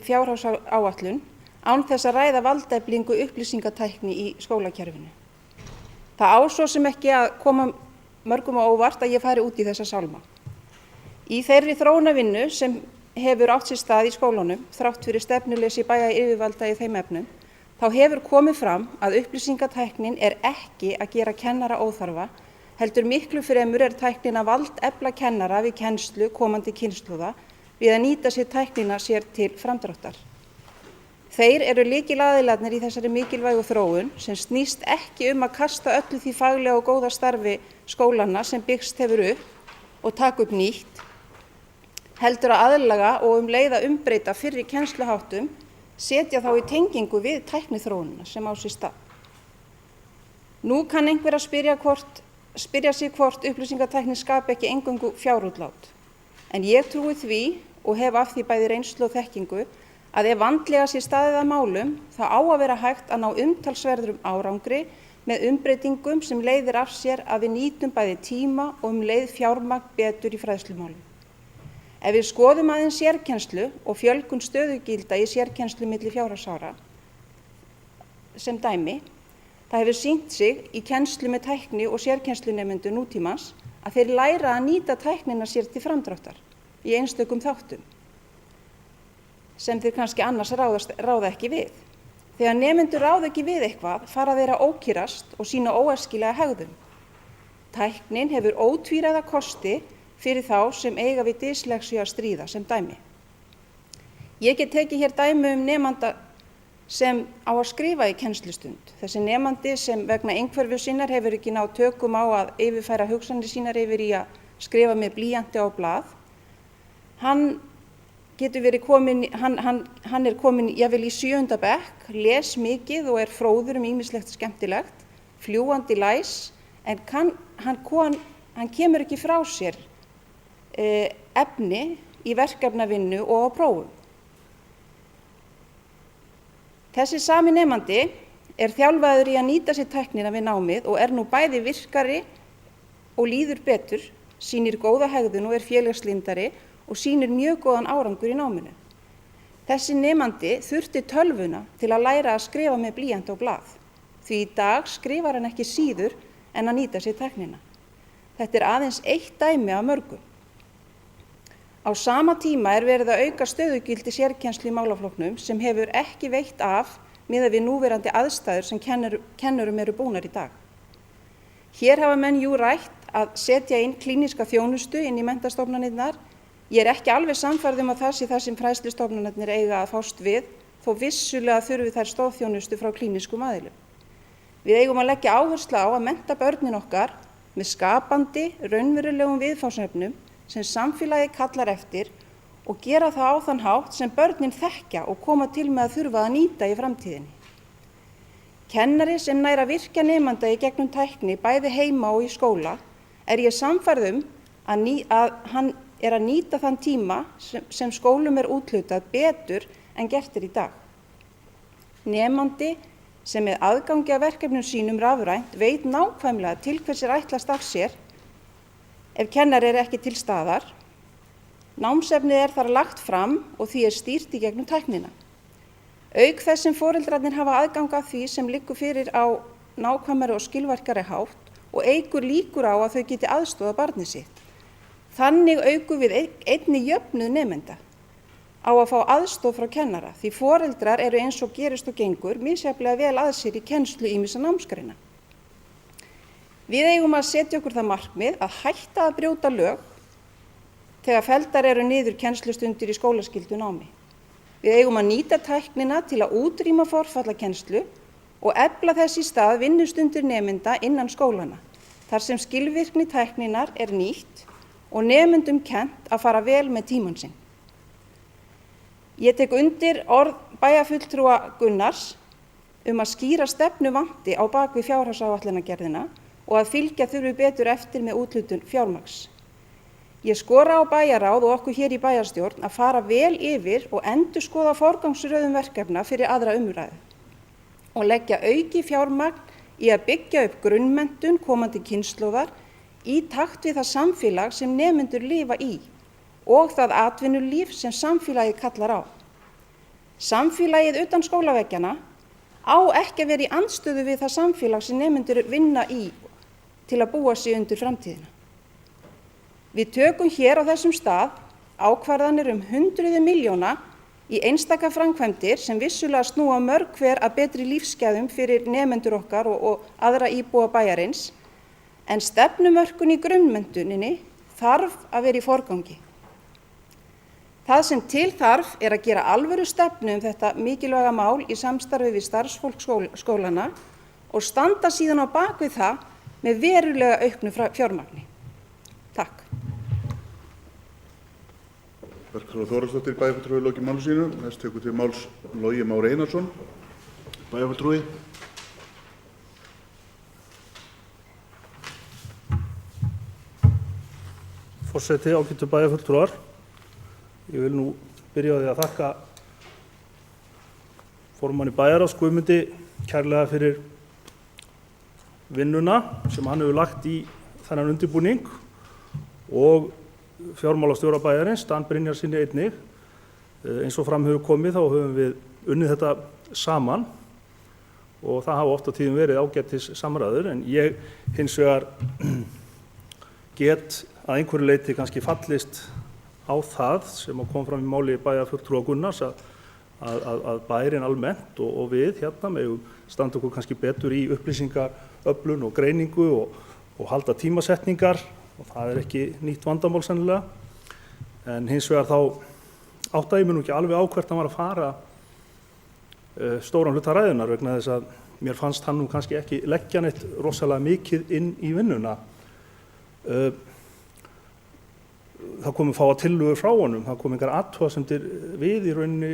fjárhagsáætlun án þess að ræða valdeflingu upplýsingatækni í skólakerfinu. Það á svo sem ekki að koma mörgum á óvart að ég fari út í þessa sálma. Í þeirri þróunarvinnu sem hefur átt sér stað í skólunum, þrátt fyrir stefnuleysi bæjaryfirvalda í þeim efnum, þá hefur komið fram að upplýsingatæknin er ekki að gera kennara óþarfa, heldur miklu fremur er tæknin að valdefla kennara við kennslu komandi kynslóða við að nýta sér tæknina sér til framdráttar. Þeir eru lykilaðilarnir í þessari mikilvægu þróun sem snýst ekki að kasta öllu því faglega og góða starfi skólanna sem byggst hefur upp og taka upp nýtt, heldur að aðlaga og leið að umbreyta fyrri kennsluháttum, setja þá í tengingu við tækniþróunina sem á sér stað. Nú kann einhver að spyrja sig hvort upplýsingatækni skapi ekki eingöngu fjárútlát. En ég trúi því og hef af því bæði reynslu og þekkingu að ef vandlega sé staðið að málum þá á að vera hægt að ná umtalsverðum árangri með umbreytingum sem leiðir af sér að við nýtum bæði tíma og leið fjármagn betur í fræðslumálum. Ef við skoðum aðeins sérkennslu og fjölgun stöðugilda í sérkennslu milli fjárhagsára sem dæmi, það hefur sýnt sig í kennslu með tækni og sérkennslunemendur nútímans að þeir læra að nýta tæknina sér til framdráttar í einstökum þáttum. sem þeir kannski annars ráða ekki við. Þegar nemendur ráða ekki við eitthvað fara þeir að ókýrast og sýna óæskilega hegðun. Tæknin hefur ótvíræða kosti fyrir þá sem eiga við dyslexíu að stríða sem dæmi. Ég get tekið hér dæmi nemanda sem á að skrifa í kennslustund. Þessi nemandi sem vegna einhverfu sinnar hefur ekki náð tökum á að yfirfæra hugsanir sínar yfir í að skrifa með blýanti á blað. Hann er komin jafnvel í 7. bekk, les mikið og er fróður ýmislegt skemmtilegt, fljúgandi læs, en hann kemur ekki frá sér efni í verkefnavinnu og á prófum. Þessi sami nemandi er þjálfaður í að nýta sér tæknina við námið og er nú bæði virkari og líður betur, sýnir góða hegðun og er félagslyndari og sýnir mjög góðan árangur í náminu. Þessi nemandi þurfti tölvuna til að læra að skrifa með blýant og blað, því í dag skrifar hann ekki síður en að nýta sér tæknina. Þetta er aðeins eitt dæmi af mörgum. Á sama tíma er verið að auka stöðugildi sérkennslu í málaflokknum sem hefur ekki veitt af miðað við núverandi aðstæður sem kennurum eru búnar í dag. Hér hafa menn rætt að setja inn klíníska þjónustu inn í menntastofnanirnar. Ég er ekki alveg sannfærð að það sé það sem fræðslustofnanirnar eiga að fást við, þó vissulega þurfi þær stoðþjónustu frá klínískum aðilum. Við eigum að leggja áherslu á að mennta börnin okkar með skapandi, raunverulegum viðfangsefnum sem samfélagi kallar eftir og gera það á þann hátt sem börnin þekkja og koma til með að þurfa að nýta í framtíðinni. Kennari sem nær að virkja nemanda í gegnum tækni bæði heima og í skóla er ég sannfærð að hann er að nýta þann tíma sem skólum er úthlutað betur en gert er í dag. Nemandi sem með aðgangi að verkefnum sínum rafrænt veit nákvæmlega til hvers er ætlast af sér ef kennari er ekki til staðar. Námsefnið er þar lagt fram og því er stýrt í gegnum tæknina. Auk þess sem foreldrarnir hafa aðgang að því sem liggur fyrir á nákvæmari og skilvirkari hátt og eykur líkur á að þau geti aðstoðað barnið sitt. Þannig aukum við einnig jöfnuð nemenda á að fá aðstoð frá kennara því foreldrar eru eins og gerist og gengur misjafnlega vel að sér í kennslu ýmissa námsgreina. Við eigum að setja okkur það markmið að hætta að brjóta lög þegar felldar eru niður kennslustundir í skólaskyldu námi. Við eigum að nýta tæknina til að útrýma forfallakennslu og efla þess í stað vinnustundir nemenda innan skólana, þar sem skilvirkni tækninar er nýtt og nemendum kennt að fara vel með tímann sinn. Ég tek undir orð bæjarfulltrúa Gunnars að skýra stefnu vanti á bak við fjárhagsáætlanagerðina og að fylgja þurfi betur eftir með úthlutun fjármagns. Ég skora á bæjarráð og okkur hér í bæjarstjórn að fara vel yfir og endurskoða forgangsröðun verkefna fyrir aðra umræðu og leggja auki fjármagn í að byggja upp grunnmenntun komandi kynslóðar í takt við það samfélag sem nemendur lifa í og það atvinnulíf sem samfélagið kallar á. Samfélagið utan skólaveggjanna á ekki að vera í andstöðu við það samfélag sem nemendur vinna í til að búa sig undir framtíðina. Við tökum hér á þessum stað ákvarðanir hundruð milljóna í einstaka framkvæmdir sem vissulega snúa mörg hver að betri lífsgæðum fyrir nemendur okkar og aðra íbúa bæjarins, en stefnumörkun í grunnmenntuninni þarf að vera í forgangi. Það sem til þarf er að gera alvöru stefnu þetta mikilvæga mál í samstarfi við starfsfólk skólana og standa síðan á bak við það með verulega auknu fjármagni. Takk. Bergþóra Þórhallsdóttir, bæjarfulltrúi, lokið máli sínu. Næst tekur til máls Logi Már Einarsson, bæjarfulltrúi. Forseti, ágætu bæjarfulltrúar. Ég vil nú byrja á því að þakka formanni bæjarráðs Guðmundi kærlega fyrir vinnuna sem hann hefur lagt í þennan undirbúning og fjármálastjóra bæjarins, Dan Brynjarsyni einnig. Eins og fram hefur komið þá höfum við unnið þetta saman og það hafa oft á tíðum verið ágætis samræður, en ég hins vegar get að einhverju leyti kannski fallist á það sem kom fram í máli bæjarfulltrúa Gunnars að bærin almennt og við hérna megum standa okkur kannski betur í upplýsingaöflun og greiningu og halda tímasetningar og það ekki nýtt vandamál sennilega. En hins vegar þá áttaði ég mig nú ekki alveg á hvert hann var að fara stóran hluta ræðunar vegna þess að mér fannst hann nú kannski ekki leggja neitt rosalega mikið inn í vinnuna. Það komu fáa tillögur frá honum, það komu engar athugasemdir við í rauninni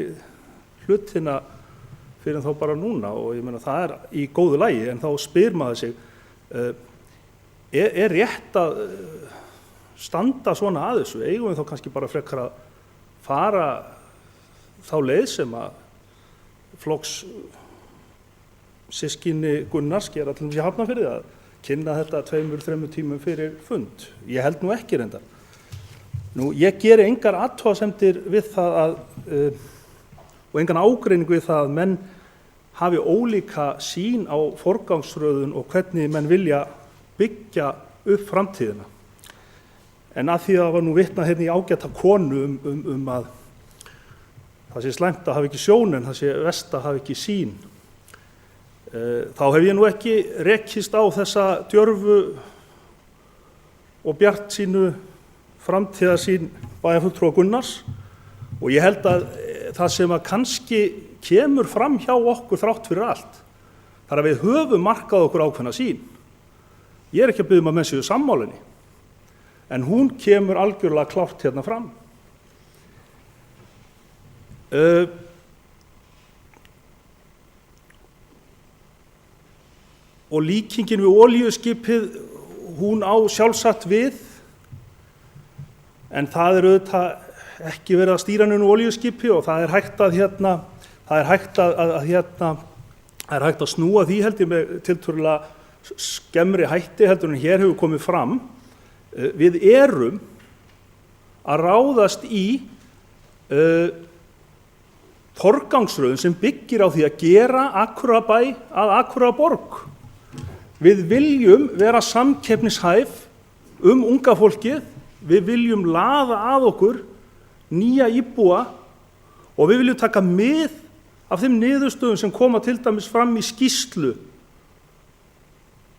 hlutina fyrir þá bara núna og ég meina það í góðu lagi en þá spyr maður sig er rétt að standa svona að þessu? Eigum við þá kannski bara frekar að fara þá leið sem að flokks systkini Gunnars gera til þess að Hafnarfirði að kynna þetta 2-3 tímum fyrir fund. Ég held nú ekki reyndar. Nú, ég geri engar athugasemdir við það og engan ágreining við það að menn hafi ólíka sýn á forgangsröðun og hvernig menn vilja byggja upp framtíðina. En að því að var nú vitnað hérna í ágæta konu að það sé slæmt að hafa ekki sjón en það sé verst að hafa ekki sýn. Þá hef ég nú ekki rekist á þessa djörfu og bjartsýnu framtíðarsýn bæjarfulltrúa Gunnars og ég held að það sem að kannski kemur fram hjá okkur þrátt fyrir allt þar að við höfum markað okkur ákveðna sýn. Ég er ekki að biðja að menn séu sammálinni en hún kemur algjörlega klárt hérna fram. Og líkingin við olíuskipið, hún á sjálfsagt við, en það auðvitað ekki verið að stýra neinu olíuskipi og það hægt að snúa því held ég með tiltölulega skemmri hætti heldur en hér hefur komið fram. Við erum að ráðast í forgangsröðun sem byggir á því að gera Akureyrarbæ að Akureyrarborg. Við viljum vera samkeppnishæf unga fólkið, við viljum laða að okkur nýja íbúa og við viljum taka mið af þeim niðurstöðum sem koma til dæmis fram í skýrslu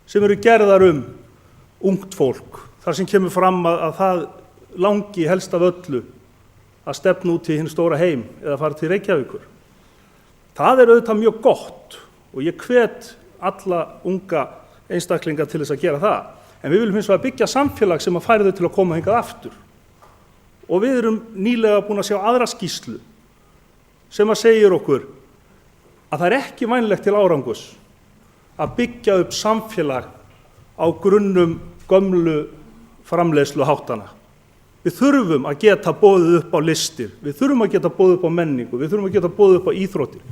sem eru gerðar ungt fólk, þar sem kemur fram að það langi helst af öllu að stefna út í hinn stóra heim eða fara til Reykjavíkur. Það auðvitað mjög gott og ég hvet alla unga einstaklinga til þess að gera það. En við viljum hins vegar byggja samfélag sem að færi þau til að koma hingað aftur. Og við erum nýlega búin að sjá aðra skýrslu sem að segir okkur að það ekki vænlegt til árangurs að byggja upp samfélag á grunnum gömlu framleiðsluháttana. Við þurfum að geta boðið upp á listir, við þurfum að geta boðið upp á menningu, við þurfum að geta boðið upp á íþróttir.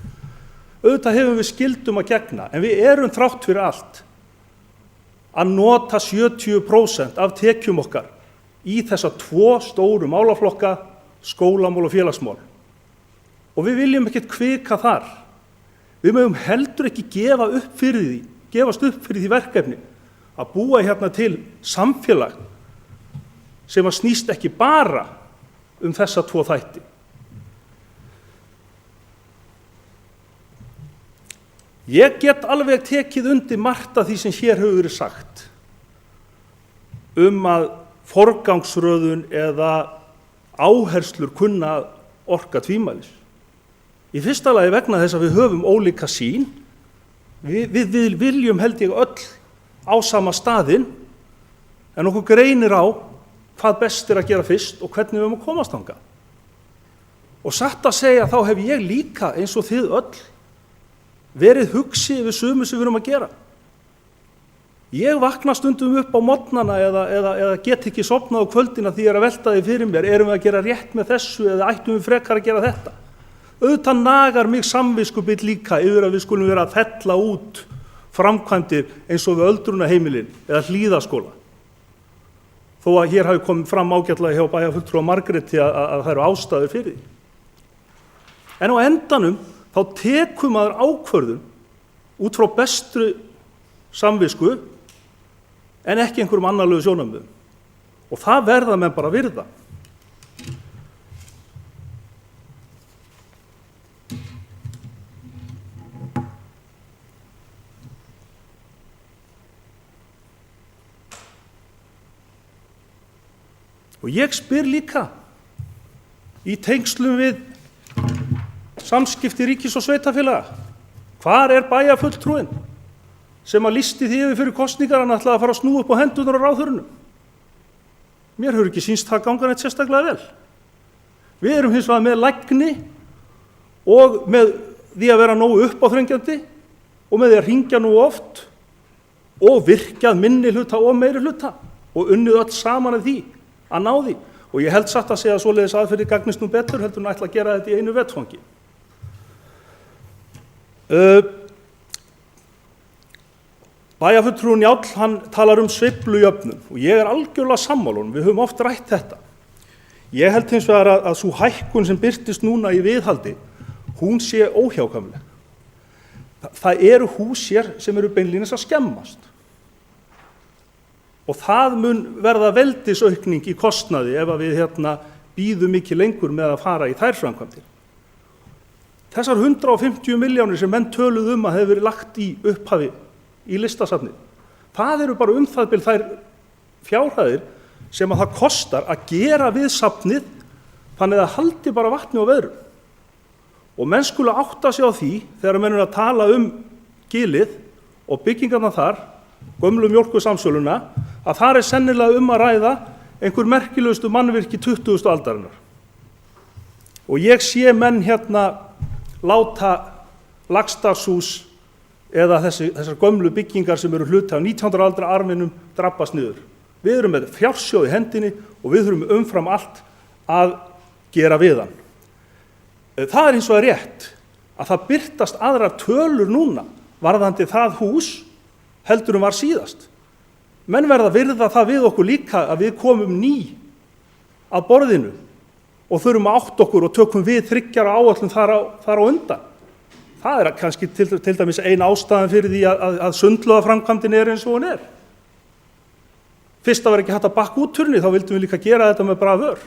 Auðvitað hefum við skyldum að gegna, en við erum þrátt fyrir allt að nota 70% af tekjum okkar í þessa 2 stóru málaflokka, skólamál og félagsmál. Og við viljum ekkert hvika þar. Við megum heldur ekki gefast upp fyrir því verkefni að búa hérna til samfélag sem að snýst ekki bara þessa 2 þætti. Ég get alveg tekið undir margt af því sem hér hefur verið sagt að forgangsröðun eða áherslur kunna orka tvímælis. Í fyrsta lagi vegna þess að við höfum ólíka sýn, við viljum held ég öll á sama staðinn, en okkur greinir á hvað best að gera fyrst og hvernig við höfum að komast þangað. Og satt að segja þá hef ég líka eins og þið öll verið hugsi yfir sumu sem við erum að gera. Ég vakna stundum upp á morgnana eða get ekki sofnað á kvöldina því ég er að velta því fyrir mér, erum við að gera rétt með þessu eða ættum við frekar að gera þetta? Auðvitað nagar mig samviskubill líka yfir að við skulum vera að fella út framkvæmdir eins og við öldrunarheimilin eða Hlíðaskóla. Þó að hér hafi komið fram ágætlega hjá bæjarfulltrúa Margréti að það eru ástæður fyrir því. En á endanum þá tekur maður ákvörðun út frá bestri samvisku en ekki einhverjum annarlegu sjónarmiðum. Og það verða menn bara að virða. Og ég spyr líka í tengslum við samskipti ríkis og sveitarfélaga, hvar er bæjarfulltrúinn sem að lýsti því yfir fyrir kosningar hann ætlaði að fara að snúa upp á hendurnar á ráðherrunum? Mér hefur ekki sýnst það ganga neitt sérstaklega vel. Við erum hins vegar með lagni og með því að vera nógu uppáþrengjandi og með því að hringja nú oft og virkjað minni hluta og meiri hluta og unnið öll saman af því að ná því. Og ég held satt að segja að svoleiðis aðferðir gagnist nú betur heldur en ætla að gera þetta í einu vettfangi. Bæjarfulltrúinn Njáll, hann talar sveiflujöfnun og ég er algjörlega sammála honum, við höfum oft rætt þetta. Ég held hins vegar að sú hækkun sem birtist núna í viðhaldi, hún sé óhjákvæmileg. Það eru hús hér sem eru beinlínis að skemmast. Og það mun verða veldisaukning í kostnaði ef að við býðum ekki lengur með að fara í þær framkvæmdir. Þessar 150 milljónir sem menn töluðu að hefur verið lagt í upphafi í listasafnið, það eru bara það bil þær fjárhæðir sem að það kostar að gera við safnið þannig að það haldi bara vatni og veðrum. Og menn skulu átta sig á því þegar menn eru að tala gilið og byggingarna þar, gömlu mjólkursamsöluna, að þar er sennilega að ræða einhver merkilegustu mannvirki 20. aldarinnar. Og ég sé menn láta Laxdalshús eða þessar gömlu byggingar sem eru hluti af 19. aldar arfinum drabbast niður. Við erum með fjársjóð í hendinni og við þurfum umfram allt að gera við hann. Það er hins vegar rétt að það birtast aðrar tölur núna varðandi það hús heldur var síðast. Menn verða að virða það við okkur líka að við komum ný að borðinu og þurfum að átta okkur og tökum við 3 ára áætlun þar á undan. Það er kannski til dæmis ein ástæðan fyrir því að sundlaugaframkvæmdin er eins og hún er. Fyrst að vera ekki hægt að bakka út turni, þá vildum við líka gera þetta með bravör.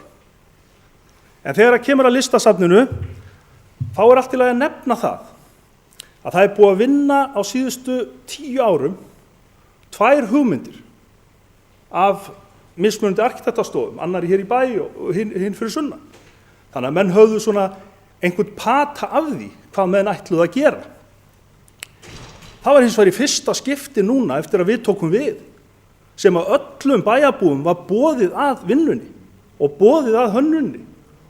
En þegar það kemur að listasafninu, þá er allt í lagi að nefna það að það er búið að vinna á síðustu 10 árum 2 hugmyndir af mismunandi arkitektastofum, annari hér í bæ og hinn fyrir sunnan. Þannig að menn höfðu svona einhvern pata af því hvað menn ætluðu að gera. Það var hins vegar í fyrsta skipti núna eftir að við tókum við sem að öllum bæjarbúum var boðið að vinnunni og boðið að hönnunni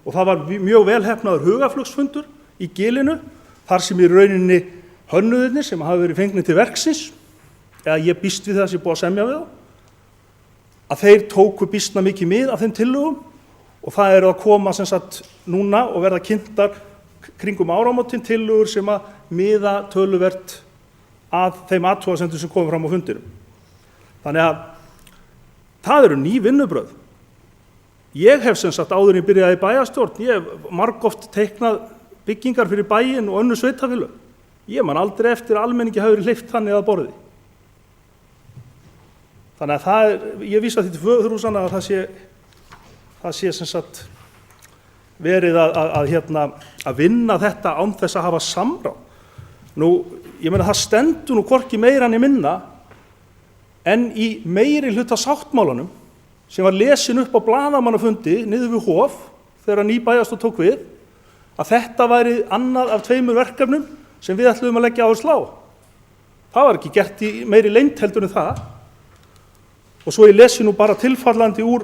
og það var mjög vel heppnaður hugaflugsfundur í Gilinu þar sem í rauninni hönnuðirnir sem hafa verið fengnir til verksins, eða ég býst við það sem búið að semja við þá, að þeir tóku býstna mikið mið af þeim tillögum og það eru að koma sem sagt núna og verða kynntar kringum áramótin tillögur sem að miða töluvert að þeim athugasemdum sem komum fram á fundinum. Þannig að það eru ný vinnubrögð. Ég hef sem sagt áður en ég byrjaði í bæjarstjórn, ég hef margoft teiknað byggingar fyrir bæinn og önnur sveitarfélög. Ég man aldrei eftir að almenningi hafi verið hleypt þannig að borði. Þannig að ég vísa því til föðurhúsanna að það sé sem sagt verið að vinna þetta án þess að hafa samráð. Nú, ég meina það stendur nú hvorki meira né minna en í meiri hluta sáttmálanum sem var lesin upp á blaðamannafundi niður við Hof þegar ný bæjarstjórn tók við að þetta væri annað af 2 verkefnum sem við ætluðum að leggja áherslu á. Það var ekki gert í meiri leynd heldur en það. Og svo ég lesi nú bara tilfallandi úr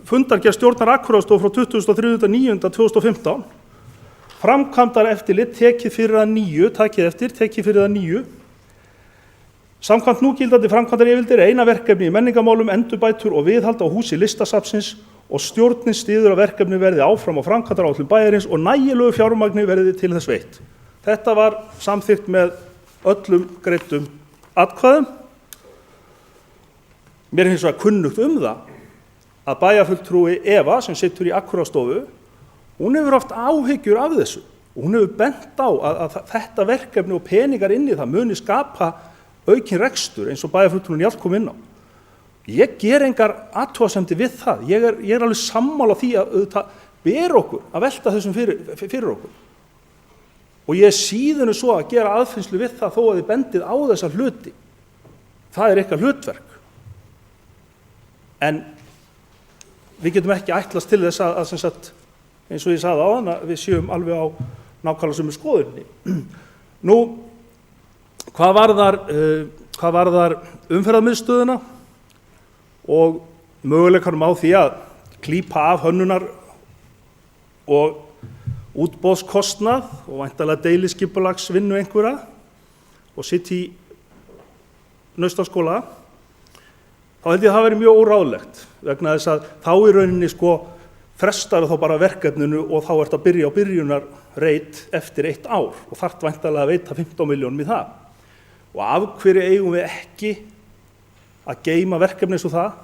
fundargerð stjórnar Akureyrar frá 23.9.2015. Framkvæmdar eftirlit tekið fyrir að nýju. Samkvæmt núgildandi framkvæmdaryfirliti er eina verkefni í menningarmálum endurbætur og viðhald á húsi Listasafnsins og stjórnin styður að verkefni verði áfram á framkvæmdaráætlun bæjarins og nægilegu fjármagni verði til þess veitt. Þetta var samþykkt með öllum greiddum atkvæðum. Mér er hins vegar kunnugt það að bæjarfulltrúi Eva sem situr í Akureyrarstofu, hún hefur haft áhyggjur af þessu og hún hefur bent á að þetta verkefni og peningar inn í það muni skapa aukinn rekstur eins og bæjarfulltrúinn Njáll kom inn á. Ég ger engar athugasemdir við það. Ég er alveg sammála því að auðvitað ber okkur að velta þessum fyrir okkur. Og ég er síðan svo að gera aðfinnslu við það þó að þið bendið á þessa hluti. Það er eitthvað hlutverk. En við getum ekki ætlast til þess að sem sagt, eins og ég sagði áðan, að við séum alveg á nákvæmlega sömu skoðunni. Nú, hvað varðar umferðarmiðstöðina og möguleikanum á því að klípa af hönnunar og útboðskostnað og væntanlega deiliskipulagsvinnu einhverja og sitt í Naustárskóla, þá held ég að það veri mjög óráðlegt vegna þess að þá í rauninni frestar þá bara verkefninu og þá ert að byrja á byrjunarreit eftir 1 ár og þarft væntanlega að veita 15 milljónum í það. Og af hverju eigum við ekki að geyma verkefni eins og það?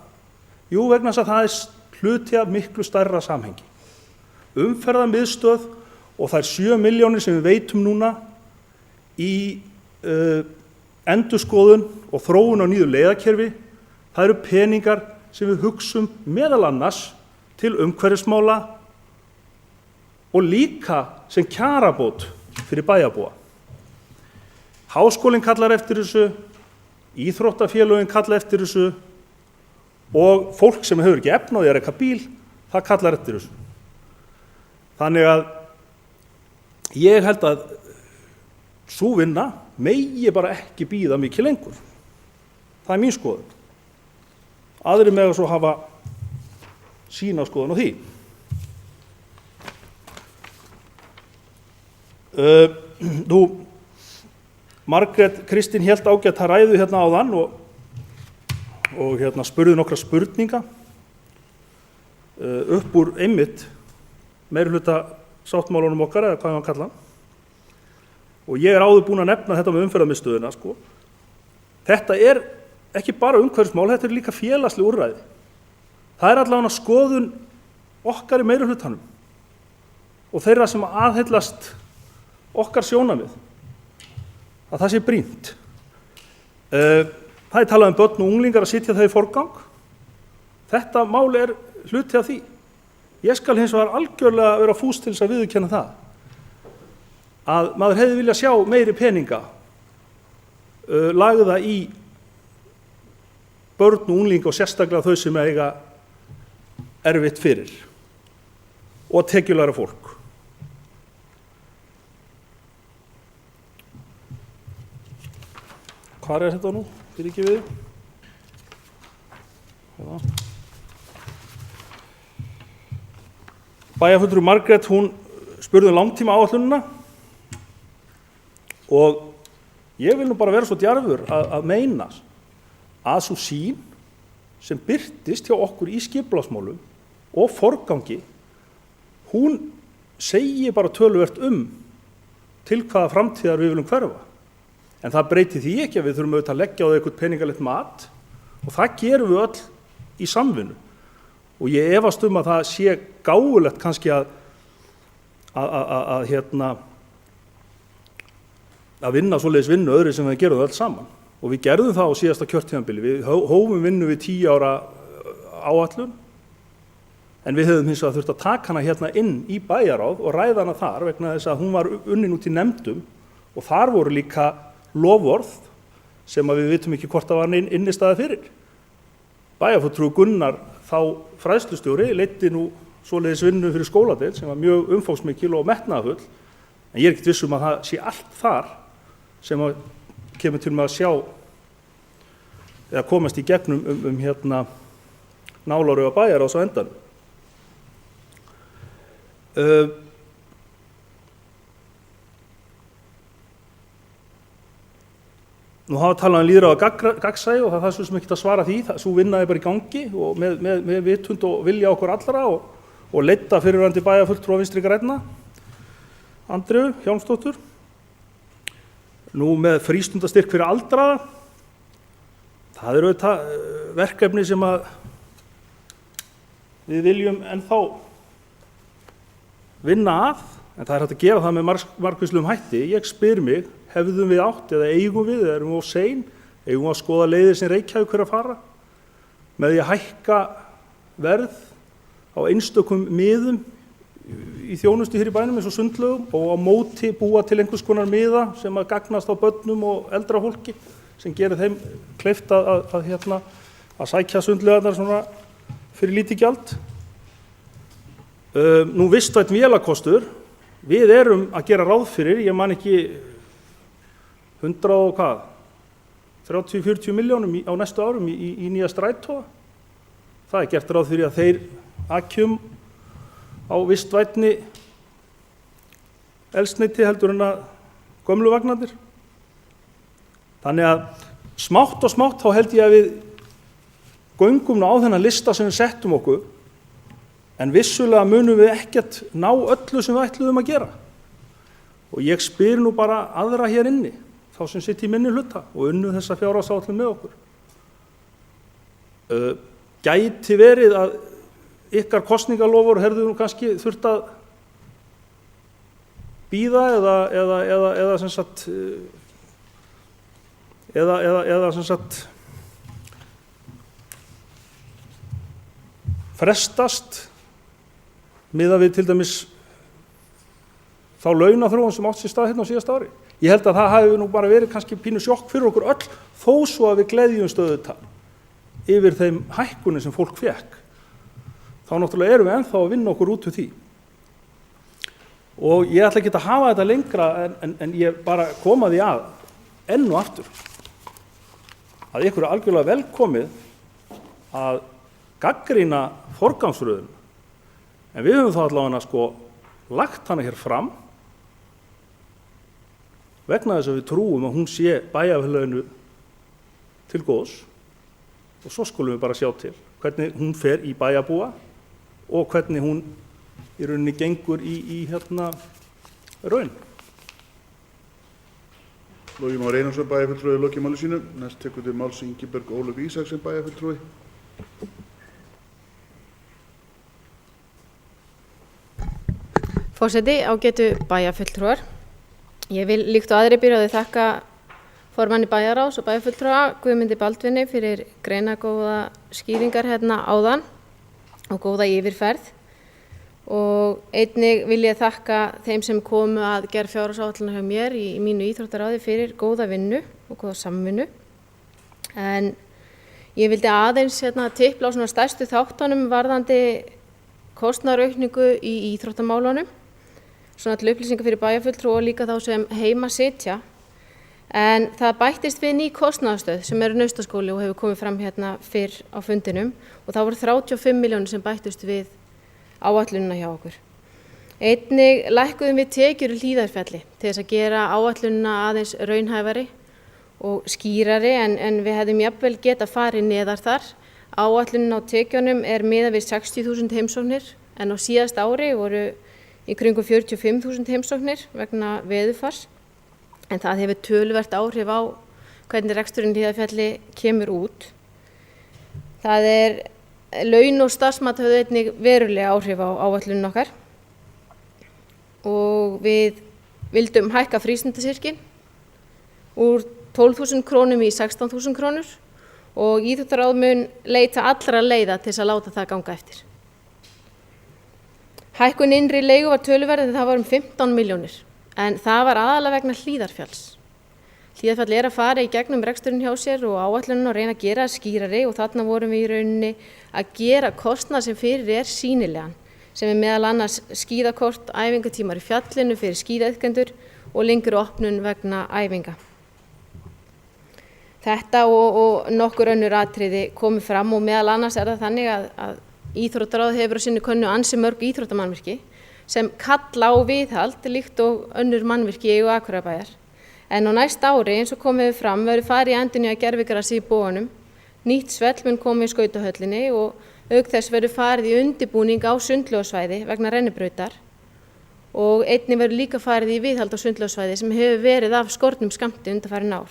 Jú, vegna þess að það er hluti af miklu stærra samhengi. Umferðarmiðstöð og þær 7 milljónir sem við veitum núna í endurskoðun og þróun á nýju leiðakerfi, það eru peningar sem við hugsum meðal annars til umhverfismála og líka sem kjarabót fyrir bæjarbúa. Háskólinn kallar eftir þessu, íþróttafélögin kalla eftir þessu og fólk sem hefur ekki efni á því að reka bíl, það kallar eftir þessu. Þannig að ég held að sú vinna megi bara ekki bíða mikið lengur. Það er mín skoðun. Aðrir mega svo hafa sína skoðun á því. Nú, Margrét Kristín hélt ágæta ræðu hérna áðan og spurði nokkra spurninga upp úr einmitt meirihluta sáttmálunum okkar eða hvað maður kalla. Og ég er áður búin að nefna þetta með umferðarmiðstöðina. Þetta er ekki bara umhverfismál, þetta er líka félagsleg úrræði. Það er allavega skoðun okkar í meirihlutanum og þeirra sem aðhyllast okkar sjónarmið að það sé brýnt. Það er talað um börn og unglingar að sitja þau í forgang. Þetta mál er hluti af því. Ég skal hins vegar algjörlega vera fús til þess að viðurkenna það að maður hefði viljað sjá meiri peninga lagða í börn og unglinga og sérstaklega þau sem eiga erfitt fyrir og tekjulægra fólk. Hvar er þetta nú? Fyrir ekki við? Bæjarfulltrúi Margrét, hún spurði langtíma áætlunina og ég vil nú bara vera svo djarfur að meina að sú sýn sem birtist hjá okkur í skipulagsmálum og forgangi, hún segir bara töluvert til hvaða framtíðar við viljum hverfa. En það breytir því ekki að við þurfum auðvitað að leggja á það eitthvað peningalegt mat og það gerum við öll í samvinnu. Og ég efast að það sé gáfulegt kannski að vinna svoleiðis vinnu öðru sem við gerum öll saman. Og við gerðum það á síðasta kjörtímabili. Við hófum vinnu við 10 ára áætlun, en við höfum hins vegar þurft að taka hana hérna inn í bæjarráð og ræða hana þar vegna þess að hún var unnin út í nefndum og þar voru líka loforð sem að við vitum ekki hvort það var innistæða fyrir. Bæjarfulltrúi Gunnar, þá fræðslustjóri, leiddi nú svoleiðis vinnu fyrir skóladeild sem var mjög umfangsmikil og metnaðarfull, en ég er ekkert viss að það sé allt þar sem að kemur til með að sjá eða komast í gegnum Nálarauga bæjarráðs á endanum. Nú hafa talað lýðræði gagnsæi og það er svo sem ekki að svara því. Sú vinna er bara í gangi og með vitund og vilja okkur allra og leidda fyrrverandi bæjarfulltrúa Vinstri grænna, Andreu Hjálmsdóttur. Nú með frístundastyrk fyrir aldraða. Það eru auðvitað verkefni sem að við viljum ennþá vinna að, en það er hægt að gera það með margvíslegum hætti. Ég spyr mig, hefðum við átt eða eigum við, eða erum við of sein, eigum við að skoða leiðir sem Reykjavík er að fara með því að hækka verð á einstökum miðum í þjónustu hér í bænum eins og sundlaugum og á móti búa til einhvers konar miða sem að gagnast á börnum og eldra fólki sem gerir þeim kleift að sækja sundlaugarnar svona fyrir lítið gjald. Nú vistvænn vélakostur, við erum að gera ráð fyrir, ég man ekki 30-40 milljónum á næstu árum í nýja strætó. Það gert ráð fyrir að þeir akjum á vistvænni eldsneyti heldur en að gömlu vagnarnir. Þannig að smátt og smátt þá held ég að við göngum á þennan lista sem við settum okkur, en vissulega munum við ekkert ná öllu sem við ætluðum að gera. Og ég spyr nú bara aðra hér inni, þá sem sitt í minni hluta og unnu þessa fjárhagsáætlun með okkur. Gæti verið að ykkar kosningaloforð hefðu nú kannski þurft að bíða eða sem sagt frestast miðað við til dæmis þá launaþróun sem átt sér stað hérna á síðasta ári. Ég held að það hafi nú bara verið kannski pínu sjokk fyrir okkur öll, þó svo að við gleðjumst auðvitað yfir þeim hækkunum sem fólk fékk. Þá náttúrulega erum við ennþá að vinna okkur út úr því. Og ég ætla ekki að hafa þetta lengra en ég bara koma því að enn og aftur að ykkur er algjörlega velkomið að gagnrýna forgangsröðun. En við höfum þá allavega lagt hana hér fram vegna þess að við trúum að hún sé bæjarfélaginu til góðs, og svo skulum við bara sjá til hvernig hún fer í bæjarbúa og hvernig hún í rauninni gengur í raun. Logi Már Einarsson, bæjarfulltrúi, lokið máli sínu. Næst tekur til máls Ingibjörg Ólöf Ísaksen, bæjarfulltrúi. Forseti, ágætu bæjarfulltrúar. Ég vil líkt og aðri byrjaði þakka formanni bæjarráðs og bæjarfulltrúa Guðmundi Baldvini fyrir greinagóða skýringar hérna áðan og góða yfirferð. Og einnig vil ég þakka þeim sem komu að gerð fjárhagsáætlunar hjá mér í mínu íþróttaráði fyrir góða vinnu og góða samvinnu. En ég vildi aðeins tipla á svona stærstu þáttunum varðandi kostnaðaraukningu í íþróttamálunum, svona til upplýsingar fyrir bæjarfulltrúa og líka þá sem heima sitja. En það bættist við ný kostnaðarstöð sem Naustaskóli og hefur komið fram hérna fyrr á fundinum, og það voru 35 milljónir sem bættust við áætlunina hjá okkur. Einnig lækkuðum við tekjur í Hlíðarfjalli til þess að gera áætlunina aðeins raunhæfari og skýrari, en við hefðum jafnvel geta farið neðar þar. Áætlunin á tekjunum er miðað við 60.000 heimsóknir, en á síðasta ári voru í kringum 45.000 heimsóknir vegna veðurfars, en það hefur töluvert áhrif á hvernig reksturinn í Hlíðarfjalli kemur út. Það er laun og starfsmat höfðu einnig verulega áhrif á áætlunin okkar, og við vildum hækka frístundastyrkinn úr 12.000 krónum í 16.000 krónur og íþróttaráð mun leita allra leiða til þess að láta það ganga eftir. Hækkun innri leigu var töluverð, en það var 15 milljónir, en það var aðalega vegna Hlíðarfjalls. Hlíðarfjall er að fara í gegnum reksturinn hjá sér og áætlunin og reyna að gera það skýrari, og þarna vorum við í rauninni að gera kostnað sem fyrir er sýnilegan, sem er meðal annars skíðakort, æfingatímar í fjallinu fyrir skíðaiðkendur og lengri opnun vegna æfinga. Þetta og nokkur önnur atriði komið fram, og meðal annars er það þannig að Íþróttaráð hefur á sinni könnu ansi mörg íþróttamannvirki sem kalla á viðhald líkt og önnur mannvirki í eigu Akureyrarbæjar. En á næsta ári, eins og komið fram, verður farið í endurnýja gervigrasi í Boganum, nýtt svell mun komið í skautahöllinni og auk þess verður farið í undirbúning á sundlaugasvæði vegna rennibrautar, og einnig verður líka farið í viðhald á sundlaugasvæði sem hefur verið af skornum skammti undanfarin ár.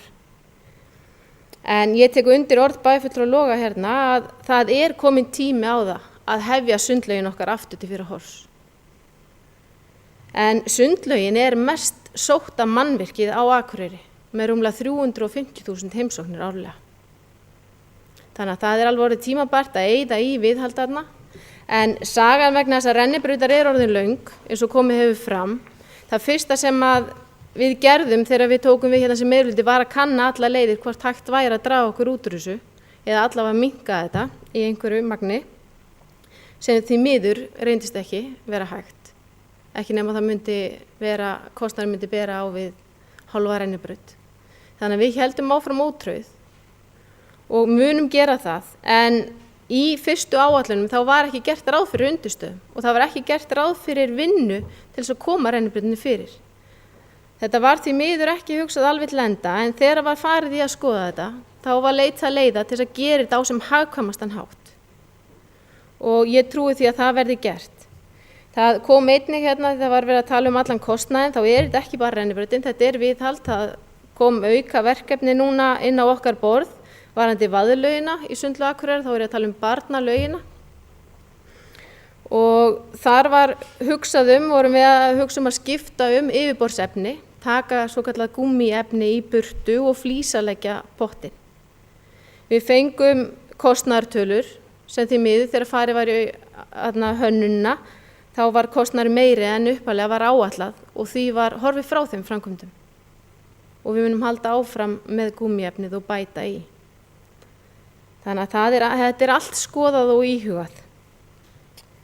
En ég tek undir orð bæjarfulltrúa Loga hérna að það er komin tími á það að hefja sundlaugin okkar aftur til Fyrrahorns. En sundlaugin er mest sótta mannvirkið á Akureyri með rúmlega 350.000 heimsóknir árlega. Þannig að það er alveg orðið tímabært að eyða í viðhald þarna, en sagan vegna þess að rennibrautar er orðin löng eins og komið hefur fram. Það fyrsta sem að við gerðum þegar við tókum við hérna sem meirihluti var að kanna alla leiðir hvort hægt væri að draga okkur út úr þessu eða allavega minnka þetta í einhverju magni. sem því miður reyndist ekki vera hægt. Ekki nema kostnaður myndi bera á við hálfa rennibraut. Þannig að við héldum áfram ótrauð og munum gera það, en í fyrstu áætlunum þá var ekki gert ráð fyrir undirstöðum og það var ekki gert ráð fyrir vinnu til þess að koma rennibrautinni fyrir. Þetta var því miður ekki hugsað alveg til enda, en þegar var farið í að skoða þetta, þá var leitað leiða til þess að gera þetta á sem hagkvæmastan hátt. Og ég trúi því að það verði gert. Það kom einnig hérna, þegar var verið að tala allan kostnaðinn, þá þetta ekki bara rennibrautin, þetta viðhald, það kom auka verkefni núna inn á okkar borð, varandi vaðlaugina í Sundlaug Akureyrar, þá ég að tala barnalaugina. Og þar vorum við að hugsa að skipta yfirborðsefni, taka svokallað gúmmíefni í burtu og flísalegja pottinn. Við fengum kostnaðartölur sem því miður þegar farið var í hönnunina, þá var kostnaður meiri en upphaflega var áætlað og því var horfið frá þeim framkvæmdum. Og við munum halda áfram með gúmmíefnið og bæta í. Þannig að þetta allt skoðað og íhugað.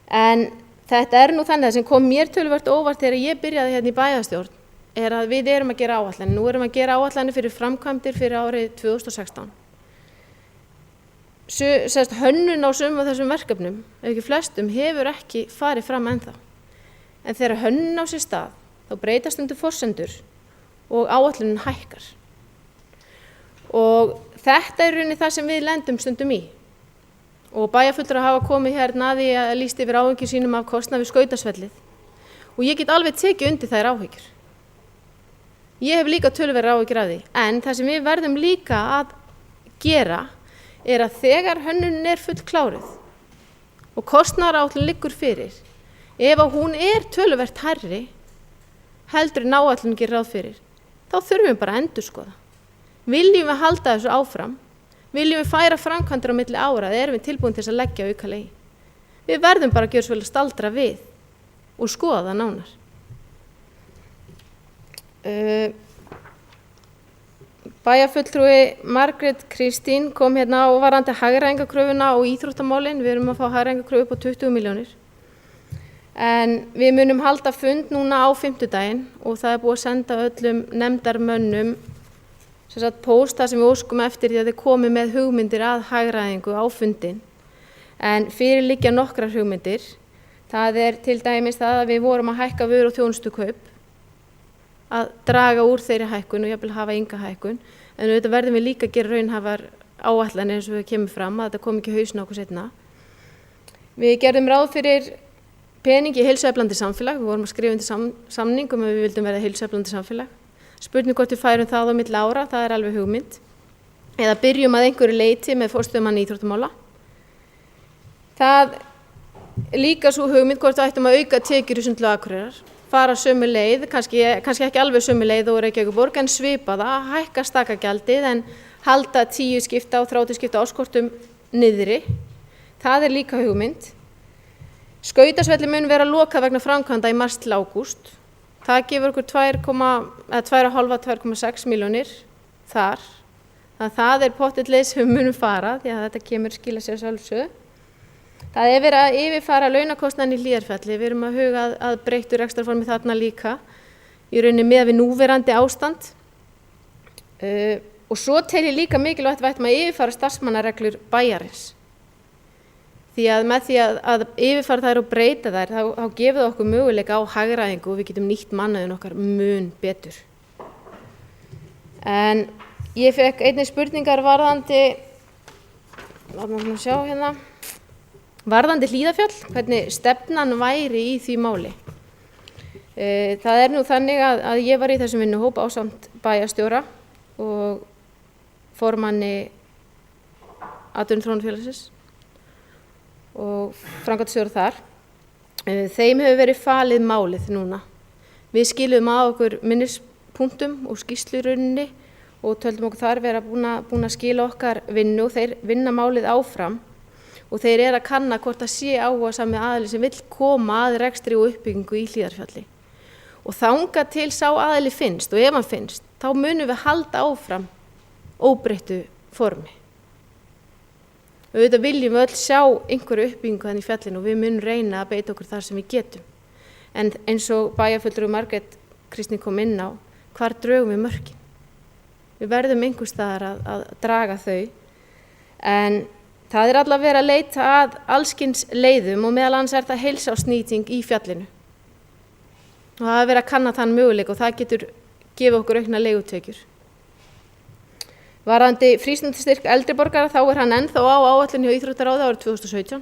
En þetta nú þannig að sem kom mér töluvert óvart þegar ég byrjaði hérna í bæjarstjórn að við erum að gera áætlanir. Nú erum að gera áætlanir fyrir framkvæmdir fyrir árið 2016. Hönnun á sumum af þessum verkefnum, ef ekki flestum, hefur ekki farið fram ennþá. En þegar hönnun á sér stað, þá breytast forsendur og áætlunin hækkar. Og þetta rauninni það sem við lendum stundum í. Og bæjarfulltrúar hafa komið hérna að því að lýst yfir áhyggjum sínum af kostnað við Skautasvellið. Og ég get alveg tekið undir þær áhyggjur. Ég hef líka töluverðar áhyggjur af því, en það sem við verðum líka að gera að þegar hönnunin fullkláruð og kostnaðaráætlun liggur fyrir, ef hún töluvert hærri heldur en áætlunin gerir ráð fyrir, þá þurfum við bara að endurskoða. Viljum við halda þessu áfram? Viljum við færa framkvæmdir á milli ára eða erum við tilbúin til þess að leggja aukalegi? Við verðum bara að gera svo vel að staldra við og skoða það nánar. Bæjarfulltrúi Margrét Kristín kom hérna og varðandi hagræðingarkröfuna og íþróttamálin. Við erum að fá hagræðingarkröfu upp á 20 milljónir. En við munum halda fund núna á fimmtudaginn og það búið að senda öllum nefndarmönnum póst þar sem við óskum eftir því að þeir komi með hugmyndir að hagræðingu á fundin. En fyrir liggja nokkrar hugmyndir. Það til dæmis það að við vorum að hækka vöru og þjónustukaup, að draga úr þeirri hækkun og jafnvel hafa enga hækkun. En auðvitað verðum við líka að gera raunhæfar áætlanir eins og við kemur fram, að þetta kom ekki hausinn á okkur seinna. Við gerðum ráð fyrir pening í heilsueflandi samfélag. Við vorum að skrifa undir samning að við vildum verða heilsueflandi samfélag. Spurning hvort við færum það á milli ára, það alveg hugmynd. Eða byrjum að einhverju leyti með forstöðumanni íþróttamála. Það líka svo hugmynd hvort við ættum að auka tekjur í Sundlaug Akureyrar, fara sömu leið, kannski ekki alveg sömu leið og Reykjavíkurborg, en svipa það, hækka stakagjaldið en halda 10 skipta og 30 skipta árskortum niðri. Það líka hugmynd. Skautasvelli mun vera lokað vegna framkvæmda í mars til ágúst. Það gefur okkur 2,5–2,6 milljónir þar. Það pottitt leið sem við munum fara, því að þetta kemur skila sér sjálfsögðu. Það verið að yfirfara launakostnaðinn í Hlíðarfjalli. Við erum að huga að breyttu rekstrarformi þarna líka, í rauninni með við núverandi ástand. Og svo tel ég líka mikilvægt við ættum að yfirfara starfsmannareglur bæjarins. Því að með því að yfirfara þær og breyta þær, þá gefur það okkur möguleika á hagræðingu og við getum nýtt mannauðinn okkar mun betur. En ég fekk einnig spurningar varðandi Hlíðarfjall, hvernig stefnan væri í því máli. Það nú þannig að ég var í þessum vinnuhóp ásamt bæjarstjóra og formanni Atvinnuþróunarfélagsins og framkvæmdastjóra þar. Þeim hefur verið falið málið núna. Við skiluðum að okkur minnispunktum og skýrslurunni og töldum okkur þar vera búin að skila okkar vinnu og þeir vinna málið áfram. Og þeir að kanna hvort það sé áhugasami aðili sem vill koma að rekstri og uppbyggingu í Hlíðarfjalli. Og þangað til sá aðili finnst, og ef hann finnst, þá munum við halda áfram óbreyttu formi. Auðvitað viljum við öll sjá einhverju uppbyggingu þannig í fjallinu og við munum reyna að beita okkur þar sem við getum. En eins og bæjarfulltrúi Margrét Kristín kom inn á, hvar drögum við mörkin? Við verðum einhvers staðar að draga þau. En það er allavega verið að leita að allskyns leiðum og meðal annars það heilsársnýting í fjallinu. Og það er verið að kanna þann möguleik og það getur gefið okkur aukna leigutekjur. Varðandi frístundastyrk eldri borgara þá hann ennþá á áætlun hjá Íþróttaráði árið 2017.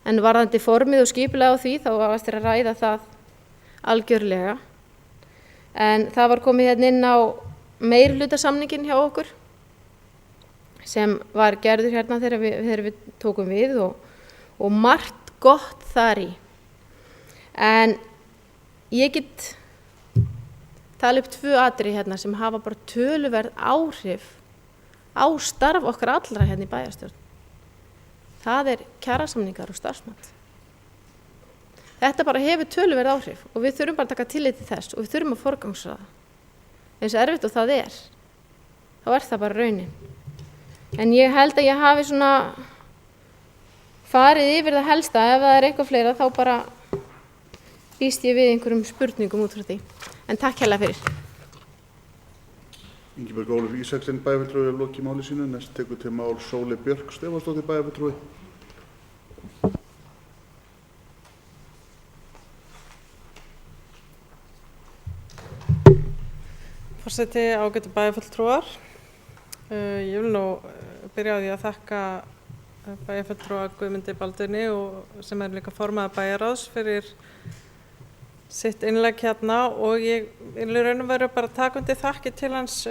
En varðandi formið og skipulag á því þá var eftir að ræða það algjörlega. En það var komið hérna inn á meirihlutasamningin hjá okkur sem var gerður hérna þegar við tókum við og margt gott þar í. En ég get talið upp 2 atriði hérna sem hafa bara töluverð áhrif á starf okkar allra hérna í bæjarstjórn. Það er kjarasamningar og starfsmat. Þetta bara hefur töluverð áhrif og við þurfum bara að taka tillit til þess og við þurfum að forgangsraða. Eins og erfitt og það þá er það bara raunin. En ég held að ég hafi svona farið yfir það helsta. Ef það er eitthvað fleira þá bara býst ég við einhverjum spurningum út frá því. En takk hérlega fyrir. Ingibjörg Ólöf Ísaksen bæjarfulltrúi hefur lokið máli sínu. Næst tekur til mál Sóley Björk Stefánsdóttir bæjarfulltrúi. Forseti, ágætu bæjarfulltrúar. Ég vil nú byrja á því að þakka bæjarfulltrúa Guðmundi Baldvini sem er líka formaður bæjarráðs fyrir sitt innlegg hérna og ég vil raun og veru bara taka undir þakkir til hans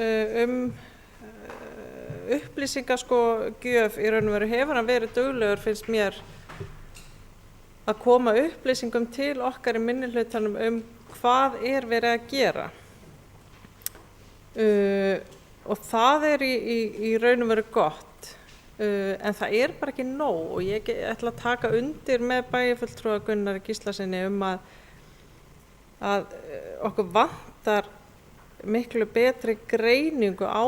upplýsingagjöf í raun og veru hefur hann verið duglegur finnst mér að koma upplýsingum til okkar í minnihlutanum hvað verið að gera. Og það í raun og veru gott, en það bara ekki nóg og ég ætla að taka undir með bæjarfulltrúa Gunnari Gíslasyni að okkur vantar miklu betri greiningu á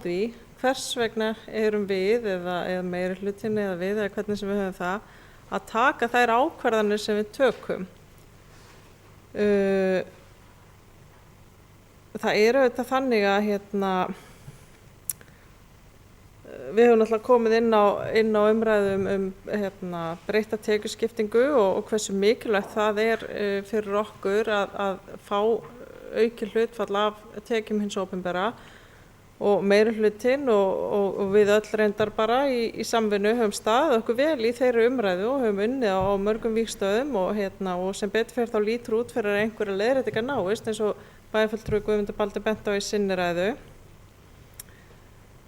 því hvers vegna erum við eða meirihlutinn eða við eða hvernig sem við höfum það að taka þær ákvarðanir sem við tökum. Það auðvitað þannig að við höfum náttúrulega komið inn á umræðum breytta tekjuskiptingu og hversu mikilvægt það fyrir okkur að fá aukið hlutfall af tekjum hins opinbera og meirihlutinn og við öll reyndar bara í samvinnu höfum staðið okkur vel í þeirri umræðu og höfum unnið á mörgum vígstöðum og sem betur fer þá lítur út fyrir að einhverja leiðréttingar náist eins og bæjarfulltrúi Guðmundur Baldvin benti á í sinni ræðu.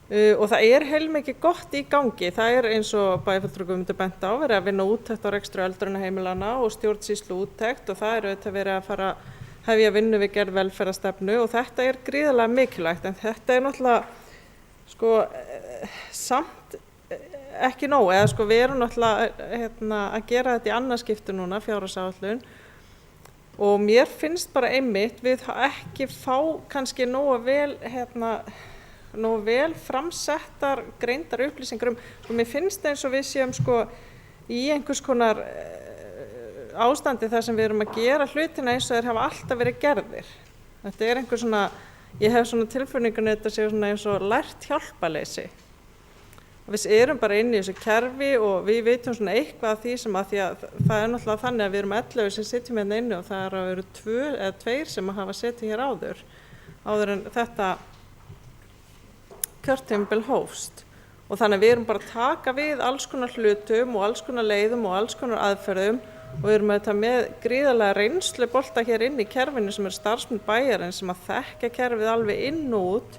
Og það heilmikið gott í gangi. Það eins og bæjarfulltrúi Guðmundur benti á verið að vinna úttekt á rekstri öldrunarheimilanna og stjórnsýslu úttekt og það auðvitað verið að fara hefja vinnu við gerð velferðarstefnu og þetta gríðarlega mikilvægt en þetta náttúrulega samt ekki nóg eða við erum náttúrulega að gera þetta í annað skipti núna fjárhagsáætlun og mér finnst bara einmitt við ekki fá kannski nógu vel framsettar greindar upplýsingar og mér finnst eins og við séum í einhvers konar ástandi þar sem við erum að gera hlutina eins og þeir hafa alltaf verið gerðir. Þetta einhver svona, ég hef svona tilfinningunni þetta sé svona eins og lært hjálparleysi. Við erum bara inn í þessu kerfi og við vitum svona eitthvað af því sem að því að það náttúrulega þannig að við erum 11 sem sitjum hérna inni og það eru 2 sem hafa setið hér áður en þetta kjörtímabil hófst og þannig að við erum bara að taka við alls konar hlutum og alls konar leiðum og alls konar aðferðum og við erum með gríðarlega reynslubolta hér inn í kerfinu sem starfsmenn bæjarins sem að þekkja kerfið alveg inn og út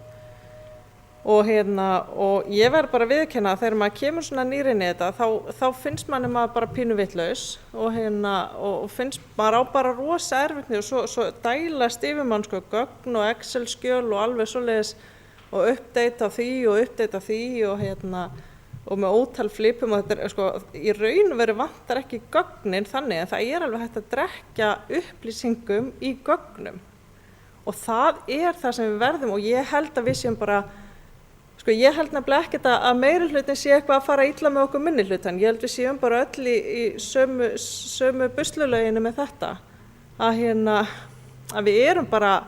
og ég verð bara að viðurkenna að þegar maður kemur svona nýr inn í þetta þá finnst manni maður bara pínu vitlaus og finnst maður á bara rosa erfitt og svo dælast yfir mann gögn og Excel-skjöl og alveg svoleiðis og uppdata því og með ótal flipum og þetta í raun og veru vantar ekki gögnin þannig en það alveg hægt að drekja upplýsingum í gögnum og það það sem við verðum og ég held að við séum bara Sko ég held nefnilega ekkert að meiri hlutin sé eitthvað að fara illa með okkur minni hlutan. Ég held við séum bara öll í sömu buslulöginu með þetta. Að við erum bara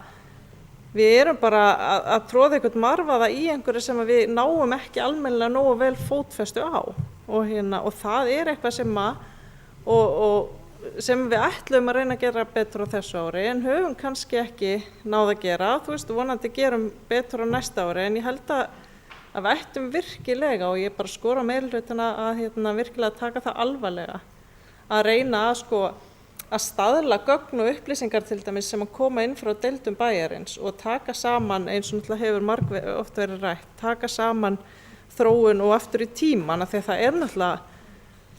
að tróða einhvern marfaða í einhverju sem við náum ekki almennilega nógu vel fótfestu á. Og það er eitthvað sem við ætlum að reyna að gera betur á þessu ári en höfum kannski ekki náð að gera. Þú veist, vonandi gerum betur á næsta ári en ég held að við ættum virkilega og ég bara skora meirihlutina að virkilega taka það alvarlega. Að reyna að staðla gögn og upplýsingar til dæmis sem að koma inn frá deildum bæjarins og taka saman eins og náttúrulega hefur oft verið rætt, taka saman þróun og aftur í tíman af því að það er náttúrulega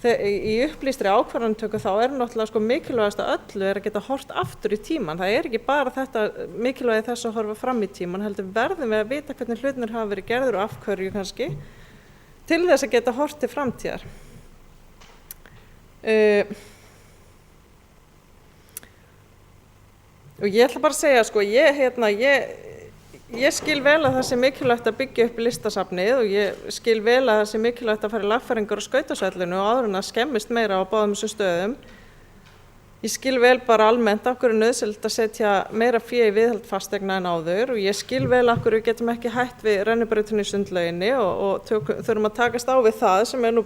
í upplýstri ákvarðanatöku þá er náttúrulega mikilvægast að öllu er að geta hort aftur í tíman. Það er ekki bara þetta mikilvægi þess að horfa fram í tíman, heldur verðum við að vita hvernig hlutinir hafa verið gerður og af hverju kannski til þess að geta hort til framtíðar. Og ég ætla bara að segja, ég skil vel að það sé mikilvægt að byggja upp listasafnið og ég skil vel að það sé mikilvægt að fara í lagfæringar á skautasvellinu og áður en það skemmist meira á báðum þessum stöðum. Ég skil vel bara almennt af hverju er nauðsynlegt að setja meira fé í viðhald fasteigna en áður og ég skil vel af hverju við getum ekki hætt við rennibrautinu í Sundlauginni og þurfum að takast á við það sem er nú,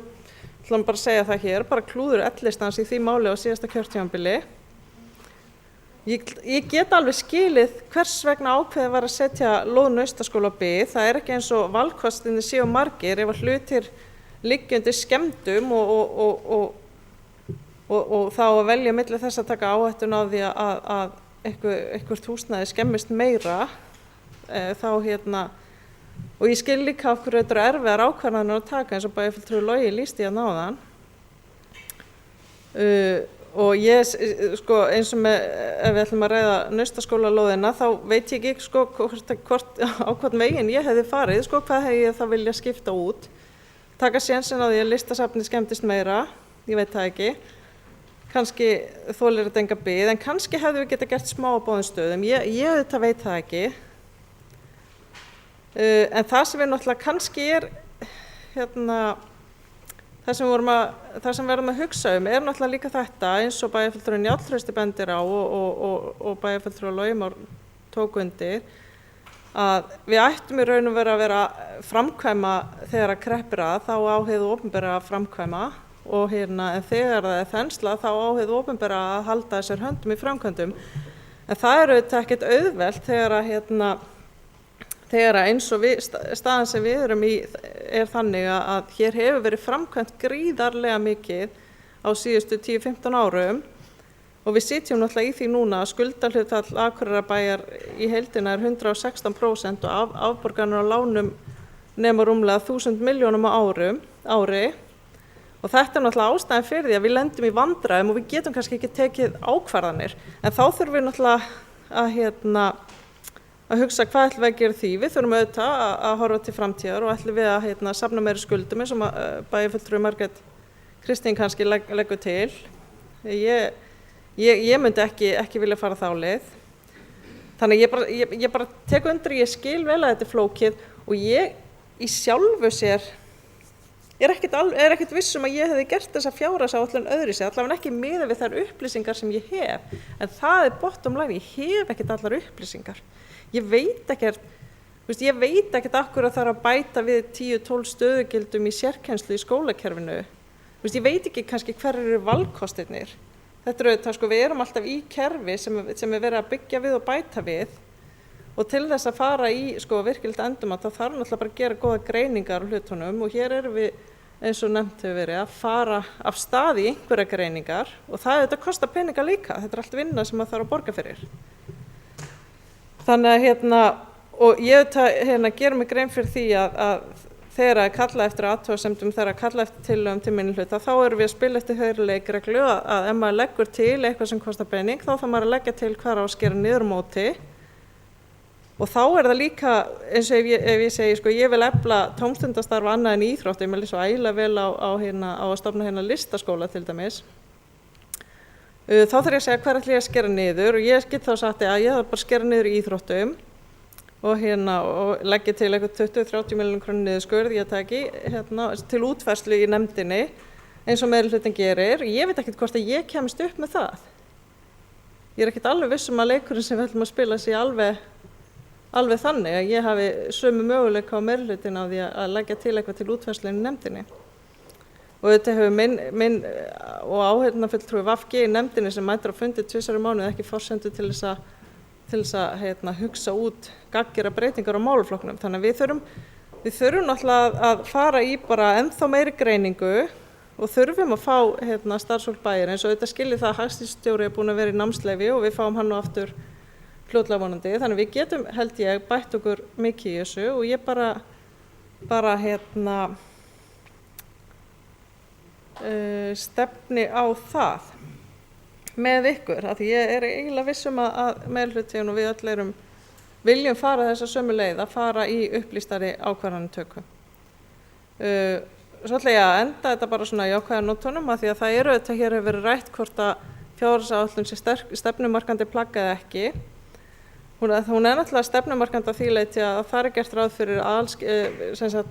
ætlum bara að segja það hér, bara klúður ellistans í því máli á síðasta kjörtímabili. Ég get alveg skilið hvers vegna ákveðið var að setja lóð Naustaskóla á bið. Það er ekki eins og valkostirnir séu margir ef að hlutir liggja undir skemmdum og þá að velja milli þess að taka áhættuna á því að eitthvert húsnæði skemmist meira. Og ég skil líka af hverju þetta eru erfiðar ákvarðanir að taka eins og bæjarfulltrúi Logi lýsti hérna áðan. Og ég, eins og ef við ætlum að ræða Naustaskólalóðina, þá veit ég ekki hvort á hvern veginn ég hefði farið, hvað hefði ég þá viljað skipta út. Taka sénsinn á því að listasafnið skemmtist meira, ég veit það ekki. Kannski þolir þetta enga bið, en kannski hefði við geta gert smá á báðum stöðum. Ég auðvitað veit það ekki. En það sem við náttúrulega kannski er, það sem við verðum að hugsa er náttúrulega líka þetta eins og bæjarfulltrúi Njáll Trausti bendir á og bæjarfulltrúi Logi Már tók undir að við ættum í raun og veru að vera framkvæma þegar að kreppir þá á hið opinbera að framkvæma og en þegar það er þensla þá á hið opinbera að halda þessar höndum í framkvæmdum. En það er auðvitað ekkert auðvelt þegar eins og staðan sem við erum í er þannig að hér hefur verið framkvæmt gríðarlega mikið á síðustu 10-15 árum og við sitjum náttúrulega í því núna að skuldahlutfall Akureyrarbæjar í heildina er 116% og afborganir á lánum nema rúmlega 1000 milljónum á ári og þetta er náttúrulega ástæðan fyrir því að við lendum í vandræðum og við getum kannski ekki tekið ákvarðanir en þá þurfum við náttúrulega að hugsa hvað ætlum við að gera því. Við þurfum auðvitað að horfa til framtíðar og ætlum við að safna meiri skuldum eins og bæjarfulltrúi Margrét Kristín kannski leggur til. Ég myndi ekki vilja fara þá leið. Þannig ég bara tek undir, ég skil vel að þetta er flókið og ég í sjálfu sér er ekkert viss að ég hefði gert þessa fjárhagsáætlun öðruvísi, allavega ekki miðað við þær upplýsingar sem ég hef. En það er bottom line, ég hef ekkert allar upplýsingar. Ég veit ekkert af hverju það þarf að bæta við 10-12 stöðugildum í sérkennslu í skólakerfinu. Ég veit ekki kannski hverjir eru valkostirnir. Þetta auðvitað, við erum alltaf í kerfi sem er verið að byggja við og bæta við og til þess að fara í virkilegt endumat þá þarf náttúrulega bara að gera góða greiningar á hlutunum og hér erum við eins og nefnt hefur verið að fara af stað í einhverja greiningar og það kostar peninga líka, þetta er allt vinna sem maður þarf að borga fyrir. Þannig og ég gerum mig grein fyrir því að þegar að kalla eftir athugasemdum, þegar að kalla eftir tillögum til minnihluta, þá erum við að spila eftir þeirri leikreglu að ef maður leggur til eitthvað sem kostar pening, þá þarf maður að leggja til hvað á að skera niður á móti. Og þá er það líka, eins og ef ég segi, ég vil efla tómstundastarfa annað en íþróttum, ég vil svo ægilega vel á að stofna listaskóla til dæmis. Þá þarf ég að segja hvað ætla ég að skera niður og ég get þá sagt að ég þarf bara að skera niður í íþróttum. og leggja til eitthvað 20-30 milljónum krónur niðurskurð, ég tæki til útfærslu í nefndinni eins og meirihlutin gerir. Ég veit ekkert hvort að ég kemst upp með það. Ég er ekkert alveg viss að leikurinn sem við ætlum að spila sé alveg þannig að ég hafi sömu möguleika á meirihlutin á því að leggja til eitthvað til útfærslu í nefndinni. Og þetta hefur minn og áheyrnarfulltrúi VG í nefndinni sem mætir á fundi 2 sinnum í mánuði ekki forsendu til þess að hugsa út gagngera breytingar á málaflokknum. Þannig að við þurfum náttúrulega að fara í bara ennþá meiri greiningu og þurfum að fá starfsfólk bæjarins og auðvitað skilji það að hagstýrustjóri er búinn að vera í námsleyfi og við fáum hann nú aftur fljótlega vonandi. Þannig að við getum, held ég, bætt okkur mikið í þessu og ég bara stefni á það með ykkur, af því ég er eiginlega viss að meirihlutin og við öll viljum fara þessa sömu leið að fara í upplýstari ákvarðanatöku. Svo ætla ég að enda þetta bara svona í ákveðna nótunum af því að það auðvitað hér hefur verið rætt hvort að fjárhagsáætlun sé stefnumarkandi plagg eða ekki. Hún er náttúrulega stefnumarkandi að því leyti að það er gert ráð fyrir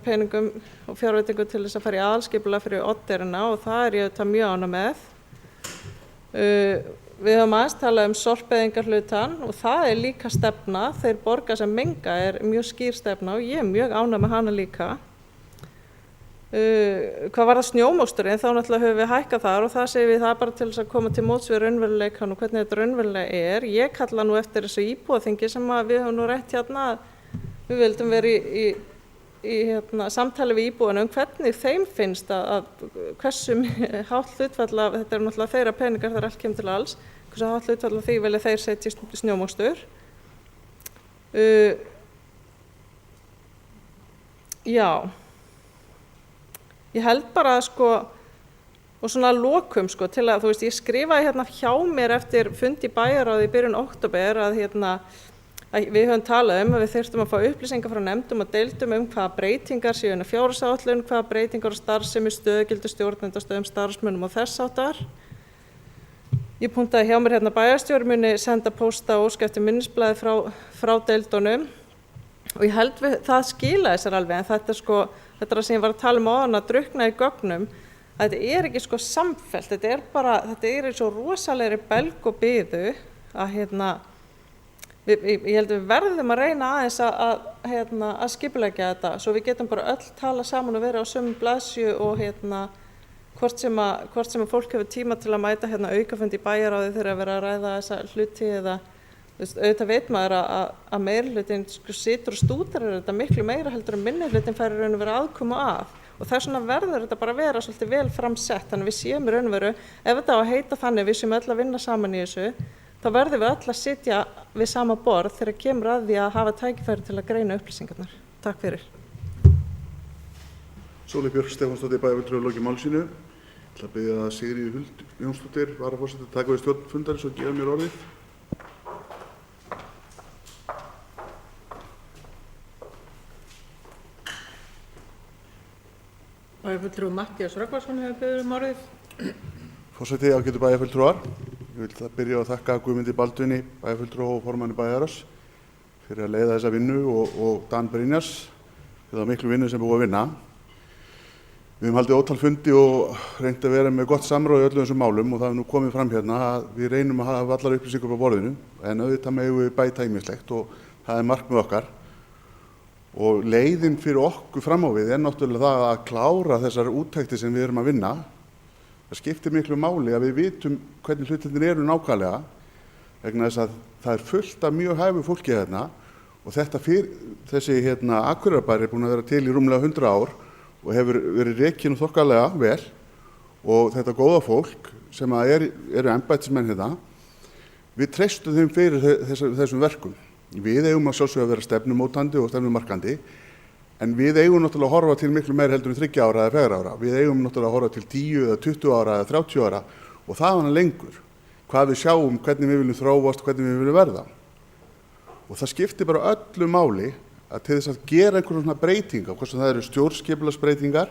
peningum og fjárveitingum til þess að fara í aðalskipulag fyrir Oddeyrina og það er ég auðvitað mjög ánægð með. Við höfum aðeins talað sorpeyðingarhlutann og það er líka stefna, þeir borga sem menga er mjög skýr stefna og ég er mjög ánægð með hana líka. Hvað var það snjómoksturinn, þá náttúrulega höfum við hækkað þar og það segir við það bara til þess að koma til móts við raunveruleikann og hvernig þetta raunverulega er. Ég kalla nú eftir þessu íbúaþingi sem við höfum nú rætt að við vildum vera í samtali við íbúana hvernig þeim finnst að hversu hátt hlutfall af, þetta er náttúrulega þeirra peningar þegar allt kemur til alls, hversu hátt hlutfall af því vilja þeir setja í snjómokstur. Já. Ég held bara og svona lokum til að, ég skrifaði hjá mér eftir fund í bæjarráði í byrjun október að við höfum talað að við þyrftum að fá upplýsingar frá nefndum og deildum hvaða breytingar séu inn á fjárhagsáætlun, hvaða breytingar á starfsemi, stöðugildi stjórnenda, stöðum starfsmönnum og þess háttar. Ég punktaði hjá mér bæjarstjóri muni senda pósta og óska eftir minnisblaði frá deildunum og ég held það skilaði sér alveg en þetta er það sem ég var að tala áðan að drukkna í gögnum, að þetta er ekki samfellt, þetta er eins og rosalegri belg og biðu að ég held að við verðum að reyna aðeins að skipuleggja þetta svo við getum bara öll tala saman og vera á sömu blaðsíðu og hvort sem fólk hefur tíma til að mæta aukafund í bæjarráði þegar að vera að ræða þessa hluti eða auðvitað veit maður að meirihlutin situr og stútar þetta miklu meira heldur en minnihlutin fær í raun og vera aðkomu að og þess vegna verður þetta bara að vera svolítið vel framsett þannig við séum í raun og veru ef þetta á að heita þannig við séum öll að vinna saman í þessu þá verðum við öll að sitja við sama borð þegar kemur að því að hafa tækifæri til að greina upplýsingarnar. Takk fyrir. Sóley Björk Stefánsdóttir bæjarfulltrúi lokið máli sínu. Ég ætla að biðja að Sigríður Huld Jónsdóttir varaforseti taka við stjórn fundarins og gefa mér orðið. Bæjarfulltrúi Matthías Rögnvaldsson hefur beðið orðið. Forseti, ágætu bæjarfulltrúar. Ég vil byrja að þakka Guðmundi Baldvini, bæjarfulltrúa og formanni Bæjarráðs fyrir að leiða þessa vinnu og Dan Brynjars fyrir það miklu vinnu sem búið að vinna. Við höfum haldið ótal fundi og reynt að vera með gott samráð í öllum þessum málum og það hefur nú komið fram að við reynum að hafa allar upplýsingar á borðinu en auðvitað megum við bæta ýmislegt og það er markmið okkar. Og leiðin fyrir okkur fram á við er náttúrulega það að klára þessar úttektir sem við erum að vinna. Það skiptir miklu máli að við vitum hvernig hlutirnir eru nákvæmlega vegna þess að það er fullt af mjög hæfu fólki og þessi Akureyrarbær er búinn að vera til í rúmlega 100 ár og hefur verið rekin þokkalega vel og þetta góða fólk sem eru embættismenn við treystum þeim fyrir þessum verkum. Við eigum að sjálfsögðu að vera stefnumótandi og stefnumarkandi en við eigum náttúrulega að horfa til miklu meira heldur en 3 ára eða 4 ára. Við eigum náttúrulega að horfa til 10 eða 20 ára eða 30 ára og það er lengur. Hvað við sjáum, hvernig við viljum þróast, hvernig við viljum verða. Og það skiptir bara öllu máli að til þess að gera einhverjum svona breytingar, hvort sem það eru stjórnskipulagsbreytingar,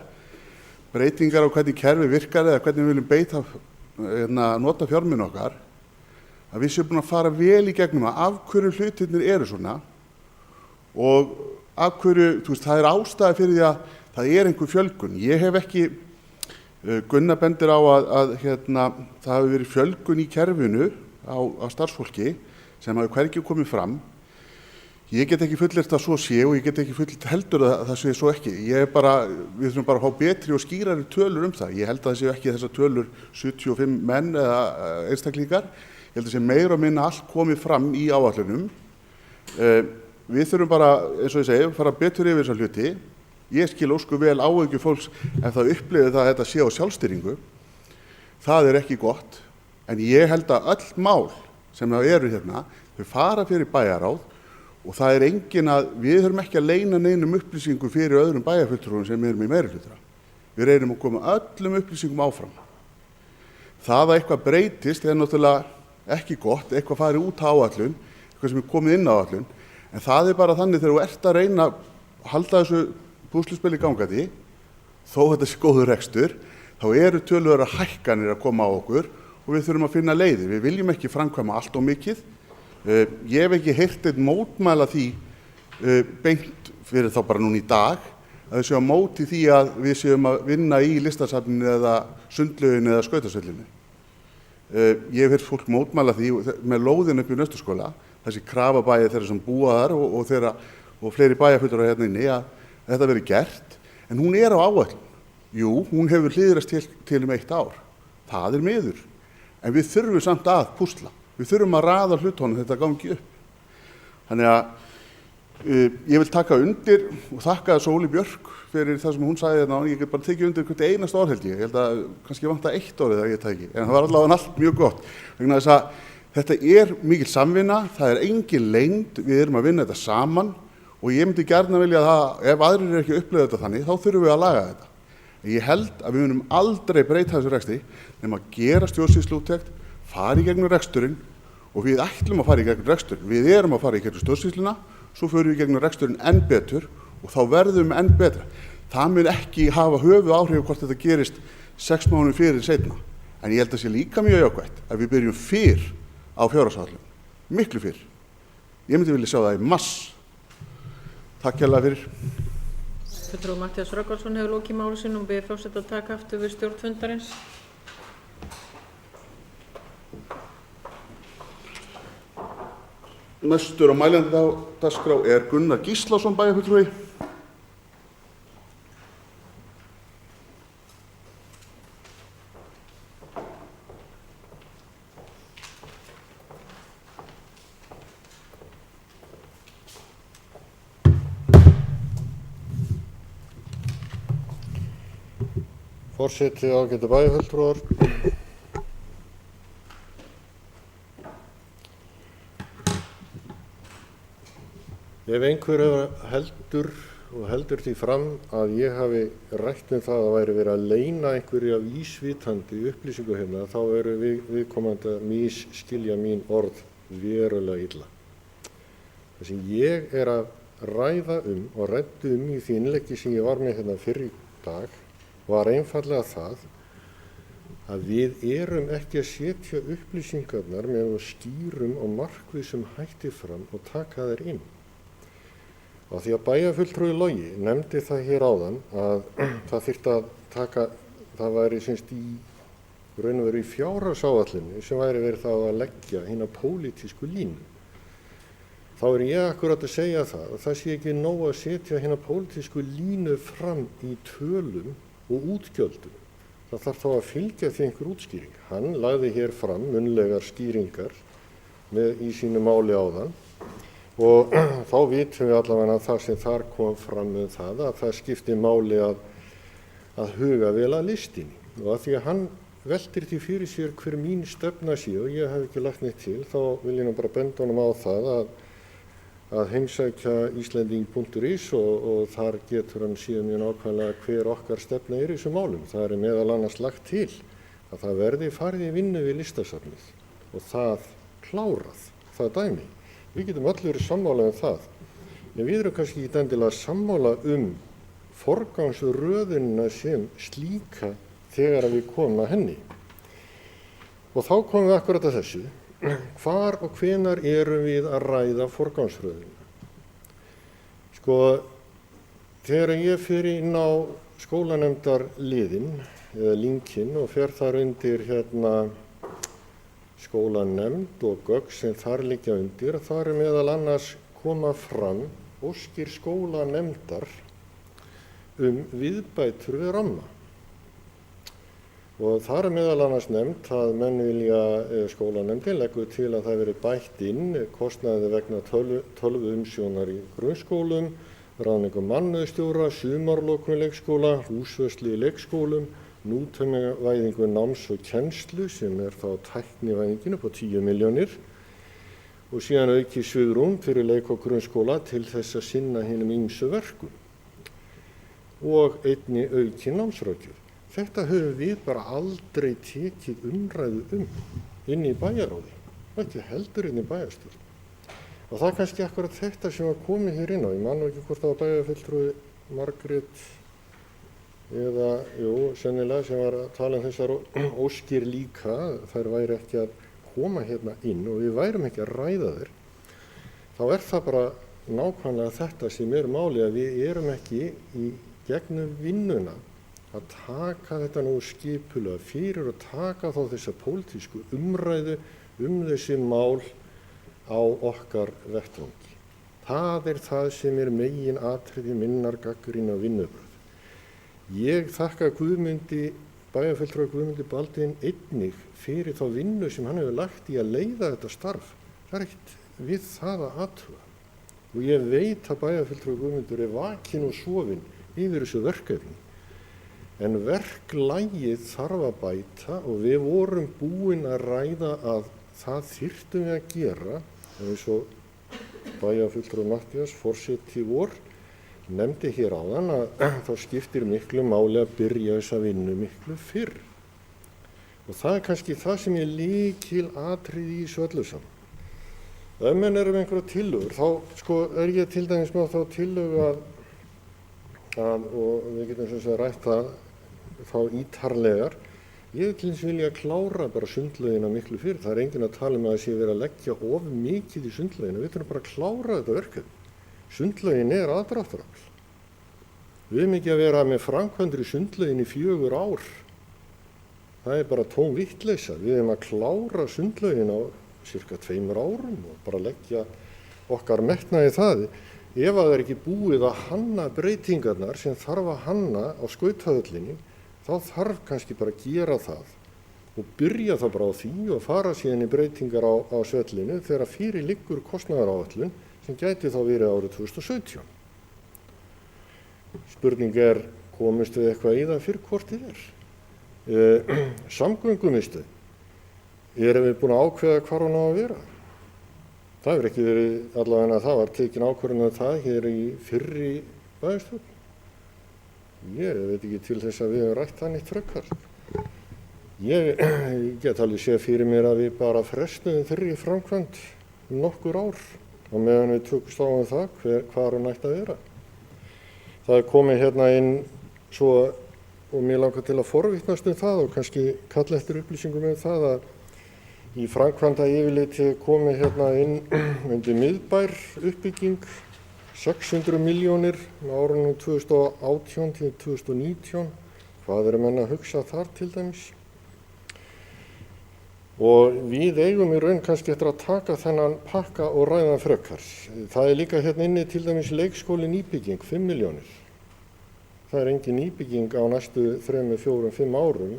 breytingar á hvernig kerfi virkar eða hvernig við viljum nota fjármuni okkar, að við séum búin að fara vel í gegnum af hverju hlutirnir eru svona og af hverju, það er ástæða fyrir því að það er einhver fjölgun. Ég hef ekki, Gunnar bendir á að það hafi verið fjölgun í kerfinu á starfsfólki sem hafi hvergi komið fram. Ég get ekki fullyrt að svo sé og ég get ekki fullyrt heldur að það sé svo ekki. Við þurfum bara að fá betri og skýrari tölur um það. Ég held að það séu ekki þessar tölur 75 menn eða einstaklingar. Ég held að það sé meira og minna allt komið fram í áætlunum. Við þurfum bara, eins og ég segi, fara betur yfir þessa hluti. Ég skil ósku vel áhyggjur fólks ef það upplifir það að þetta sé á sjálfstýringu. Það er ekki gott, en ég held að öll mál sem það eru hérna, þau fara fyrir bæjarráð og það er engin við þurfum ekki að leyna neinum upplýsingum fyrir öðrum bæjarfulltrúum sem erum í meirihluta. Við reynum að koma öllum upplýsingum áfram. Það að eitthvað breytist er náttúrulega ekki gott, eitthvað fari út á áætlun, eitthvað sem er komið inn á áætlun, en það er bara þannig þegar þú ert að reyna að halda þessu púsluspili gangandi, þó þetta sé góður rekstur, þá eru töluverðar hækkanir að koma á okkur og við þurfum að finna leiðir. Við viljum ekki framkvæma allt of mikið. Ég hef ekki heyrt einn mótmæla því beint fyrir þá bara núna í dag að við séum á móti því að við séum að vinna í listasafninu eða sundlauginu eða skautasvellinu. Ég hef heyrt fólk mótmæla því með lóðin upp í Nausturskóla, þessi krafabæi þeirra sem búa þar og fleiri bæjarfulltrúar hérna inni að þetta verið gert, en hún er á áætlun. Jú, hún hefur hliðrast til 1 ár. Það er miður. En við þurfum samt að púsla. Við þurfum að raða hlutunum þetta gangi upp. Þannig að ég vil taka undir og þakka Sólu Björk fyrir það sem hún sagði þarna. Ég get bara tekið undir hvert einasta orð held ég. Ég held að kannski vanta 1 orðið að ég tæki. En það var allavega allt mjög gott. Vegna þess að þetta er mikil samvinna, það er engin leynd, við erum að vinna þetta saman. Og ég myndi gjarna vilja að ef aðrir ekki upplifað þetta þannig, þá þurfum við að laga þetta. Ég held að við munum aldrei breyta þessu rekstri nema að gera stjórnsýsluúttekt, fara í gegnum reksturinn og við ætlum að fara í gegnum reksturinn. Við erum að fara í gegnum stjórnsýsluna, svo förum við í gegnum reksturinn enn betur og þá verðum við enn betra. Það mun ekki hafa höfuð áhrif hvort þetta gerist 6 mánuðum fyrir seinna. En ég held að sé líka mjög jákvætt að við byrjum fyrr á fjárhagsáætlun, miklu fyrr. Ég myndi vilja sjá það í mars. Takk hérlega fyrir. Fulltrúi Matthías Rögnvaldsson hefur lokið máli sínu og biður forseta að taka aftur við stjórn fundarins. Næstur á mælandi á dagskrá er Gunnar Gíslason bæjarfulltrúi. Forseti, ágætu bæjarfulltrúar. Ef einhver heldur því fram að ég hafi rætt það að væri verið að leyna einhverju af vísvitandi upplýsingu hérna, þá eru viðkomandi að misskilja mín orð verulega illa. Það sem ég er að ræða og ræddi í því innleggi sem ég var með hérna fyrr í dag var einfallega það að við erum ekki að setja upplýsingarnar með skýrum og markvissum hætti fram og taka þær inn. Og því að bæjarfulltrúi Logi nefndi það hér áðan að það þyrfti að taka, það væri semst í raun og veru í fjárhagsáætlunni sem væri verið þá að leggja hina pólitísku línu. Þá er ég akkurat að segja það að það sé ekki nóg að setja hina pólitísku línu fram í tölum og útgjöldum. Það þarf þá að fylgja því einhver útskýring. Hann lagði hér fram munnlegar skýringar í sínu máli áðan og þá vitum við allavega að það sem þar kom fram með það að það skipti máli að huga vel að listinni. Og að því að hann veltir því fyrir sér hver mín stefna sé og ég hef ekki lagt neitt til, þá vil ég nú bara benda honum á það að heimsækja Íslending.is og þar getur hann síðan mjög nákvæmlega hver okkar stefna í þessum málum. Það er meðal annars lagt til að það verði farið í vinnu við listasafnið og það klárað, það dæmi. Við getum öll verið sammála það, en við erum kannski ekki endilega sammála forgangsröðunina sem slíka þegar við komum að henni. Og þá komum við akkurat að þessu. Hvar og hvenar erum við að ræða forgangsröðunina? Sko, þegar ég fer inn á skólanemndarliðin eða linkinn og fer þar undir skólanemnd og gögn sem þar liggja undir, þar meðal annars koma fram óskir skólanemndar viðbætur við ramma. Og þar meðal annars nefnt að menn vilja skólanemndin leggur til að það veri bætt inn kostnaði vegna tölvuumsjónar í grunnskólum, ráðningu mannauðsstjóra, sumarlokun leikskóla, húsvörslu í leikskólum, nútímavæðingu náms og kennslu sem þá tæknivæðingin upp á 10 milljónir og síðan auki svigrúm fyrir leik- og grunnskóla til þess að sinna hinum ýmsu verkum og einnig auki námsráðgjöf. Þetta höfum við bara aldrei tekið umræðu inn í bæjaráði, ekki heldur inn í bæjarstjórn. Og það er kannski akkurat þetta sem var komið hér inn á. Ég man nú ekki hvort það var bæjarfulltrúi Margrét eða, sennilega sem var að tala þessar óskir líka, þær væri ekki að koma hérna inn og við værum ekki að ræða þér. Þá það bara nákvæmlega þetta sem máli að við erum ekki í gegnum vinnuna að taka þetta nú skipulega fyrir og taka þá þessa pólitísku umræðu þessi mál á okkar vettvangi. Það það sem megin atriði minnar gagnrýni og vinnubrögð. Ég þakka bæjarfulltrúa Guðmundi Baldvin einnig fyrir þá vinnu sem hann hefur lagt í að leiða þetta starf. Það ekkert við það að athuga. Og ég veit að bæjarfulltrúa Guðmundur vakinn og sofinn yfir þessu verkefni. En verklagið þarf að bæta og við vorum búin að ræða að það þyrftum við að gera, eins og bæjarfulltrúi Matthías, forseti vor, nefndi hér áðan að þá skiptir miklu máli að byrja þessa vinnu miklu fyrr. Og það kannski það sem lykil atriði í þessu öllu saman. Ef menn með einhverja tillögur, þá ég til dæmis með þá tillögu að og við getum sem sagt rætt það þá ítarlegar. Ég til þess vilja klára bara sundlaugina miklu fyrr. Það enginn að tala að það sé verið að leggja of mikið í sundlaugina. Við þurfum bara að klára þetta verkefni. Sundlaugin aðdráttarafl. Við erum ekki að vera með framkvæmdir í sundlaugin í 4 ár. Það bara tóm vitleysa. Við erum að klára sundlaugin á cirka 2 árum og bara leggja okkar metnaði það. Ef það ekki búið að hanna breytingarnar sem þarf að hanna á skautahöllinni, þá þarf kannski bara að gera það og byrja það bara á því og fara síðan í breytingar á svellinu þegar fyrir liggur kostnaðaráætlun sem gæti þá verið árið 2017. Spurning komist við eitthvað í það fyrir hvort þið Samgöngumiðstöð. Erum við búin að ákveða hvar hún á að vera? Það hefur ekki verið allavega að það var tekin ákvörðun það hér í fyrri bæjarstjórn. Ég veit ekki til þess að við höfum rætt það neitt frekar. Ég get alveg séð fyrir mér að við bara frestuðum þeirri framkvæmd nokkur ár og meðan við tökumst á það hvar hún ætti að vera. Það komið hérna inn svo og mér langar til að forvitnast það og kannski kalla eftir upplýsingum það að í framkvæmda yfirliti komið hérna inn undir miðbær uppbygging 600 milljónir á árunum 2018 til 2019. Hvað menn að hugsa þar til dæmis? Og við eigum í raun kannski eftir að taka þennan pakka og ræða frekar. Það líka hérna inni til dæmis leikskóli nýbygging 5 milljónir. Það engin nýbygging á næstu 3, 4, 5 árum.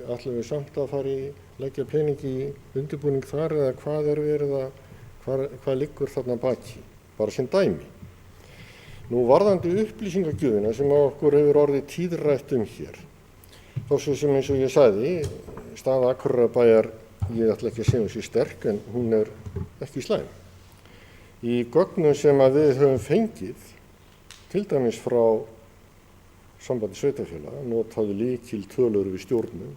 Ætlum við samt að fara í leggja peningi í undirbúning þar eða hvað verið hvað liggur þarna baki, bara sem dæmi. Nú varðandi upplýsingagjöfina sem okkur hefur orðið tíðrætt hér. Þá svo sem eins og ég sagði, staða Akureyrarbæjar, ég ætla ekki að segja þessi sterk en hún ekki slæm. Í gögnum sem við höfum fengið, til dæmis frá Sambandi sveitarfélaga, notaðu lykiltölur við stjórnum,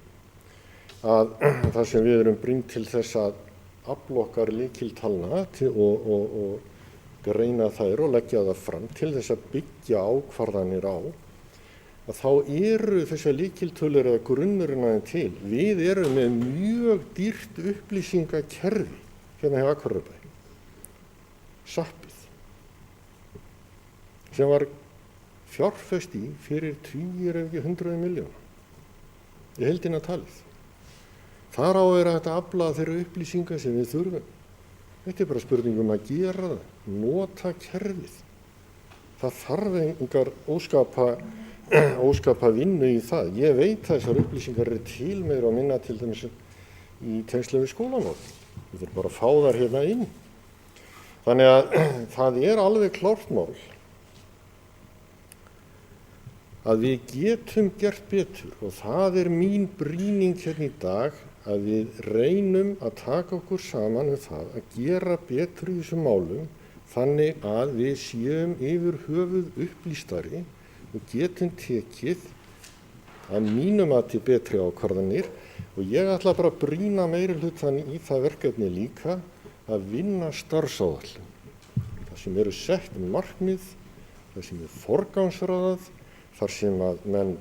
að það sem við erum brýnd til þess að afla okkar lykiltalna og greina þær og leggja það fram til þess að byggja ákvarðanir á, að þá eru þessar lykiltölur eða grunnurinn aðeins til. Við erum með mjög dýrt upplýsingakerfi hérna hjá Akureyrarbæ, SAP-ið. sem var fjárfest í fyrir 20 ef ekki 100 miljóna í heildina talið. Þar á hægt að afla þeirra upplýsingar sem við þurfum. Þetta bara spurning að gera það, nota kerfið. Það þarf engar óskapa vinnu í það. Ég veit að þessar upplýsingar til meira og minna til dæmis í tengslum við skólamál. Við þurfum bara að fá þar hérna inn. Þannig að það alveg klárt mál að við getum gert betur og það mín brýning hérna í dag að við reynum að taka okkur saman það að gera betur í þessum málum þannig að við séum yfir höfuð upplýstari og getum tekið að mínum mati betri ákvarðanir og ég ætla bara að brýna meirihlutann í það verkefni líka að vinna starfsáætlun. Það sem eru sett markmið, það sem forgangsraðað, þar sem að menn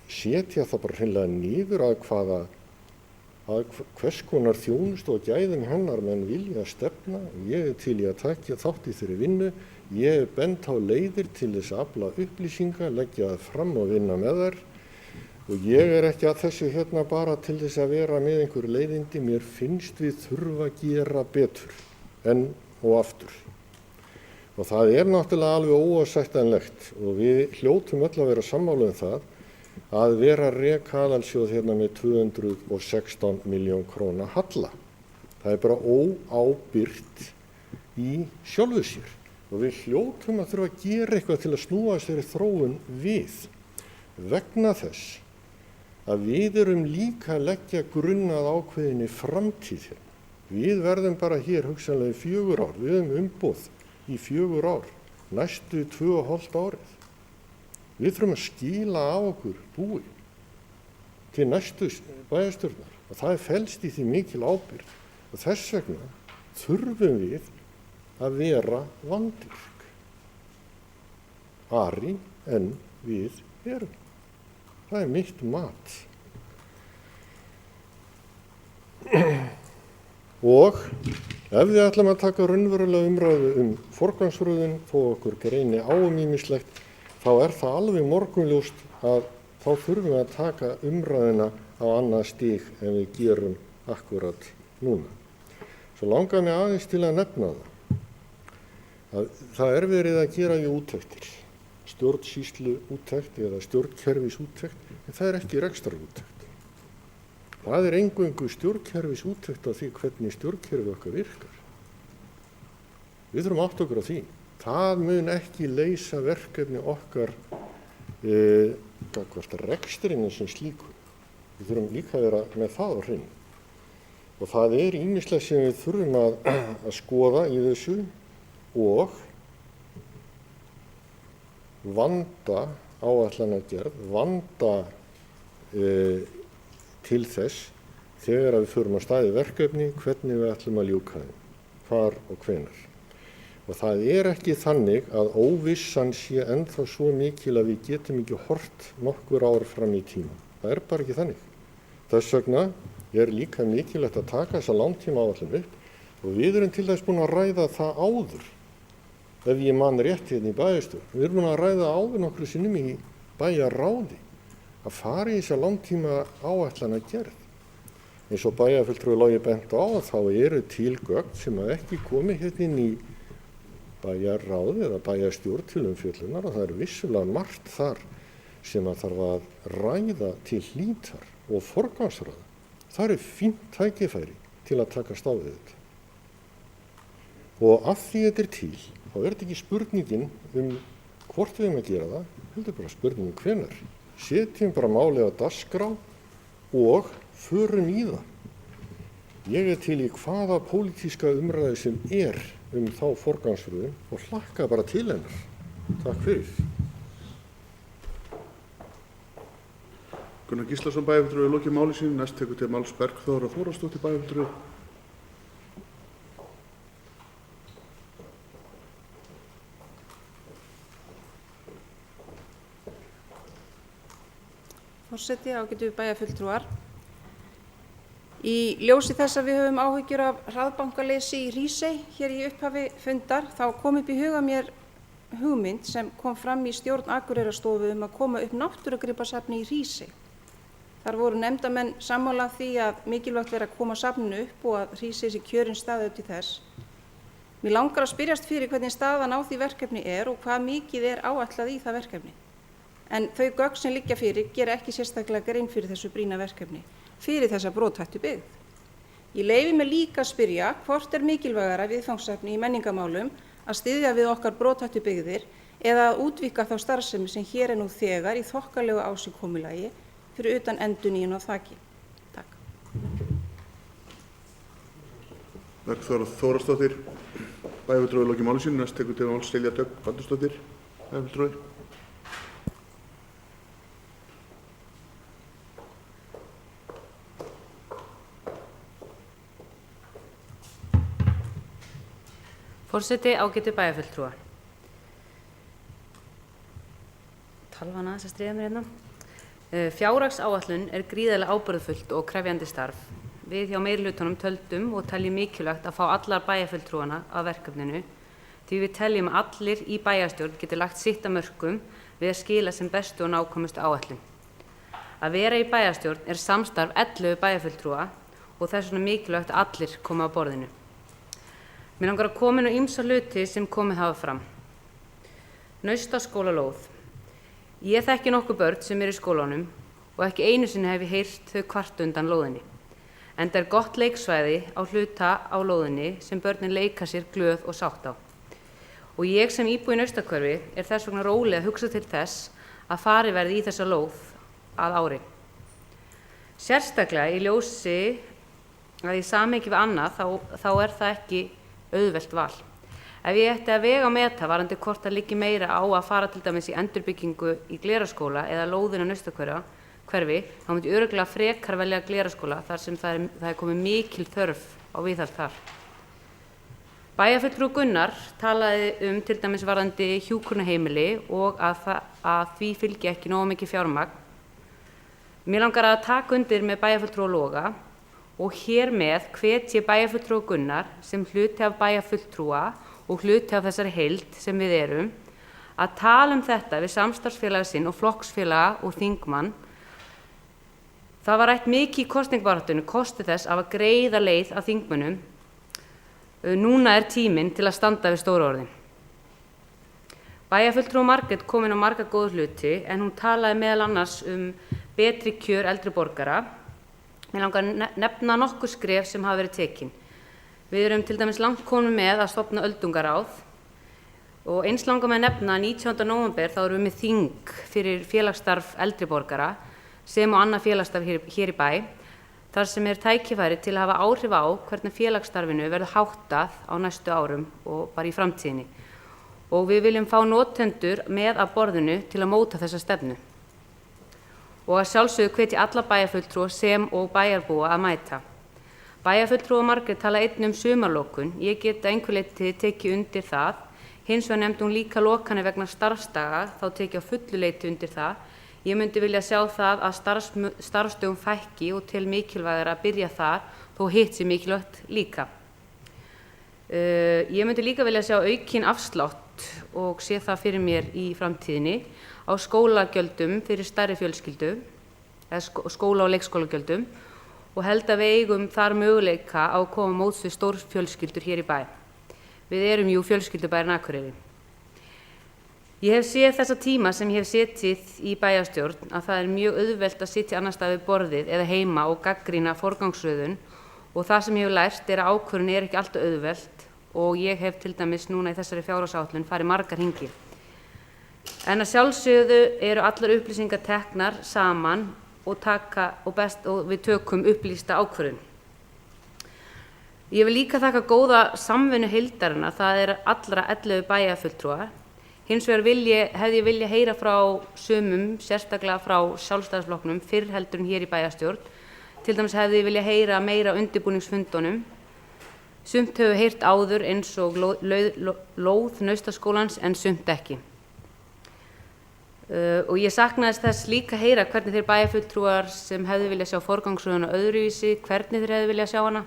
setja það bara hreinlega niður að hvers konar þjónustu og gæðum hennar menn vilja stefna. Ég til í að taka þátt í þeirri vinnu. Ég bent á leiðir til þess að afla upplýsinga, leggja það fram og vinna með þær. Og ég ekki að þessu bara til þess að vera með einhverju leiðindi. Mér finnst við þurfa að gera betur enn og aftur. Og það náttúrulega alveg óásættanlegt og við hljótum öll að vera sammála það að vera að reka aðalsjóð með 216 milljón króna halla. Það bara óábyrgt í sjálfu sér og við hljótum að þurfa að gera eitthvað til að snúa þessari þróun við vegna þess að við erum líka að leggja grunn að ákveðinni framtíð hérna. Við verðum bara hér hugsanlega í 4 ár, við höfum umboð í 4 ár, næstu 2,5 árið. Við þurfum að skila á okkur búi til næstu bæjarstjórnar og það felst í því mikil ábyrgð og þess vegna þurfum við að vera vandvirk. Ari en við erum. Það mitt mat. Og ef við ætlum að taka raunverulega umræðu forgangsröðun þó okkur greini á ýmislegt, þá það alveg morgunljóst að þá þurfum við að taka umræðuna á annað stig en við gerum akkurat núna. Svo langar mig aðeins til að nefna að það verið að gera í úttektir, stjórnsýslu úttekt eða stjórnkerfis úttekt, en það ekki rekstrarúttekt. Það eingöngu stjórnkerfis úttekt á því hvernig stjórnkerfi okkar virkar. Við þurfum átt okkur á því. Það mun ekki leysa verkefni okkar gagnvart rekstrinu sem slíku. Við þurfum líka að vera með það á hreinu. Og það ýmislegt sem við þurfum að skoða í þessu og vanda áætlanagerð, vanda til þess þegar við förum að stað í verkefni hvernig við ætlum að ljúka þeim, hvar og hvenær. Og það ekki þannig að óvissan sé ennþá svo mikil að við getum ekki horft nokkur ár fram í tíma. Það bara ekki þannig. Þess vegna líka mikilvægt að taka þessa langtímaáætlun upp og við erum til dæmis búin að ræða það áður. Ef ég man rétt hérna í bæjarstjórn, við erum búin að ræða áður nokkru sinnum í bæjarráði að fara í þessa langtímaáætlana gerð. Eins og bæjarfulltrúi Logi bent á þá eru til gögn sem ekki komi hérna inn í bæjarráð eða bæjarstjórn til umfjöllunar og það vissulega margt þar sem að þarf að ræða til hlítar og forgangsraða. Það fínt tækifæri til að takast á við þetta. Og af því þetta til, þá þetta ekki spurningin hvort við að gera það, heldur bara spurningin hvenær. Setjum bara málið á dagskrá og förum í það. Ég til í hvaða pólitíska umræðu sem þá forgangsröðun og hlakka bara til hennar. Takk fyrir. Gunnar Gíslason bæjarfulltrúi lokið máli sínu, næst tekur til máls Bergþóra Þórðardóttir bæjarfulltrúi. Forseti, ágætu bæjarfulltrúar. Í ljósi þess að við höfum áhyggjur af hraðbankaleysi í Hrísey hér í upphafi fundar þá kom upp í huga mér hugmynd sem kom fram í stjórn Akureyrarstofu að koma upp náttúrugripasafni í Hrísey. Þar voru nefndarmenn sammála því að mikilvægt er að koma safninu upp og að Hrísey sé kjörinn staður til þess. Mér langar að spyrjast fyrir hvernig staðan á því verkefni og hvað mikið áætlað í það verkefni. En þau gögn sem liggja fyrir gera ekki sérstaklega grein fyrir þessu brýna verkefni fyrir þessa brothættu byggð. Ég leyfi mig líka að spyrja hvort mikilvægara viðfangsefni í menningarmálum að styðja við okkar brothættu byggðir eða að útvíkka þá starfsemi sem hér nú þegar í þokkalegu ásigkomulagi fyrir utan endurnýjun á þaki. Takk. Bergþóra Þórðardóttir, bæjarfulltrúi lokið máli sínu. Næst tekur til máls Silja Dögg Baldursdóttir, bæjarfulltrúi. Forseti, ágætu bæjarfulltrúar. Talvan aðeins að stríða mér hérna. Fjárhagsáætlun gríðarlega ábyrgðarfullt og krefjandi starf. Við hjá meirihlutanum töldum og teljum mikilvægt að fá allar bæjarfulltrúana að verkefninu því við teljum að allir í bæjarstjórn geti lagt sitt að mörkum við að skila sem bestu og nákvæmustu áætlun. Að vera í bæjarstjórn samstarf 11 bæjarfulltrúa og þess vegna mikilvægt að allir koma að borðinu. Mér langar að koma inn á ýmsa hluti sem komið hafa fram. Naustaskólalóð. Ég þekki nokkuð börn sem í skólanum og ekki einu sinni hef ég heyrt þau kvarta undan lóðinni. Enda gott leiksvæði á hluta á lóðinni sem börnin leika sér glöð og sátt á. Og ég sem íbúi í Naustakörfi þess vegna róleg að hugsa til þess að farið verði í þessa lóð að ári. Sérstaklega í ljósi að í samhengi við annað þá það ekki auðvelt val. Ef ég ætti að vega og meta varðandi hvort það liggi meira á að fara til dæmis í endurbyggingu í Glerárskóla eða lóðina Naustakörfi, þá myndi örugglega frekar velja Glerárskóla þar sem það komið mikil þörf á viðhald þar. Bæjarfulltrúi Gunnar talaði til dæmis varðandi hjúkrunarheimili og að því fylgi ekki nógu mikið fjármagn. Mér langar að taka undir með bæjarfulltrúa Loga og hér með hvet ég bæjarfulltrúa Gunnar sem hluti af bæjarfulltrúa og hluti af þessari heild sem við erum að tala þetta við samstarfsfélaga sinn og flokksfélaga og þingmann. Það var rætt mikið í kosningabaráttunni kosti þess að greiða leið að þingmönnum. Núna tíminn til að standa við stóru orðin. Bæjarfulltrúa Margrét kom inn á marga góða hluti en hún talaði meðal annars betri kjör eldri borgara. Mér langar að nefna nokkur skref sem hafa verið tekin. Við erum til dæmis langt komin með að stofna öldungaráð og eins langar með að nefna 19. nóvember þá erum við með þing fyrir félagsstarf eldri borgara sem og annað félagsstarf hér í bæ þar sem tækifæri til að hafa áhrif á hvernig félagsstarfinu verður háttað á næstu árum og bara í framtíðinni. Og við viljum fá notendur með að borðinu til að móta þessa stefnu. Og að sjálfsögðu hvet ég alla bæjarfulltrúa sem og bæjarbúa að mæta. Bæjarfulltrúa Margrét tala einnig sumarlokun. Ég get að einhver leyti tekið undir það. Hins vegar nefndi hún líka lokanir vegna starfsdaga, þá tekið á fullu leyti undir það. Ég myndi vilja sjá það að starfsdögum fækki og til mikilvægara að byrja þar, þó hitt sé mikilvægt líka. Ég myndi líka vilja sjá aukin afslátt og sé það fyrir mér í framtíðinni á skólagjöldum fyrir stærri fjölskyldu, eða skóla- og leikskólagjöldum og held að við eigum þar möguleika á að koma móts við stórfjölskyldur hér í bæ. Við erum jú fjölskyldubærin Akureyri. Ég hef séð þessa tíma sem ég hef setið í bæjarstjórn að það mjög auðvelt að sitja annars staðar við borðið eða heima og gagnrýna forgangsröðun og það sem ég hef lært að ákvörðun ekki alltaf auðvelt og ég hef til dæmis núna í þessari fjárhagsáætlun farið margar hringi. En að sjálfsögðu eru allar upplýsingar teknar saman og við tökum upplýsta ákvörðun. Ég vil líka þakka góða samvinnu heildarinnar, það allra 11 bæjarfulltrúa. Hins vegar hefði ég vilja heyra frá sumum, sérstaklega frá Sjálfstæðisflokknum, fyrr heldur en hér í bæjarstjórn. Til dæmis hefði ég vilja heyra meira undirbúningsfundunum. Sumt hefur heyrt áður eins og lóð Naustaskólans en sumt ekki. Og ég saknaðist þess líka heyra hvernig þeir bæjarfulltrúar sem hefðu viljað sjá forgangsröðuna öðruvísi, hvernig þeir hefðu viljað sjá hana.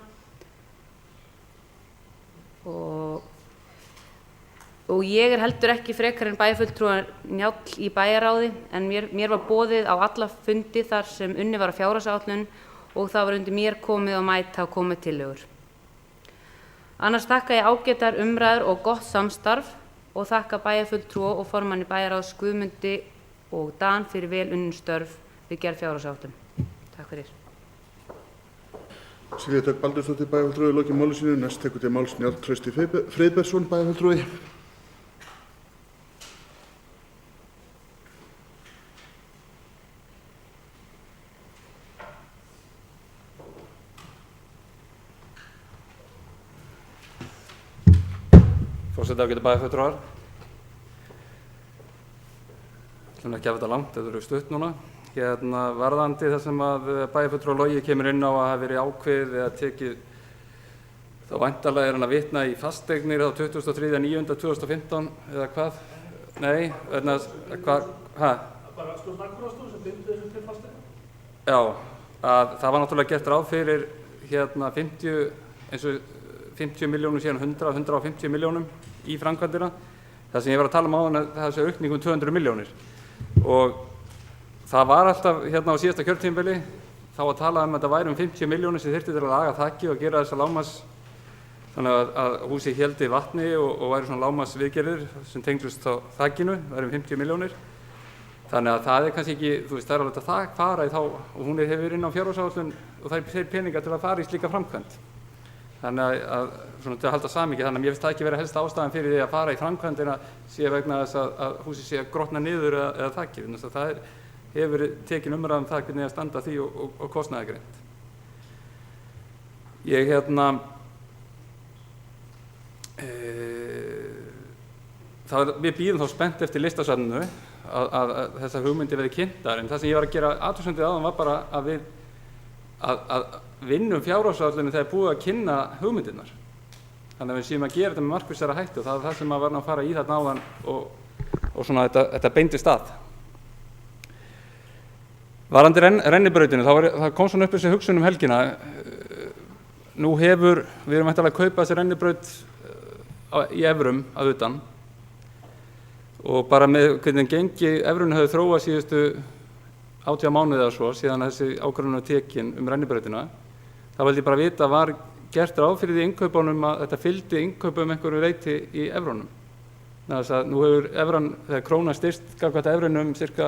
Og ég heldur ekki frekar en bæjarfulltrúar Njáll í bæjarráði, en mér var boðið á alla fundi þar sem unnið var á fjárhagsáætlun og það var undir mér komið og mæta og komið tillögur. Annars þakka ég ágætar umræður og gott samstarf og þakka bæjarfulltrúa og formanni bæjarráðs Guðmundi og Dan fyrir vel unnin störf við gerð fjárhagsáætlun. Takk fyrir. Silja Dögg Baldursdóttir, bæjarfulltrúi, lokið máli sínu. Næst tekur til máls Njáll Trausti Friðbertsson, bæjarfulltrúi. Forseti, ágætu bæjarfulltrúar. Ég ætlum ekki að hafa þetta langt, þetta eru stutt núna. Varðandi það sem að bæjarfulltrúar Logi kemur inn á að hafa verið ákveðið eða tekið, þá væntanlega hann að vitna í fasteignir á 23.9.2015 eða hvað? Nei, hvað? Bara stjórn Akureyrar sem bindi þessu til fasteigna? Já, að það var náttúrulega gert ráð fyrir 50 milljónum síðan 150 milljónum í framkvæmdina. Það sem ég var að tala um áðan að það sé aukning 200 milljónir. Og það var alltaf á síðasta kjörtímabili þá að tala um að þetta væri 50 milljónir sem þyrfti til að laga þakki og gera þessa lágmarks, þannig að húsið héldi vatni og væri svona lágmarks viðgerðir sem tengdust á þakkinu, væri 50 milljónir. Þannig að það kannski ekki, það er alveg að fara í þá, og hún hefur inn á fjárhagsáætlun og það þeir peningar til að fara í slíka framkvæmd. Þannig að svona til að halda samhengi, þannig að mér finnst það ekki vera helsta ástæðan fyrir því að fara í framkvæmdina sé vegna þess að húsið sé að grotna niður eða þakki. Þannig að það hefur tekin umræðum það hvernig að standa því og kostnaðargreint. Við bíðum þá spennt eftir listasafninu að þessar hugmyndir verði kynntar, en það sem ég var að gera athugasemdir áðan var bara að við vinnum fjárhagsáætlunum þegar búið að kynna hugmyndirnar. Þannig að við séum að gera þetta með markvissara hætti og það er það sem var að fara í þarna áðan og svona þetta beindist að. Varðandi rennibrautinu, það kom svona upp þessi hugsun helgina. Nú við erum væntanlega að kaupa þessi rennibraut í evrum að utan og bara með hvernig gengi evrunni hefur þróað síðustu 80 mánuði eða svo síðan þessi ákvörðun var tekin rennibrautina. Það vildi bara vita, var gert ráð fyrir því innkaupunum að þetta fylgdi innkaupum einhverju leyti í evrónum. Þess að nú hefur evran, þegar krónan styrst gagnvart evrunum cirka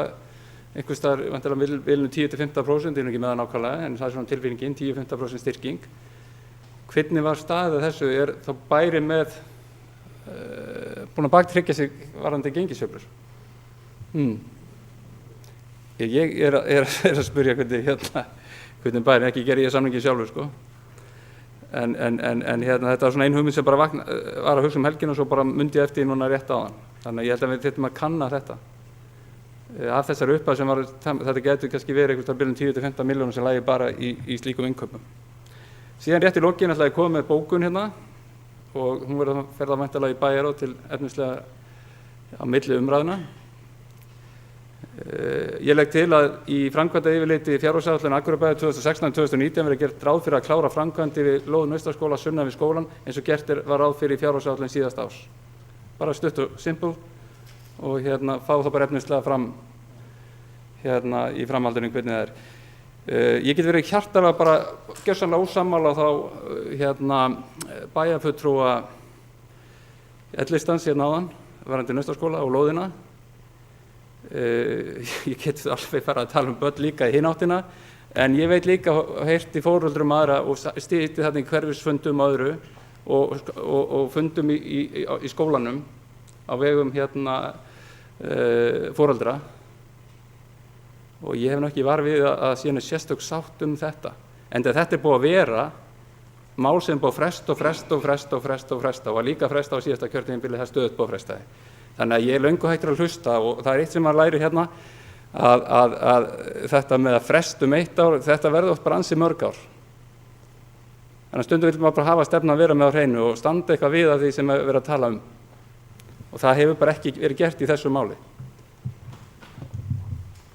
einhvers staðar væntanlega bilinu 10–15%, ég er ekki með það nákvæmlega, en það er svona tilfinningin, 10–15% styrking. Hvernig var staðið þessu? Er þá bæri með búin að baktryggja sig varðandi gengisveiflur? Ég er að spyrja hvernig bæri, ekki geri ég samningin sjálfur, sko. En þetta var svona ein hugmynd sem bara var að hugsa helgina og svo bara mundi ég eftir núna rétt áðan. Þannig að ég held að við þyrftum að kanna þetta. Af þessari upphæð sem var, þetta getur kannski verið einhvers staðar bilum 10–15 milljónir sem lægi bara í slíkum innkaupum. Síðan rétt í lokin ætlaði ég að koma með bókun hérna og hún fer það væntanlega í bæjarráð til efnislega á milli umræðuna. Ég legg til að í framkvæmda yfirliti fjárhagsáætlun Akureyrarbæjar 2016–2019 verði gert ráð fyrir að klára framkvæmdir við lóð Naustaskóla sunnan við skólann eins og gert var ráð fyrir fjárhagsáætlun síðasta árs. Bara stutt og simpul og fá það bara efnislega fram í framhaldinu hvernig það er. Ég get verið hjartanlega bara gjörsamlega ósammála þá bæjarfulltrúa L-listans áðan varðandi Naustaskóla og lóðina. Ég get alveg farið að tala börn líka í hina áttina, en ég veit líka heyrt í foreldrum aðra og stýtti þarna í hverfisfundum öðru og fundum í skólanum á vegum foreldra og ég hef ekki var við að síðan sérstök sátt þetta. En þetta er búið að vera mál sem búið að fresta og var líka fresta á síðasta kjörtímabili, það stöðugt búið að frestaði. Þannig að ég er löngu hættur að hlusta og það er eitt sem maður læri að þetta með að frestum 1 ár, þetta verður oft bara ansi mörg ár. Þannig að stundum vil maður bara hafa stefnu að vera með á hreinu og standa eitthvað við af því sem við erum að tala um. Og það hefur bara ekki verið gert í þessu máli.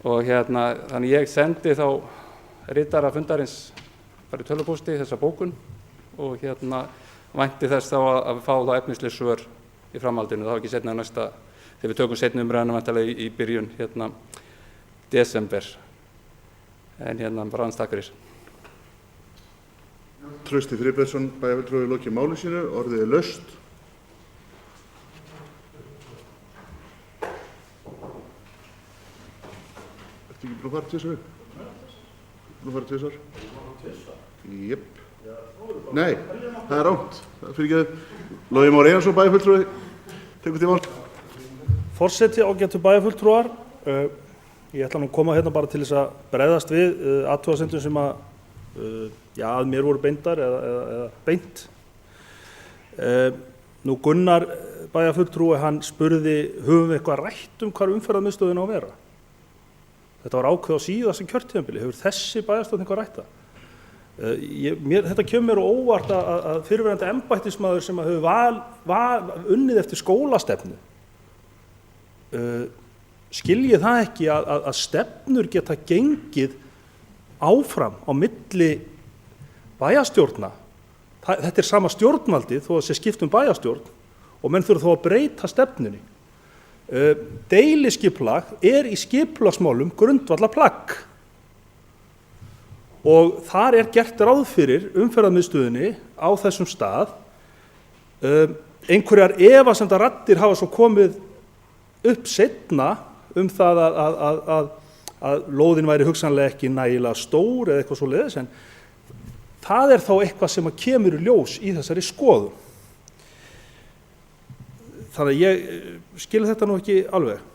og þannig ég sendi þá ritara fundarins bara í tölvupósti þessa bókun og vænti þess þá að fá þá efnisleg svör í framhaldinu, þá ekki seinna næsta, þegar við tökum seinni umræðuna væntanlega í byrjun desember. En bara aðeins takk fyrir. Trausti Friðbertsson, bæjarfulltrúi, lokið máli sínu, orðið er laust. Ertu ekki búin að fara tvisvar upp? Búin að fara tvisvar? Jöp. Nei, það er rámt. Það fyrir ekki Logi Már Einarsson, bæjarfulltrúi, tekur til mál. Forseti, ágætu bæjarfulltrúar, ég ætla nú að koma hérna bara til þess að bregðast við athugasemdum sem að mér voru beindar eða beint. Nú Gunnar bæjarfulltrúi, hann spurði, höfum við eitthvað rætt hvar umferðarmiðstöðin á að vera? Þetta var ákveð á síðasta kjörtímabili, hefur þessi bæjarstjórn eitthvað rætt það? Þetta kemur mér á óvart að fyrrverandi embættismaður sem hefur unnið eftir skólastefnu skilji það ekki að stefnur geta gengið áfram á milli bæjarstjórna. Þetta er sama stjórnvaldi þó að sé skipt bæjarstjórn og menn þurfa þó að breyta stefnunni. Deiliskipulag er í skipulagsmálum grundvallarplagg og þar er gert ráð fyrir umferðarmiðstöðinni á þessum stað. Einhverjar efasemdaraddir hafa svo komið upp seinna það að lóðin væri hugsanlega ekki nægilega stór eða eitthvað svoleiðis, en það er þá eitthvað sem kemur í ljós í þessari skoðun. Þannig að ég skil þetta nú ekki alveg.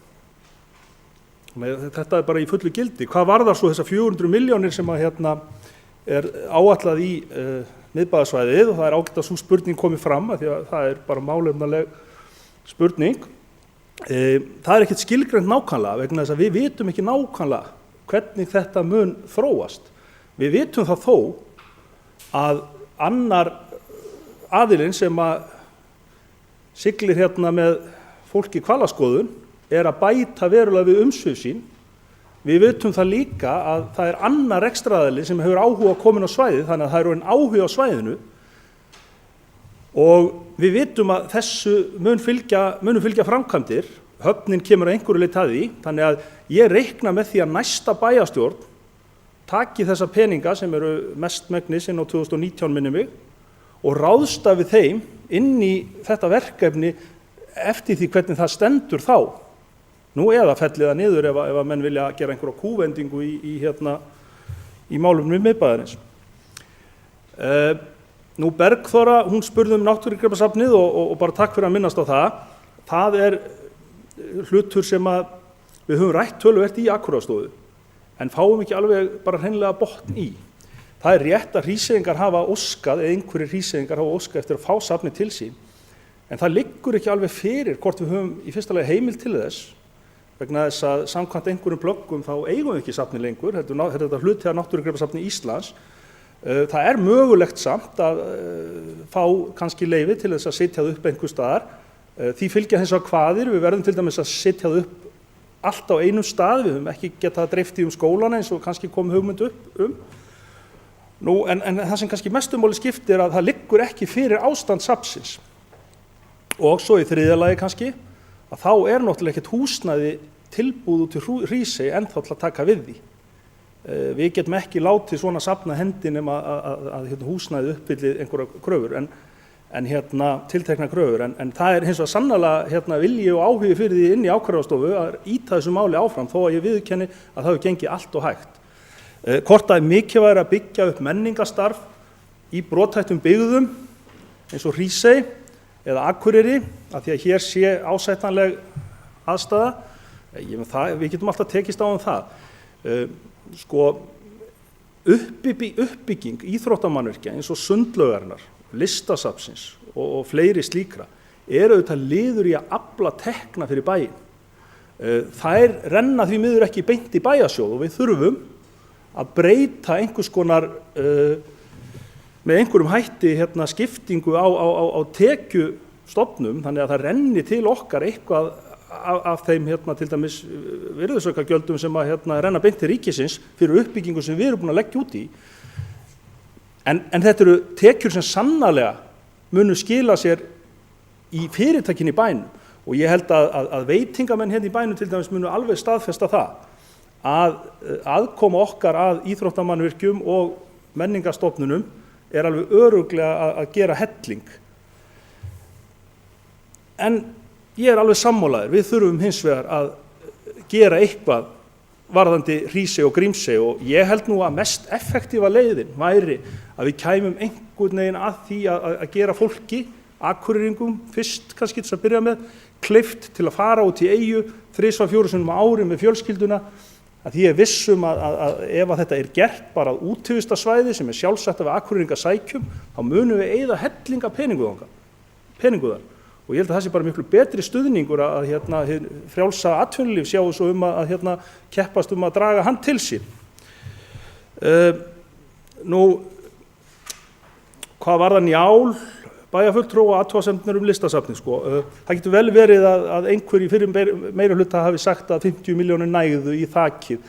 Þetta er bara í fullu gildi. Hvað varðar svo þessar 400 milljónir sem er áætlað í miðbæjarsvæðið, og það er ágætt að sú spurning komið fram, því að það er bara málefnaleg spurning. Það er ekkert skilgreint nákvæmlega vegna þess að við vitum ekki nákvæmlega hvernig þetta mun þróast. Við vitum það þó að annar aðilinn sem siglir með fólki hvalaskoðun er að bæta verulega við umsvif sín. Við vitum það líka að það er annar rekstraraðili sem hefur áhuga að koma inn á svæðið, þannig að það er áhugi á svæðinu og við vitum að þessu munu fylgja framkvæmdir. Höfnin kemur að einhverju leyti að því, þannig að ég reikna með því að næsta bæjarstjórn taki þessa peninga sem eru mestmegnis inn á 2019 minnir mig og ráðstafi þeim inn í þetta verkefni eftir því hvernig það stendur þá. Nú eða fellið það niður ef menn vilja gera einhverja kúvendingu í málum við miðbæjarins. Nú Bergþóra, hún spurði náttúrugripasafnið og bara takk fyrir að minnast á það. Það er hlutur sem við höfum rætt töluvert í Akureyrarstofu en fáum ekki alveg bara hreinlega botn í. Það er rétt að Hríseyingar hafa óskað, eða einhverjir Hríseyingar hafa óskað eftir að fá safnið til sín, en það liggur ekki alveg fyrir hvort við höfum í fyrsta lagi heimild til þess, vegna þess að samkvæmt einhverjum blöggum þá eigum við ekki safnið lengur, þetta hluti af Náttúrugripasafni Íslands. Það er mögulegt samt að fá kannski leyfi til þess að setja það upp einhvers staðar. Því fylgja hins vegar kvaðir, við verðum til dæmis að setja það upp allt á einum stað, við höfum ekki getað dreift í skólana eins og kannski kom hugmynd upp Nú, en það sem kannski mestu máli skiptir er að það liggur ekki fyrir ástand safnsins. Og svo í þriðja lagi kannski, að þá er náttúrulega ekkert húsnæði tilbúð út í Hrísey ennþá til að taka við því. Við getum ekki látið svona safna hendi nema að húsnæði uppfylli einhverja kröfur, en tiltekna kröfur. En það er hins vegar sannarlega vilji og áhugi fyrir því inn í Ákvarðarstofu að ýta þessu máli áfram, þó að ég viðurkenni að það hefur gengið allt og hægt. Hvort það er mikilvægt að byggja upp menningarstarf í brothættum byggðum eins og Hrísey eða Akureyri, af því að hér sé ásættanleg aðstaða, við getum alltaf tekist á það. Uppbygging íþróttamannvirkja eins og sundlaugarinnar, listasafnsins og fleiri slíkra auðvitað liður í að afla tekna fyrir bæinn. Þær renna því miður ekki beint í bæjarsjóð og við þurfum að breyta einhvers konar með einhverjum hætti skiptingu á tekjustofnum, þannig að það renni til okkar eitthvað af þeim til dæmis virðisauka sem að renna beint til ríkisins fyrir uppbyggingu sem við erum búin að leggja út í. En þetta eru tekjur sem sannarlega munu skila sér í fyrirtækin í bænum og ég held að veitingamenn í bænum til dæmis munu alveg staðfesta það að aðkoma okkar að íþróttamannvirkjum og menningarstofnunum alveg örugglega að gera helling. En ég alveg sammálaður, við þurfum hins vegar að gera eitthvað varðandi Hrísey og Grímsey og ég held nú að mest effektífa leiðin væri að við kæmum einhvern veginn að því að gera fólki, Akureyringum fyrst kannski til að byrja með, kleift til að fara út í eyju 3-4 sinnum á ári með fjölskylduna, að því ég er viss að ef að þetta er gert bara að útivistarsvæði sem er sjálfsagt að við Akureyringa sækjum, þá munum við eyða hellinga peningu þar. Og ég held að það sé bara miklu betri stuðningur að frjálsa atvinnulíf sjáu svo að keppast að draga hann til sín. Hvað var það Njál, bæjarfulltrúa og athugasemdirnar listasafnið sko. Það getur vel verið að einhverjir fyrir meirihluta hafi sagt að 50 milljónir nægðu í þakið.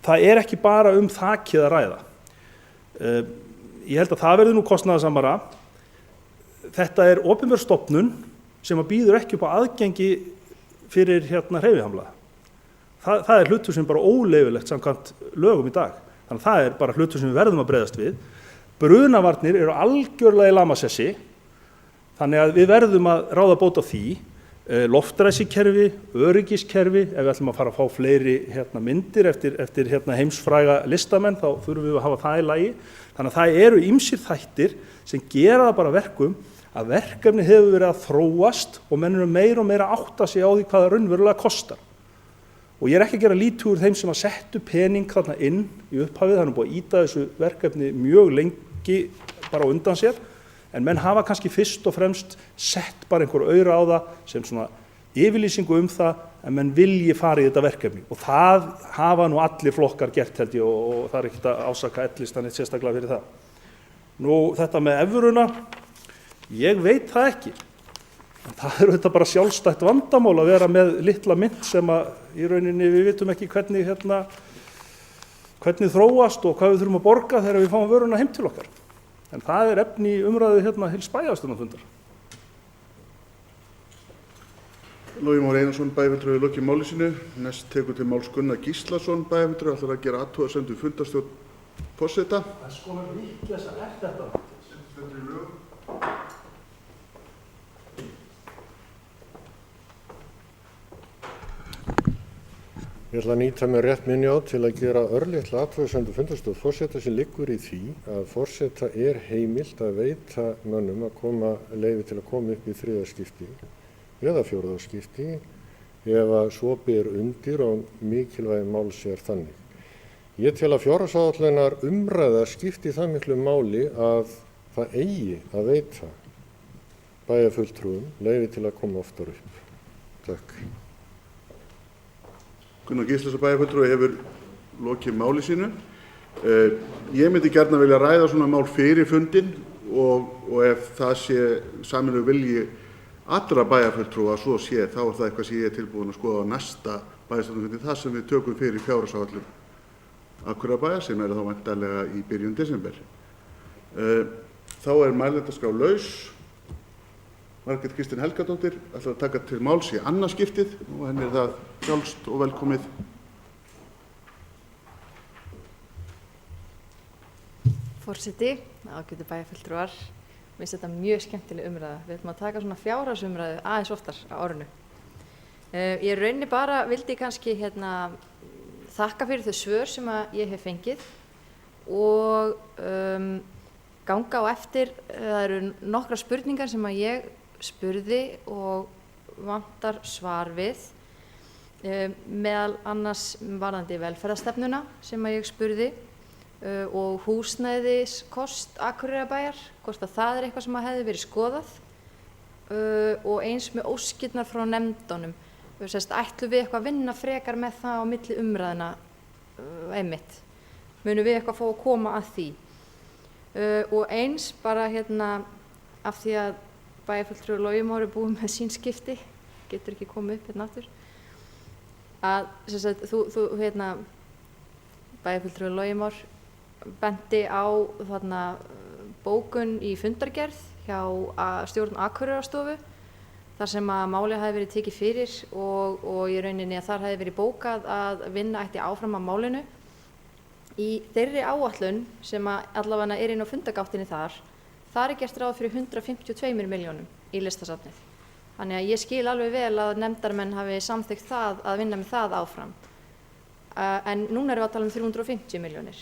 Það er ekki bara þakið að ræða. Ég held að það verði nú kostnaðarsamara. Þetta er opinber stofnun sem býður ekki upp á aðgengi fyrir hreyfihamlaða. Það er hlutur sem bara óleyfilegt samkvæmt lögum í dag. Þannig að það er bara hlutur sem við verðum að bregðast við. Brunavarnir eru algjörlega í lamasessi, þannig að við verðum að ráða bót á því. Loftræsikerfi, öryggiskerfi, ef við ætlum að fara að fá fleiri myndir eftir heimsfræga listamenn, þá þurfum við að hafa það í lagi. Þannig að það eru ýmsir þættir sem gera það bara verkum að verkefni hefur verið að þróast og menn eru meira og meira að átta sig á því hvað það raunverulega kostar. Og ég er ekki að gera lítið úr þeim sem að settu pening þarna inn í upphafið, það er búið að ýta þessu verkefni mjög lengi bara á undan sér, en menn hafa kannski fyrst og fremst sett bara einhver aura á það sem svona yfirlýsingu það að menn vilji fara í þetta verkefni. Og það hafa nú allir flokkar gert held ég og það er ekkert að ásaka ellistann eitt sérstaklega fyrir það. Nú þetta með evruna, ég veit það ekki. En það er þetta bara sjálfstætt vandamál að vera með litla mynt sem að í rauninni við vitum ekki hvernig þróast og hvað við þurfum að borga þegar við fáum vöruna heim til okkar. En það er efni í umræðu Hils bæjarstjórnarfundar. Logi Már Einarsson, bæjarfulltrúi, lokið máli sínu. Næst tekur til máls Gunnar Gíslason, bæjarfulltrúi, ætlar að gera athugasemd við fundarstjórn forseta. Það er sko vitleysa þetta. Stendur í lögum. Ég ætla að nýta mér rétt minni á til að gera örlitla athugasemd við fundarstjórn forseta sem liggur í því að forseta er heimilt að veita mönnum að koma leyfi til að koma upp í 3. skipti eða 4. skipti ef að svo ber undir og mikilvægi máls er þannig. Ég tel að fjárhagsáætlunar umræða skipti það miklu máli að það eigi að veita bæjarfulltrúum leyfi til að koma oftar upp. Takk. Gunnar Gíslason, bæjarfulltrúi, hefur lokið máli sínu. Ég myndi gjarnan vilja ræða svona mál fyrir fundinn og ef það sé sameiginlegur vilji allra bæjarfulltrúa svo sé, þá er það eitthvað sem ég er tilbúin að skoða á næsta bæjarstjórnarfundi, það sem við tökum fyrir fjárhagsáætlun Akureyrarbæjar sem er þá væntanlega í byrjun desember. Þá er mælendaskrá laus. Margrét Kristín Helgadóttir ætlar að taka til máls í annað skiptið og henni er það frjálst og velkomið. Forseti, ágætu bæjarfulltrúar, mér finnst þetta mjög skemmtileg umræða. Við ætlum að taka svona fjárhagsumræðu aðeins oftar á árinu. Ég rauninni bara vildi kannski þakka fyrir þau svör sem að ég hef fengið og ganga á eftir. Það eru nokkra spurningar sem að ég spurði og vantar svar við, meðal annars varðandi velferðarstefnuna sem að ég spurði og húsnæðiskost Akureyrarbæjar, hvort að það er eitthvað sem að hefði verið skoðað og eins með óskirnar frá nefndunum. Ætlum við eitthvað að vinna frekar með það á milli umræðina einmitt? Munum við eitthvað fá að koma að því? Og eins bara af því að bæjarfulltrúi Logi Már er búinn með sín skipti getur ekki komið upp hérna aftur, að sem sagt, þú bæjarfulltrúi Logi Már benti á þarna bókun í fundargerð hjá stjórn Akureyrarstofu þar sem að málið hafi verið tekið fyrir og í rauninni að þar hafi verið bókað að vinna ætti áfram að málinu. Í þeirri áætlun sem að allavega er inn á fundagáttinni þar er gert ráð fyrir 152 milljónum í listasafnið. Þannig að ég skil alveg vel að nefndarmenn hafi samþykkt það að vinna með það áfram. En núna erum við að tala um 350 milljónir.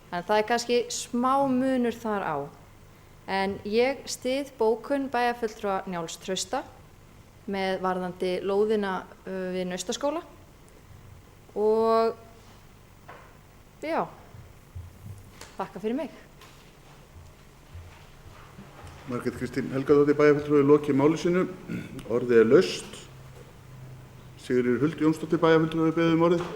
En það er kannski smá munur þar á. En ég styð bókun bæjarfulltrúa Njáls Trausta með varðandi lóðina við Naustaskóla og já, þakka fyrir mig. Margrét Kristín Helgadóttir bæjarfulltrúi lokið máli sínu. Orðið er laust. Sigríður Huld Jónsdóttir bæjarfulltrúi beðið orðið.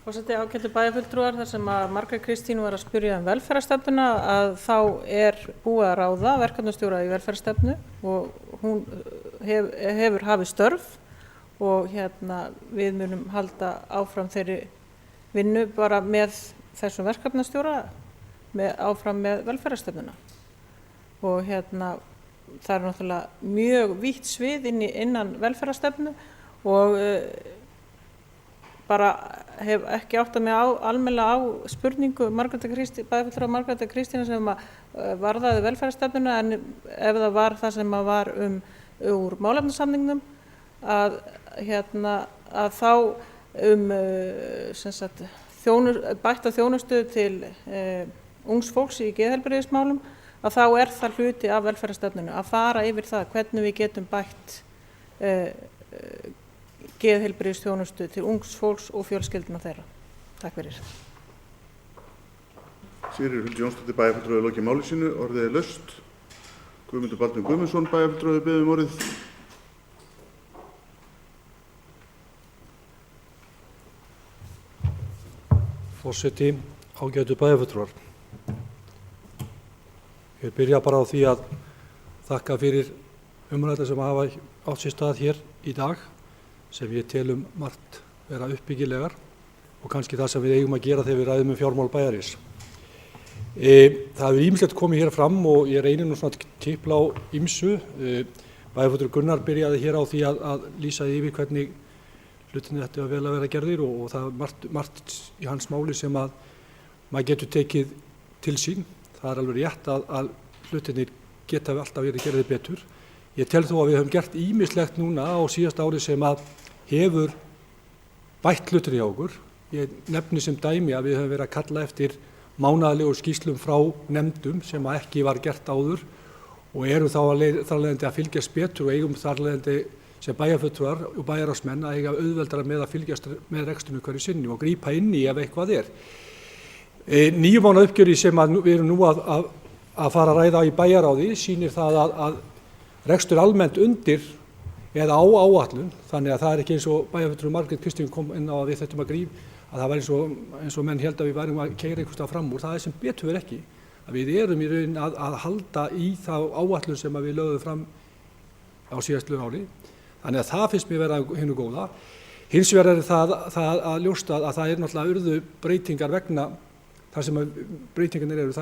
Forseti, ágætu bæjarfulltrúar, þar sem að Margrét Kristín var að spyrja velferðarstefnuna, að þá er búið að ráða verkefnastjóra í velferðarstefnu og hún hefur hafið störf og við munum halda áfram þeirri vinnu bara með þessum verkefnastjóra áfram með velferðarstefnuna. Og það er náttúrulega mjög vítt svið innan velferðarstefnu og bara hef ekki áttað mig almennilega á spurningu bæjarfulltrúa Margrétar Kristínar sem varðaði velferðarstefnuna, en ef það var það sem var úr málefnasamningnum að þá bætta þjónustu til ungs fólks í geðheilbrigðismálum, að þá er það hluti af velferðarstefnunu að fara yfir það hvernig við getum bætt geðheilbrigðisþjónustu til ungs fólks og fjölskylduna þeirra. Takk fyrir. Sigríður Huld Jónsdóttir bæjarfulltrúi lokið máli sínu. Orðið er laust. Guðmundur Baldvin Guðmundsson bæjarfulltrúi beðið orðið. Forseti, ágætu bæjarfulltrúar. Ég byrja bara á því að þakka fyrir umræðuna sem hafa átt sér stað hér í dag, sem ég telum margt vera uppbyggilegar og kannski það sem við eigum að gera þegar við ræðum fjármál bæjarins. Það hefur ýmislegt komið hér fram og ég reynir nú svona að tipla á ýmsu. Bæjarfulltrúi Gunnar byrjaði hér á því að lýsa yfir hvernig hlutinni ættu að vel að vera gerðir og það er margt í hans máli sem að maður getur tekið til sín. Það er alveg rétt að hlutinni geta alltaf verið gerðir betur. Ég tel þó að við höfum gert ýmislegt núna á síðasta ári sem að hefur bætt hlutir hjá okkur. Ég nefni sem dæmi að við höfum verið að kalla eftir mánaðarlegum skýrslum frá nefndum sem að ekki var gert áður og erum þá þar leiðandi að fylgjast betur og eigum þar leiðandi sem bæjarfulltrúar og bæjarráðsmenn að eiga auðveldara með að fylgjast með reksturinn hverju sinni og grípa inn í ef eitthvað er. 9 mánaða uppgjöri sem að við erum nú að fara að ræða í bæjarráði sýnir það að rekstur almennt undir eða á áætlun, þannig að það er ekki eins og bæjarfulltrúi Margrét Kristín kom inn á að við þurftum að að það var eins og menn held að við værum að keyra einhvers staðar fram úr. Það er sem betur verið ekki, að við erum í raun að halda í þá áætlun sem við lögðum fram á síðastliðnu ári. Þannig að það finnst mér vera hinu góða. Hins vegar er það að ljósta að það er náttúrulega urðu breytingar vegna þar sem breytingarnir eru,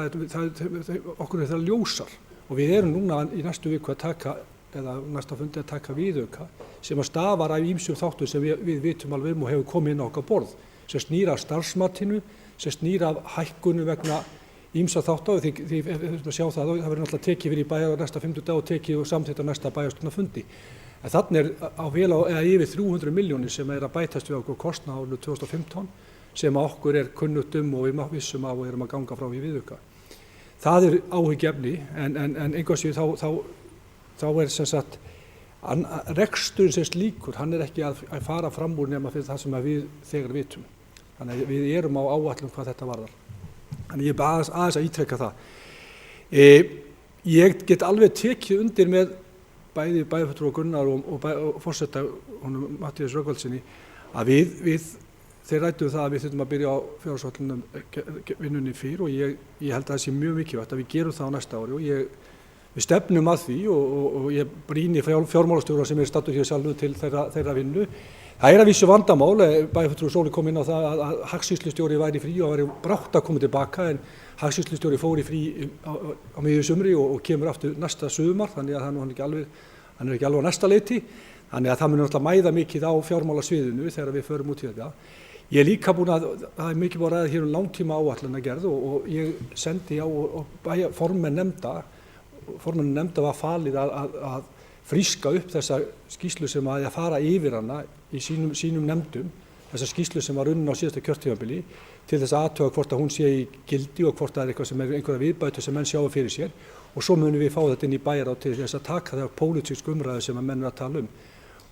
okkur er það ljósar og við erum núna í næstu viku að taka, eða næsta fundi að taka viðauka sem að stafar af ýmsum þáttum sem við vitum alveg og hefur komið inn á okkar borð, sem snýr af starfsmatinu, sem snýr af hækkunu vegna ýmsa þátta og því að sjá það verður náttúrulega tekið fyrir í bæjar á næsta 50 dag og tekið og samþykkt á næsta bæjarstjórnarfundi. En þannig eða yfir 300 milljónir sem er að bætast við okkur kostnað á árinu 2015 sem okkur er kunnugt og við vissum af og erum að ganga frá í viðauka. Það er áhyggjuefni en einhvers veginn þá er sem sagt reksturinn sem slíkur, hann er ekki að fara fram úr nema fyrir það sem við þegar vitum. Þannig að við erum á áætlun hvað þetta varðar. Þannig ég er aðeins að ítreka það. Ég get alveg tekið undir með bæði bæjarfulltrúa Gunnar og forseta honum Matthíasi Rögnvaldsyni að þeir ræddu það að við þurfum að byrja á fjárhagsáætlunum vinnunni fyrr og ég held að það sé mjög mikilvægt að við gerum það á næsta ári og ég við stefnum að því og ég brýni fjármálastjóra sem stattur hér sjálfur til þeirra vinnu. Það að vísu vandamál, bæjarfulltrúi Sóli kom inn á það að hagsýslustjóri væri í frí og væri brátt að koma tilbaka, en hagsýslustjóri fór í frí á miðju sumri og kemur aftur næsta sumar, þannig að hann er ekki alveg á næsta leiti, þannig að það mun náttúrulega mæða mikið á fjármálasviðinu þegar við förum út í þetta. Ég er líka búin að, það er mikið búin að ræða hér langtíma áætlanagerð og ég sendi á formenn nefnda var falið að fríska upp þessa skýrslu sem að fara yfir hana í sínum nefndum, þessa skýrslu sem var unnin á síðasta kjörtímabili, til þess að athuga hvort að hún sé í gildi og hvort það eitthvað sem einhverja viðbætur sem menn sjáu fyrir sér, og svo munum við fá þetta inn í bæjarráð til þess að taka það pólitísk umræðu sem að menn að tala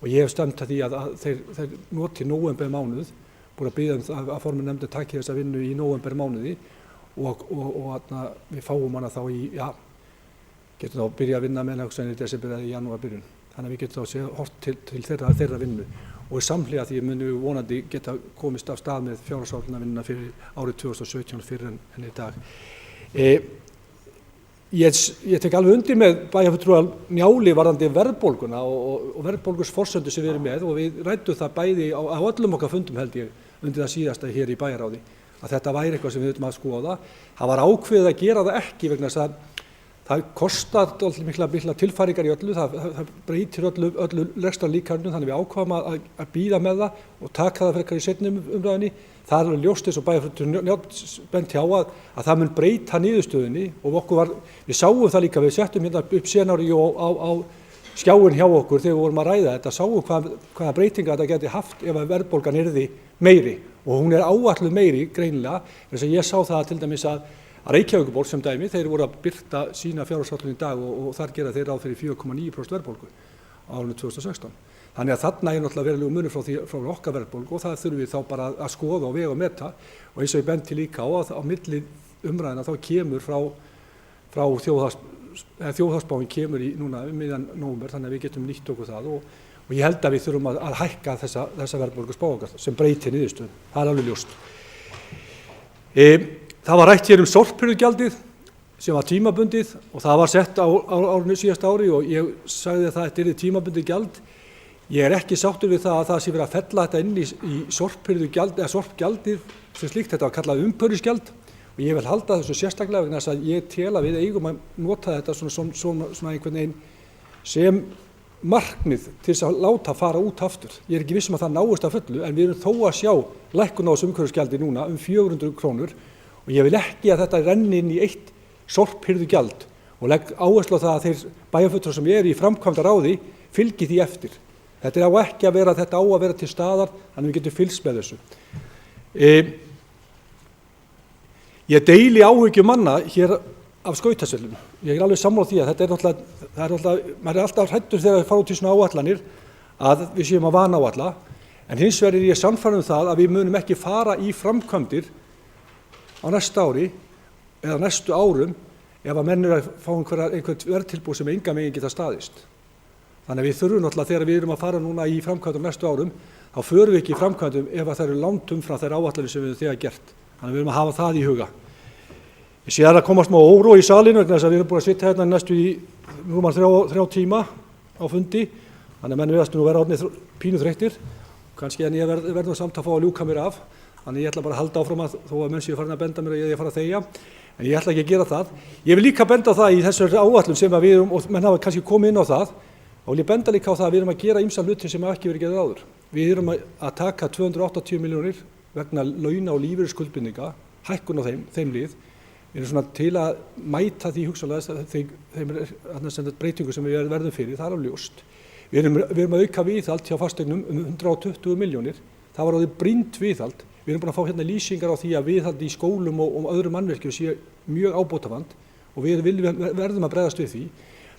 og ég hef stemt að því að þeir noti nóvember mánuð, búin að biðja að formenn nefndin taki þessa vinnu í nóvember mánuði og við fáum hana þá getum þá byrja að vinna með hana í desember eða í janúar byrjun. Þannig að við getum þá hort til þeirra vinnu og samhliða því munum við vonandi geta komist af stað með fjárhagsáætlunarvinnuna fyrir árið 2017 fyrir en í dag. Ég tek alveg undir með bæjarfulltrúa Njáli varðandi verðbólguna og verðbólgursforsöndu sem við erum með, og við ræddum það bæði á öllum okkar fundum held ég undir það síðasta hér í bæjarráði, að þetta væri eitthvað sem við þurfum að skoða. Það var ákveðið að gera það ekki vegna þess að það kostar mikla tilfæringar í öllu, það breytir öllu rekstrarlíkaninu, þannig við ákváðum að bíða með það og taka það frekar í seinni umræðunni. Það er alveg ljóst eins og bæjarfulltrúi benti á að það mun breyta niðurstöðunni og við sáum það líka, við settum hérna upp scenaríu á skjáin hjá okkur þegar við vorum að ræða þetta, sáum hvaða breytinga þetta geti haft ef að verðbólgan yrði meiri, og hún er áætluð meiri greinilega, þess að ég sá það til dæmis að Reykjavíkurborg sem dæmi, þeir voru að birta sína fjárhagsáætlun í dag og þar gera þeir ráð fyrir 4,9% verðbólgu á árinu 2016. Þannig að þarna er náttúrulega verulegur munur frá okkar verðbólgu og það þurfum við þá bara að skoða og vega og meta, og eins og ég benti líka á að á milli umræðina þá kemur frá þjóðhagsspáin kemur í núna miðjan nóvember, þannig að við getum nýtt okkur það og ég held að við þurfum að hækka þessa verðbólgu spá okkar sem breytir niðurstöðum, það er alveg ljóst. Það var rætt hér sorphirðugjaldið sem var tímabundið og það var sett á árinu síðasta ári og ég sagði að þetta yrði tímabundið gjald. Ég er ekki sáttur við það að það sé verið að fella þetta inn í sorphirðugjald eða sorpgjaldið sem slíkt, þetta var kallað umhverfisgjald og ég vil halda þessu sérstaklega vegna þess að ég tel að við eigum að nota þetta svona einhvern veginn sem markmið til þess að láta fara út aftur. Ég er ekki viss að það náist að fullu en við erum þó að sjá lækkun á þessu umhverfisgjaldi núna 400 krónur og ég vil ekki að þetta renni inn í eitt sorphirðugjald og legg áherslu á það að þeir bæjarfulltrúar sem eru í framkvæmdaráði fylgi því eftir. Þetta á ekki að vera, þetta á að vera til staðar, þannig við getum fylgst með þessu. Ég deili áhyggjum manna hér af skautasvellum. Ég er alveg sammála því að þetta er náttúrulega, maður er alltaf hræddur þegar við fáum til svona áætlanir að við séum að vanáætla, en hins vegar er ég sannfærður það að við munum ekki fara í framkvæmdir á næsta ári eða næstu árum ef að menn að fá einhvern verðtilboð sem enga megin geta staðist. Þannig að við þurfum náttúrulega þegar við erum að fara núna í framkvæmdum næstu árum, þá förum við ekki í framkvæmdum ef að það eru langt umfram þær áætlanir sem við höfum þegar gert. Þannig að við erum að hafa það í huga. Ég sé að það komast smá órói í salinu vegna þess að við erum búin að sitja hérna næstu í rúman 3 tíma á fundi, þannig að menn virðast nú vera orðnir pínu þreyttir, kannski en ég verður samt að fá að ljúka mér af, þannig ég ætla bara að halda áfram að þó að menn séu farin að benda mér að ég fara að þegja, en ég ætla ekki að gera það. Ég vil líka benda á það í þessari áætlun sem að við erum, og menn hafa kannski komið inn á það, og vil ég benda líka á það að við erum að gera ýmsa hluti sem ekki verið gerðir áður. Við erum að taka 280 milljónir vegna launa og lífeyrisskuldbindinga, hækkun á þeim lið. Við erum svona til að mæta því hugsanlega þeim breytingu sem við verðum fyrir, það er alveg ljóst. Við erum að auka viðhald hjá fasteignum 120 milljónir, það var orðið brýnt viðhald. Við erum búin að fá hérna lýsingar á því að viðhald í skólum og öðrum mannvirkjum sé mjög ábótavant og við verðum að bregðast við því.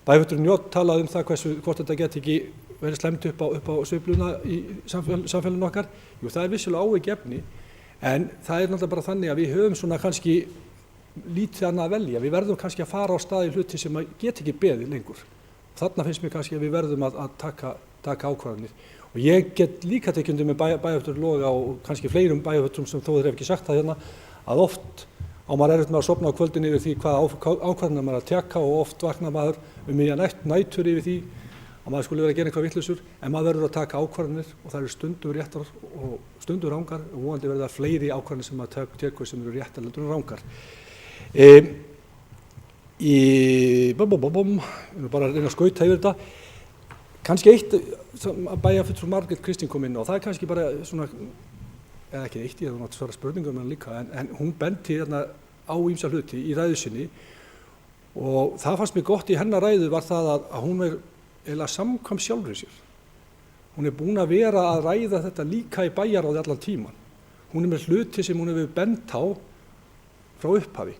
Bæjarfulltrúi Njáll talaði það hvort þetta geti ekki verið slæmt upp á sveifluna í samfélaginu okkar. Jú, það er vissulega áhyggjuefni, en það er náttúrulega bara þannig að við höfum svona kannski lítið annað að velja. Við verðum kannski að fara á stað í hluti sem get ekki beðið lengur. Þarna finnst mér kannski að við verðum að taka ákvarðanir. Og ég get líka tekið undir með bæjarfulltrúi Loga og kannski fleirum bæjarfulltrúum sem þó þeir hef ekki sagt það hérna, að oft á maður erfitt með að sofna á kvöldin yfir því hvaða ákvarðanir maður er að teka og oft vaknar maður miðja nætur yfir því að maður skulle vera að gera eitthvað vitlausur, en maður verður að taka ákvarðanir og það eru stundum réttar og stundum rangar og vonandi verður það fleiri ákvarðanir sem maður tekur sem eru réttar heldur en rangar. Ég er bara að reyna að skauta yfir þetta. Kannski eitt sem bæjarfulltrúi Margrét Kristín kom inn á, það er kannski bara svona, eða ekki eitt, ég hef náttúrulega svara spurningum með hann líka, en hún benti hérna á ýmsa hluti í ræðu sinni og það fannst mér gott í hennar ræðu var það að hún er eða samkvæm sjálfri sér. Hún er búin að vera að ræða þetta líka í bæjarráði allan tíman. Hún er með hluti sem hún hefur bent á frá upphafi.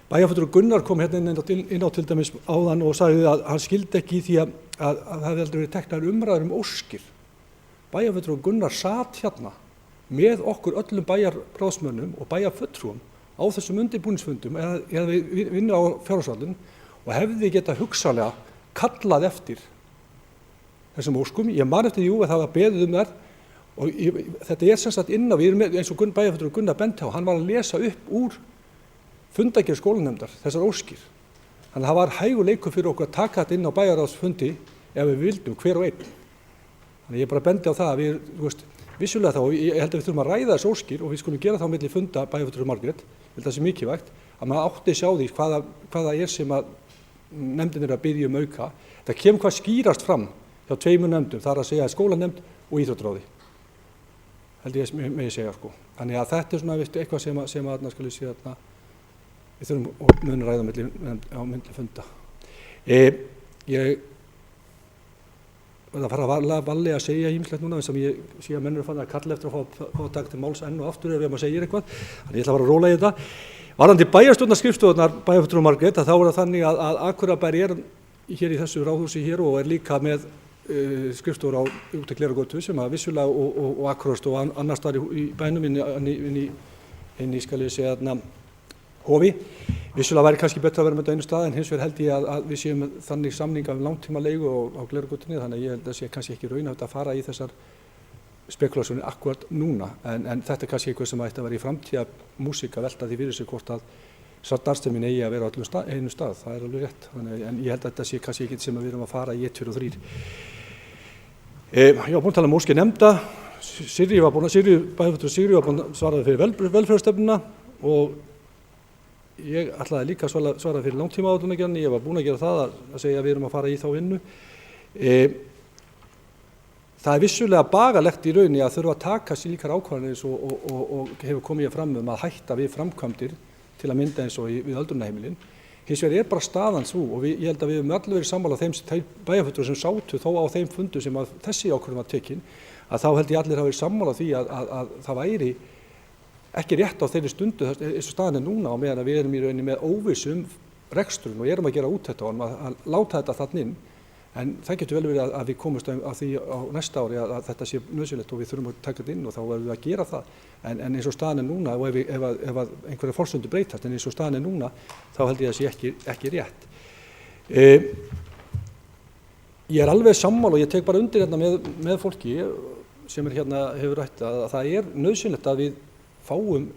Bæjarfulltrúi Gunnar kom hérna inn á til dæmis áðan og sagði að hann skildi ekki í því að það hefði aldrei verið teknar umræður óskir. Bæjarfulltrúi Gunnar sat hérna með okkur öllum bæjarráðsmönnum og bæjarfulltrúum á þessum undirbúningsfundum eða við vinna á fjárhagsvaldin og hefði geta hugsanlega kallað eftir þessum óskum. Ég man eftir því að það var beðið þær og þetta er sem sagt inn á, við erum með, eins og bæjarfulltrúi Gunnar benti á, hann var að lesa upp úr fundargerð skólanefndar þessar óskir. Þannig að það var hægur leikur fyrir okkur að taka þetta inn á bæjarráðsfundi ef við vildum hver og einn. Þannig ég bara bendi á það að við, vissulega þá, ég held að við þurfum að ræða þessu óskir og við skulum gera þá milli funda bæjarfulltrúi Margrét, ég held að það sé mikilvægt, að maður átti sjá því hvaða er sem að nefndin er að biðja auka. Það kemur hvað skýrast fram hjá tveimur nefndum, það er að segja skólanefnd og íþróttaráði. Held ég megi segja sko. Þannig að þetta er svona eitthvað sem að skal við sé að við þurfum að muna ræða á milli funda. Ég verð að fara varlega að segja ýmislegt núna eins og ég sé að menn eru fann að kalla eftir að fá að taka til máls enn og aftur ef maður segir eitthvað. Þannig ég ætla að fara að róla í þetta. Varðandi bæjarstjórnarskrifstofurnar bæjarfulltrúi Margrét, þá er það þannig að Akureyrarbær er hér í þessu ráðhúsi hér og er líka með skrifstofur út í Glerárgötu sem að vissulega og Akureyrar og annars staðar í bænum inn í skal ég segja hofi. Vissulega væri kannski betra að vera með þetta einu stað en hins vegar held ég að við séum með þannig samninga um langtíma leigu á Glerárgötunni, þannig að ég held að sé kannski ekki raunhæft að fara í þessar spekulasjónir akkurat núna, en þetta er kannski eitthvað sem ætti að vera í framtíða músík að velta því fyrir sig hvort að starfsemin eigi að vera á einu stað, það er alveg rétt, en ég held að þetta sé kannski ekki sem að við erum að fara í 1, 2 og 3. Ég var búin að tala um óskir nefnda, bæjarfulltrúi Sigríður var búin að svara fyrir velferðarstefnuna og ég ætlaði líka að svara fyrir langtímaáætlunargerðinni, ég var búin að gera það að segja að við erum að fara í þá vinnu. Það er vissulega bagalegt í rauninni að þurfa að taka slíkar ákvarðanir og hefur komið fram að hætta við framkvæmdir til að mynda eins og við öldrunarheimilin. Hins vegar er bara staðan svo og ég held að við höfum allir verið sammála þeim bæjarfulltrúar sem sátu þó á þeim fundu sem að þessi ákvörðun var tekin, að þá held ég allir hafa verið sammála því að það væri ekki rétt á þeirri stundu eins og staðan er núna á meðan að við erum í rauninni með óvissum reksturinn og erum að gera úttekt á hann að láta þetta þarna inn. En það getur vel verið að við komumst að því á næsta ári að þetta sé nauðsynlegt og við þurfum að taka þetta inn og þá verðum við að gera það. En eins og staðan er núna og ef einhverja forsendur breytast en eins og staðan er núna þá held ég að það sé ekki rétt. Ég er alveg sammála og ég tek bara undir hérna með fólki sem hérna hefur rætt að það er nauðsynlegt að við fáum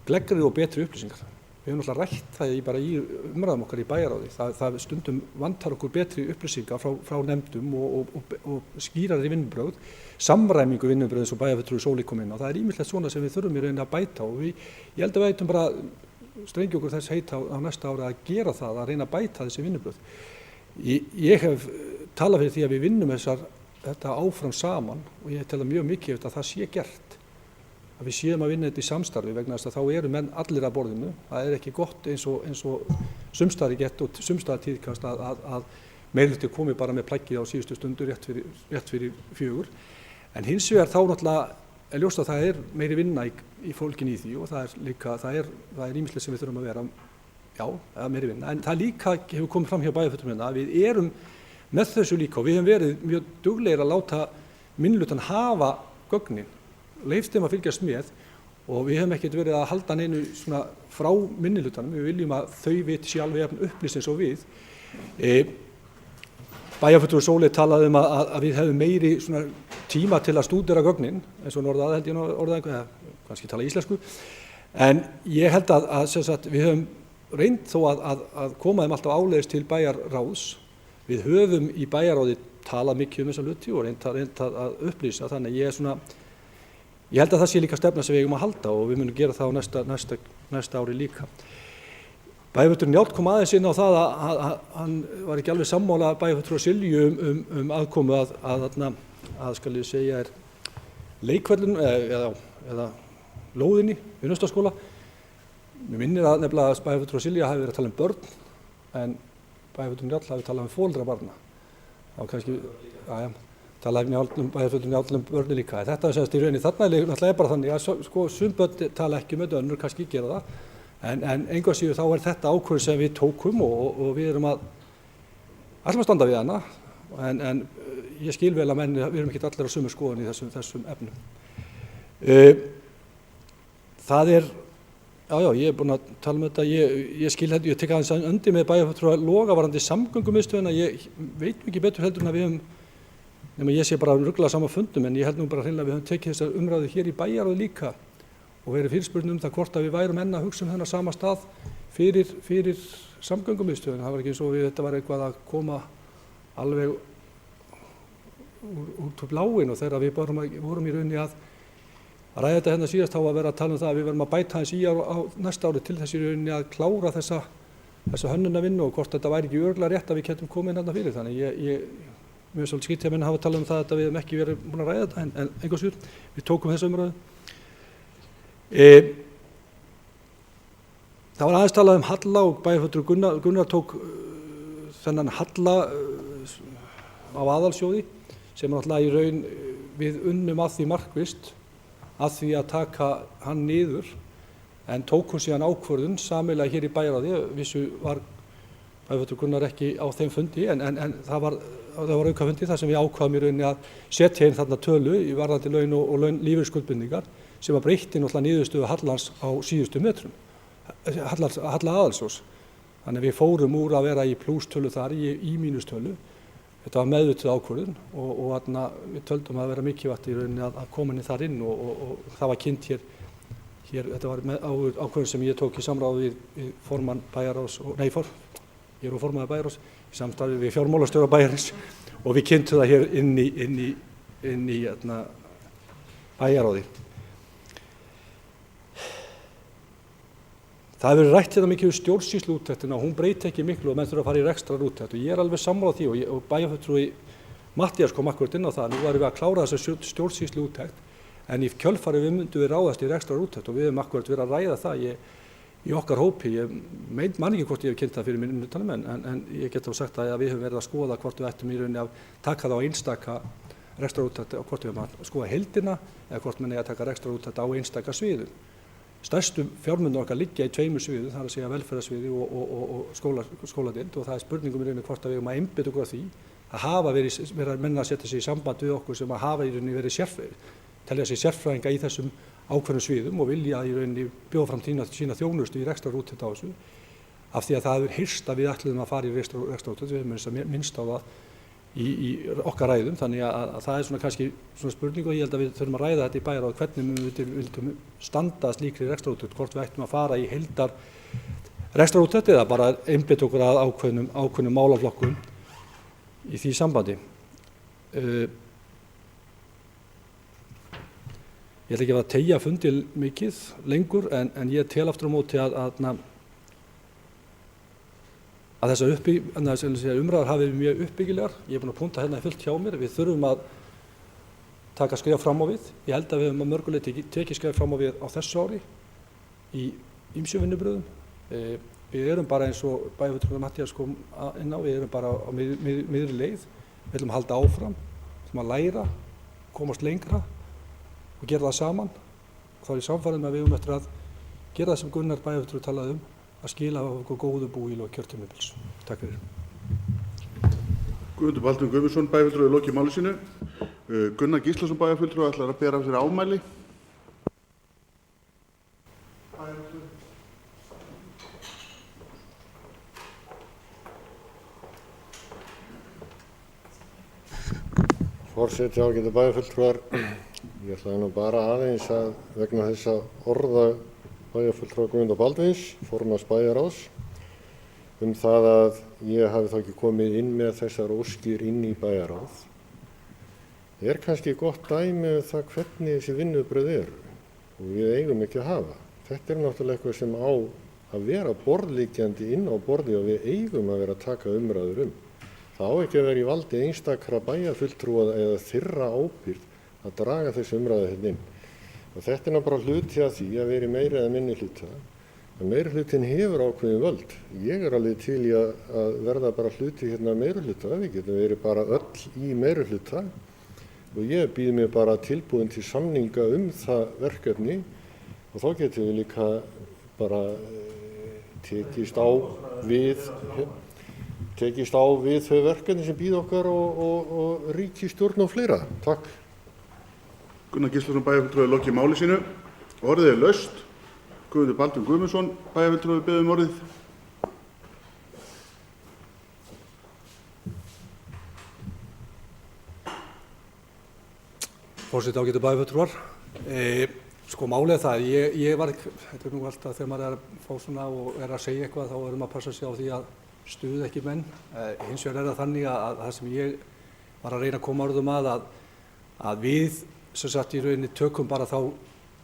gleggri og betri upplýsingar. Við höfum náttúrulega rætt það bara í umræðum okkar í bæjarráði. Það stundum vantar okkur betri upplýsingar frá nefndum og skýrari vinnubrögð, samræmingu vinnubrögð eins og bæjarfulltrúi Sóley kom inn á. Það er ýmislegt svona sem við þurfum í rauninni að bæta og ég held að við ættum bara strengja okkur þess heita á næsta ári að gera það, að reyna að bæta þessi vinnubrögð. Ég hef talað fyrir því að við vinnum þetta áfram saman og ég tel að mjög mikið að það sé gert. Að við séum að vinna þetta í samstarfi vegna þess að þá eru menn allir að borðinu. Það er ekki gott eins og sumstaðar gert og sumstaðar tíðkast að meirihluti komi bara með plaggið á síðustu stundu rétt fyrir 4. En hins vegar þá náttúrulega er ljóst að það er meiri vinna í fólkin í því og það er ýmislegt sem við þurfum að vera, meiri vinna. En það líka hefur komið fram hjá bæjarfulltrúum að við erum með þessu líka og við hefum verið mjög duglegir að láta minnihlutann hafa gögnin. Leyft þeim að fylgjast með og við hefum ekkert verið að halda neinu svona frá minnihlutanum, við viljum að þau viti sé alveg jafn upplýst eins og við. Bæjarfulltrúi Sóley talaði að við hefum meiri svona tíma til að stúdera gögnin, eins og orðaði held ég orðaði eitthvað, kannski tala íslensku, En ég held að sem sagt, við höfum reynd þó að koma þeim alltaf áleiðis til bæjarráðs. Við höfum í bæjarráði talað mikið þessa hluti og reynd að upplýsa, þannig ég held að það sé líka stefna sem við eigum að halda og við munum gera það á næsta ári líka. Bæjarfulltrúi Njáll kom aðeins inn á það að hann var ekki alveg sammála bæjarfulltrúa Silju aðkomu að skal ég segja leikvöllun eða lóðinni við Naustaskóla. Mér minnir að nefnilega að bæjarfulltrúa Silja hafi verið að tala börn en bæjarfulltrúi Njáll hafi talað foreldra barna. Það var kannski, talaði bæjarfulltrúi Njáll börni líka. Þetta er semst í rauninni þarna náttúrulega bara þannig að sko sum börn tala ekki með önnur, kannski gera það. En engu að síður þá þetta ákvörðun sem við tókum og við erum að standa við hana. En ég skil vel að við erum ekki allir á sömu skoðun í þessum efnum. Það ég er búinn að tala þetta, ég skil þetta, ég tek aðeins undir með bæjarfulltrúa Loga varðandi samgöngumiðstöðina, ég veit mikið betur heldur en að við höfum, nema ég sé bara að rugla saman fundum, en ég held nú bara hreinlega að við höfum tekið þessar umræðu hér í bæjarráði líka og verið fyrirspurn það hvort að við værum enn að hugsa þennan sama stað fyrir samgöngumiðstöðina. Það var ekki eins og þetta var eitthvað að koma alveg út úr bláin og þegar við vorum í rauninni að ræða þetta hérna síðast þá að vera að tala það að við verðum að bæta hans í á næsta ári til þess í rauninni að klára þessa hönnunarvinnu og hvort þetta væri ekki örugglega rétt að við getum komið hérna fyrir. Þannig mér svolítið skrítið að menn hafa talað það að við hefum ekki verið búin að ræða þetta en einhvers veginn við tókum þessa umræðu. Það var aðeins talað halla og bæjarfulltrúi Gunnar tók þennan halla á aðalsjóði sem náttúrulega í raun við unnum að því markvisst að því að taka hann niður en tókum síðan ákvörðun sameiginlega hér í bæjarráði. Vissu var bæjarfulltrúi Gunnar ekki á þeim fundi en það var aukafundi þar sem við ákváðum í rauninni að setja inn þarna tölu í varðandi laun og lífeyrisskuldbindingar sem var breytti náttúrulega niðurstöðu hallans á síðustu metrum, halla aðalsós. Þannig við fórum úr að vera í plústölu þar í mínustölu. Þetta var meðvituð ákvörðun og við töldum að vera mikilvægt í rauninni að koma inn þar inn og það var kynnt hér, þetta var ákvörðun sem ég tók í samráði við formann bæjarráðs, ég er formaður bæjarráðs, í samstarfi við fjármálastjóra bæjarins og við kynntum það hér inn í bæjarráði. Það hefur verið rætt hérna mikið stjórnsýsluúttektina og hún breyti ekki miklu og menn þurfa að fara í rekstrarúttekt og ég er alveg sammála því og bæjarfulltrúi Matthías kom akkurat inn á það. Nú erum við að klára þessa stjórnsýsluúttekt en í kjölfarið myndum við ráðast í rekstrarúttekt og við höfum akkurat verið að ræða það í okkar hópi. Ég man ekki hvort ég hef kynnt það fyrir minnutanum en ég get þá sagt að við höfum verið að skoða hvort við ættum í rauninni að taka það á einstaka rekstrarúttekt og hvort við höfum að skoða heildina eða hvort menn eigi að taka rekstrarúttekt á einstaka sviðum. Stærstu fjármunir okkar liggja í tveimur sviðum, það er að segja velferðarsviði og skóladeild og það er spurningum í rauninni hvort að við eigum að einbeita okkur að því að hafa verið menn að setja sig í samband við okkur sem að hafa í rauninni verið telja sig sérfræðinga í þessum ákveðnum sviðum og vilja í rauninni bjóða fram sína þjónustu í rekstrarúttekt á þessu af því að það hefur heyrst að við ætluðum að fara í rekstrarúttekt, við höfum minnst á það í okkar ræðum, þannig að það er svona kannski svona spurning og ég held að við þurfum að ræða þetta í bæjarráði hvernig við vildum standa slíkri rekstrarúttekt, hvort við ættum að fara í heildar rekstrarúttekt eða bara einbeita okkur að ákveðnum málaflokkum í því sambandi. Ég ætla ekki að teygja fundi mikið lengur en ég tel aftur á móti að þessar umræður hafi verið mjög uppbyggilegar. Ég er búinn að punta hérna fullt hjá mér. Við þurfum að taka skref fram á við. Ég held að við höfum að mörgu leyti tekið skref fram á við á þessu ári í ýmsum vinnubrögðum. Við erum bara eins og bæjarfulltrúi Matthías kom inn á, við erum bara á miðri leið. Við ætlum að halda áfram, við ætlum að læra, komast lengra og gera það saman. Þá er ég samfærður með að við höfum eftir að gera það sem Gunnar bæjarfulltrúi talaði að skila okkur góðu búi í lok kjörtímabils. Takk fyrir. Guðmundur Baldvin Guðmundsson, bæjarfulltrúi lokið máli sínu. Gunnar Gíslason, bæjarfulltrúi ætlar að bera af sér ámæli. Forseti, ágætu bæjarfulltrúar, ég ætlaði nú bara aðeins að vegna þessa orða bæjarfulltrúa Guðmundar Baldvins, formanns bæjarráðs, það að ég hafi þá ekki komið inn með þessar óskir inn í bæjarráð. Það kannski gott dæmi það hvernig þessi vinnubrögð eru og við eigum ekki að hafa. Þetta náttúrulega eitthvað sem á að vera borðliggjandi inn á borði og við eigum að vera að taka umræður Það á ekki að vera í valdi einstakra bæjarfulltrúa eða þeirra ábyrgð að draga þessi umræðu hérna inn. Og þetta bara hluti af því að vera í meiri eða minni hluta. Meiri hlutin hefur ákveðin völd. Ég alveg til í að verða bara hluti hérna meiri hluta. Við getum verið bara öll í meiri hluta. Og ég býð mér bara tilbúin til samninga það verkefni og þá getum við líka bara tekist á við þau verkefni sem býð okkar og ríkisstjórn og fleira. Takk. Gunnar Gíslason bæjarfulltrúi lokið máli sínu. Orðið laust. Guðmundur Baldvin Guðmundsson bæjarfulltrúi biður orðið. Forseti ágætu bæjarfulltrúar. Málið það, ég var ekki, þetta nú alltaf þegar maður að fá svona og að segja eitthvað þá maður að passa sig á því að stuða ekki menn. Hins vegar það þannig að það sem ég var að reyna að koma orðum að við sem sagt í rauninni tökum bara þá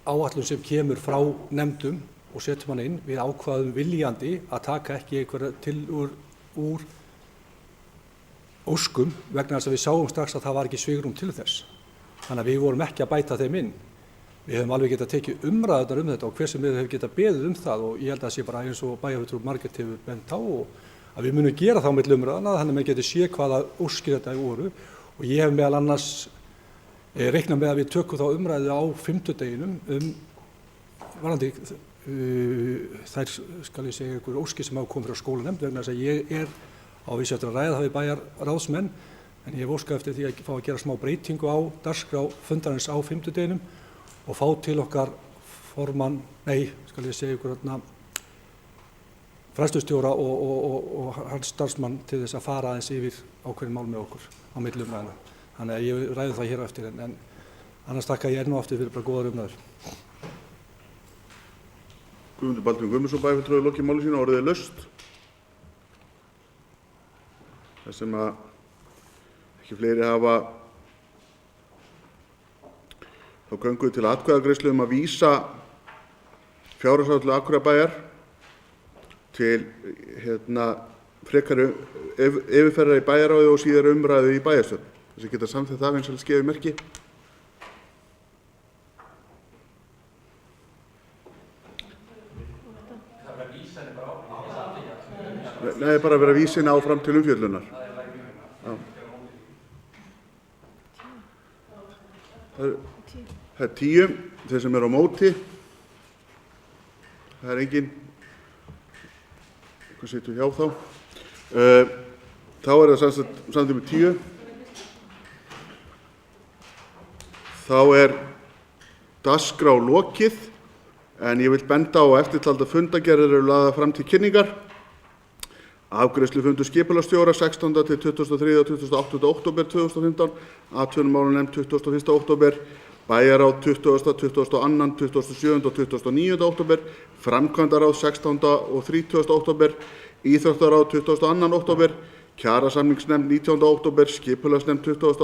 áætlun sem kemur frá nefndum og setjum hann inn. Við ákvaðum viljandi að taka ekki einhverja til úr óskum vegna þess að við sáum strax að það var ekki svigrúm til þess. Þannig að við vorum ekki að bæta þeim inn. Við höfum alveg getað tekið umræðunar þetta og hver sem við höfum getað beðið það og ég held að það sé bara eins og bæjarfulltrúi Margrét hefur bent á og að við munum gera þá milli umræðana þannig að menn geti séð hvaða óskir þetta voru og ég hef meðal annars reiknað með að við tökum þá umræðu á fimmtudeginum varðandi þær skal ég segja einhver óskir sem hafa komið frá skólanefnd vegna þess að ég á vísu eftir að ræða það við bæjarráðsmenn en ég hef óskað eftir því að fá að gera smá breytingu á dagskrá fundarins á fimmtudeginum og fá til okkar fræðslustjóra og hans starfsmann til þess að fara aðeins yfir ákveðin mál með okkur á milli umræðina. Þannig að ég ræði það hér á eftir en annars þakka ég nú aftur fyrir bara góðar umræður. Guðmundur Baldvin Guðmundsson bæjarfulltrúi lokið máli sínu orðið laust. Það sem að ekki fleiri hafa þá göngum við til atkvæðagreiðslu að vísa fjárhagsáætlun Akureyrarbæjar til frekari yfirferðar í bæjarráði og síðar umræðu í bæjarstjórn. Þess að geta samþykkt það vinsælt gefið merki. Nei, bara vera vísin áfram til umfjöllunar. Það er 10, þeir sem eru á móti. Það er engin. Hvað setjum við hjá þá? Þá er það samþykkt með 10. Þá er dagskrá lokið, en ég vil benda á að eftirtalda fundargerðir eru lagðar fram til kynningar. Afgreiðslufundur skipulagsstjóra 16. til 23. og 28. október 2015, atvinnumálanefnd 21. október, bæjarráð 20., 22., 27. og 29. október, framkvæmdaráð 16. og 30. október, íþróttaráð 22. október, kjarasamningsnefnd 19. október, skipulagsnefnd 28.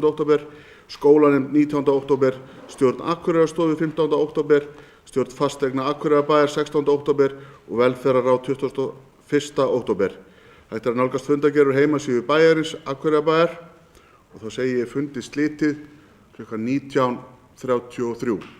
október, skólanefnd 19. október, stjórn Akureyrarstofu 15. október, stjórn fasteigna Akureyrarbæjar 16. október og velferðarráð 21. október. Þetta er nálgast fundargerðir heimasíðu bæjarins Akureyrarbæjar og þá segi ég fundi slitið klukkan 19:33.